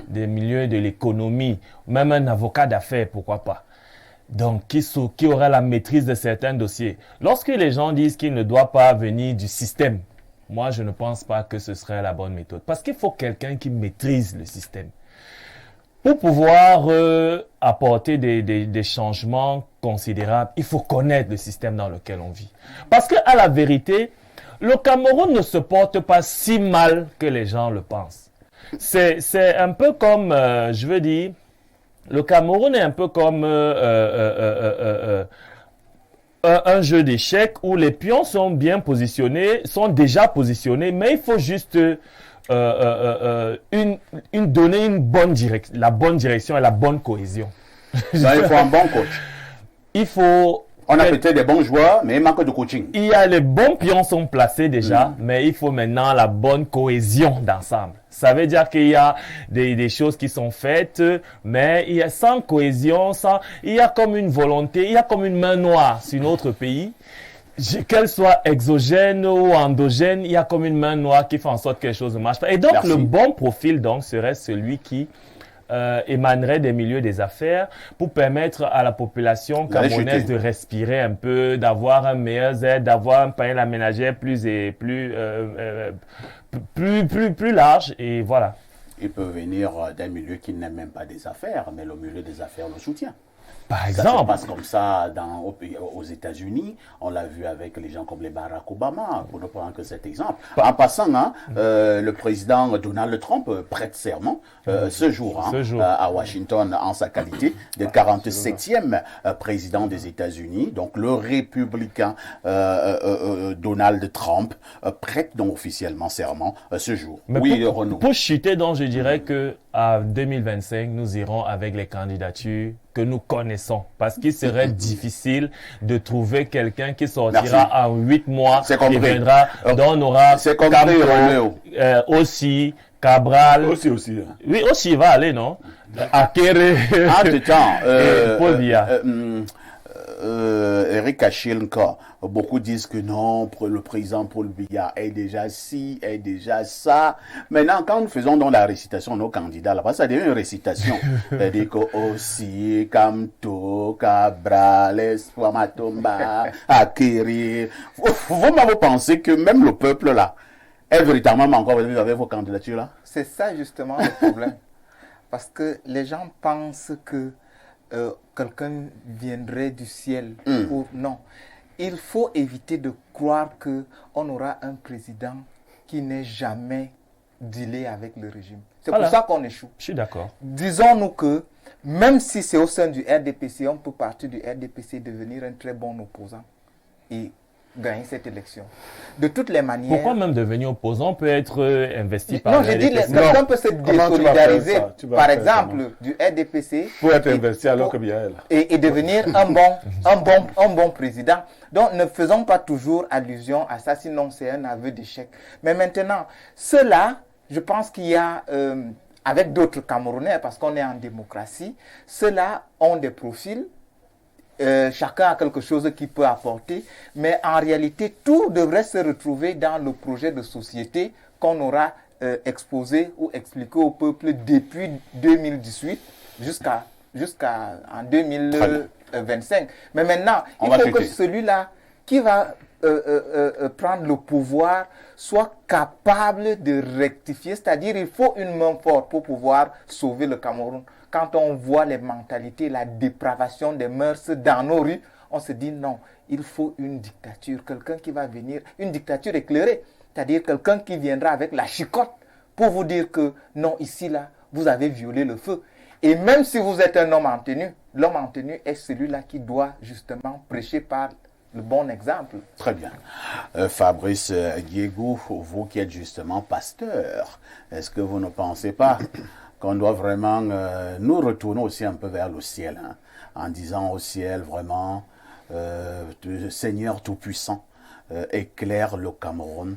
des milieux de l'économie, même un avocat d'affaires, pourquoi pas. Donc, qui aura la maîtrise de certains dossiers. Lorsque les gens disent qu'il ne doit pas venir du système, moi, je ne pense pas que ce serait la bonne méthode. Parce qu'il faut quelqu'un qui maîtrise le système. Pour pouvoir apporter des changements considérables, il faut connaître le système dans lequel on vit. Parce qu'à la vérité, le Cameroun ne se porte pas si mal que les gens le pensent. C'est un peu comme, je veux dire, le Cameroun est un peu comme un jeu d'échecs où les pions sont bien positionnés, sont déjà positionnés, mais il faut juste donner la bonne direction et la bonne cohésion. Ça, il faut un bon coach. On a peut-être des bons joueurs, mais il manque de coaching. Les bons pions sont placés déjà, mais il faut maintenant la bonne cohésion d'ensemble. Ça veut dire qu'il y a des choses qui sont faites, mais sans cohésion, il y a comme une volonté, il y a comme une main noire sur notre pays. Qu'elle soit exogène ou endogène, il y a comme une main noire qui fait en sorte que quelque chose ne marche pas. Et donc, le bon profil donc serait celui qui émanerait des milieux des affaires pour permettre à la population camerounaise de respirer un peu, d'avoir un meilleur aide, d'avoir un panel aménagé plus large et voilà. Il peut venir d'un milieu qui n'aime même pas des affaires, mais le milieu des affaires le soutient. Par exemple. Ça se passe comme ça aux États-Unis. On l'a vu avec les gens comme les Barack Obama, pour ne prendre que cet exemple. En passant, le président Donald Trump prête serment ce jour à Washington en sa qualité de 47e président des États-Unis. Donc le républicain Donald Trump prête donc officiellement serment ce jour. Mais oui, pour chuter, donc je dirais que à 2025, nous irons avec les candidatures que nous connaissons. Parce qu'il serait difficile de trouver quelqu'un qui sortira en 8 mois et viendra, dont on aura Campo, aussi, Cabral. Aussi. Oui, aussi, il va aller, non? Akere. Paul Biya. Eric Achilka, beaucoup disent que non, le président Paul Biya est déjà ci, est déjà ça. Maintenant, quand nous faisons dans la récitation nos candidats, là, ça devient une récitation. C'est-à-dire que aussi, Camto, Cabral, Espoamatomba, Akere. Vous pensez que même le peuple là est véritablement encore avec vos candidatures là? C'est ça justement le problème. Parce que les gens pensent que quelqu'un viendrait du ciel ou non. Il faut éviter de croire qu'on aura un président qui n'est jamais dealé avec le régime. C'est pour ça qu'on échoue. Je suis d'accord. Disons-nous que même si c'est au sein du RDPC, on peut partir du RDPC devenir un très bon opposant et gagner cette élection. De toutes les manières... Pourquoi même devenir opposant? On peut être investi par... Non, je dis, quelqu'un peut se désolidariser, par exemple, du RDPC... Pour être investi alors que bien et devenir un bon président. Donc, ne faisons pas toujours allusion à ça, sinon c'est un aveu d'échec. Mais maintenant, ceux-là, je pense qu'il y a... avec d'autres Camerounais, parce qu'on est en démocratie, ceux-là ont des profils chacun a quelque chose qu'il peut apporter, mais en réalité, tout devrait se retrouver dans le projet de société qu'on aura exposé ou expliqué au peuple depuis 2018 jusqu'à en 2025. Mais maintenant, il faut que celui-là qui va prendre le pouvoir soit capable de rectifier, c'est-à-dire il faut une main forte pour pouvoir sauver le Cameroun. Quand on voit les mentalités, la dépravation des mœurs dans nos rues, on se dit non, il faut une dictature, quelqu'un qui va venir, une dictature éclairée, c'est-à-dire quelqu'un qui viendra avec la chicotte pour vous dire que non, ici, là, vous avez violé le feu. Et même si vous êtes un homme en tenue, l'homme en tenue est celui-là qui doit justement prêcher par le bon exemple. Très bien. Fabrice Diego, vous qui êtes justement pasteur, est-ce que vous ne pensez pas qu'on doit vraiment nous retourner aussi un peu vers le ciel, hein, en disant au ciel vraiment, Seigneur Tout-Puissant, éclaire le Cameroun,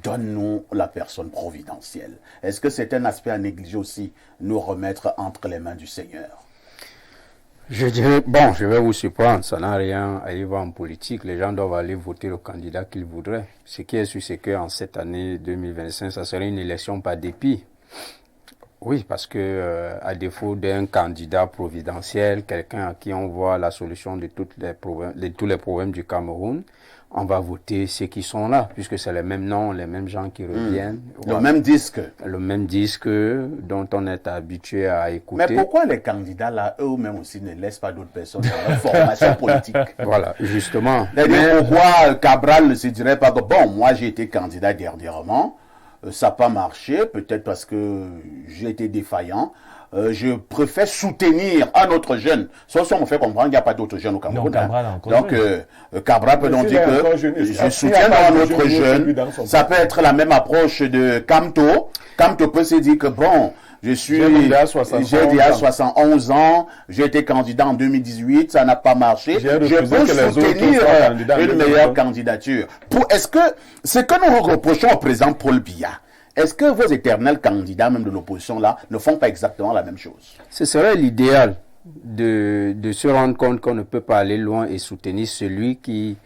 donne-nous la personne providentielle. Est-ce que c'est un aspect à négliger aussi, nous remettre entre les mains du Seigneur? Je dirais, bon, je vais vous surprendre, ça n'a rien à y voir en politique. Les gens doivent aller voter le candidat qu'ils voudraient. Ce qui est sûr, c'est qu'en cette année 2025, ça serait une élection par dépit. Oui, parce que à défaut d'un candidat providentiel, quelqu'un à qui on voit la solution de tous les problèmes du Cameroun, on va voter ceux qui sont là, puisque c'est les mêmes noms, les mêmes gens qui reviennent. Le même disque. Le même disque dont on est habitué à écouter. Mais pourquoi les candidats là, eux-mêmes aussi, ne laissent pas d'autres personnes dans leur formation politique? Voilà, justement. C'est-à-dire pourquoi Cabral ne se dirait pas que, bon, moi j'ai été candidat dernièrement, ça n'a pas marché, peut-être parce que j'ai été défaillant. Je préfère soutenir un autre jeune. Sauf si on me fait comprendre qu'il n'y a pas d'autres jeunes au Cameroun. Donc, Cabral peut donc dire que je soutiens un autre jeune. Ça peut être la même approche de Camto. Camto peut se dire que bon, j'ai déjà 71 ans, j'ai été candidat en 2018, ça n'a pas marché. Je peux soutenir une meilleure candidature. Est-ce que ce que nous reprochons au président Paul Biya, est-ce que vos éternels candidats, même de l'opposition, là, ne font pas exactement la même chose? Ce serait l'idéal de se rendre compte qu'on ne peut pas aller loin et soutenir celui qui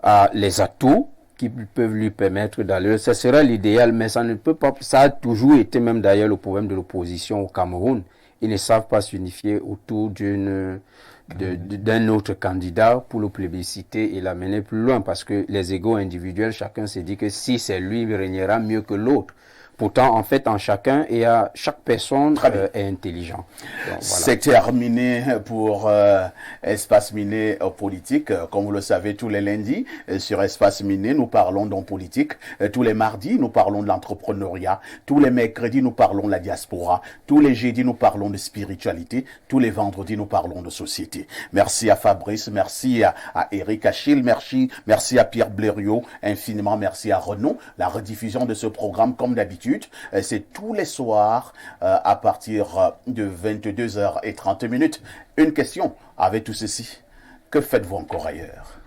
a les atouts qui peuvent lui permettre d'aller. Ce serait l'idéal, mais ça ne peut pas. Ça a toujours été même d'ailleurs le problème de l'opposition au Cameroun. Ils ne savent pas s'unifier autour d'un autre candidat pour le plébisciter et l'amener plus loin, parce que les égos individuels, chacun se dit que si c'est lui, il régnera mieux que l'autre. Pourtant, en fait, en chacun et à chaque personne est intelligent. Donc, voilà. C'est terminé pour Espace Miné politique. Comme vous le savez, tous les lundis, sur Espace Miné, nous parlons de politique. Tous les mardis, nous parlons de l'entrepreneuriat. Tous les mercredis, nous parlons de la diaspora. Tous les jeudis, nous parlons de spiritualité. Tous les vendredis, nous parlons de société. Merci à Fabrice, merci à Eric Achille, merci à Pierre Blériot, infiniment merci à Renaud. La rediffusion de ce programme, comme d'habitude, c'est tous les soirs à partir de 22h30. Une question avec tout ceci. Que faites-vous encore ailleurs?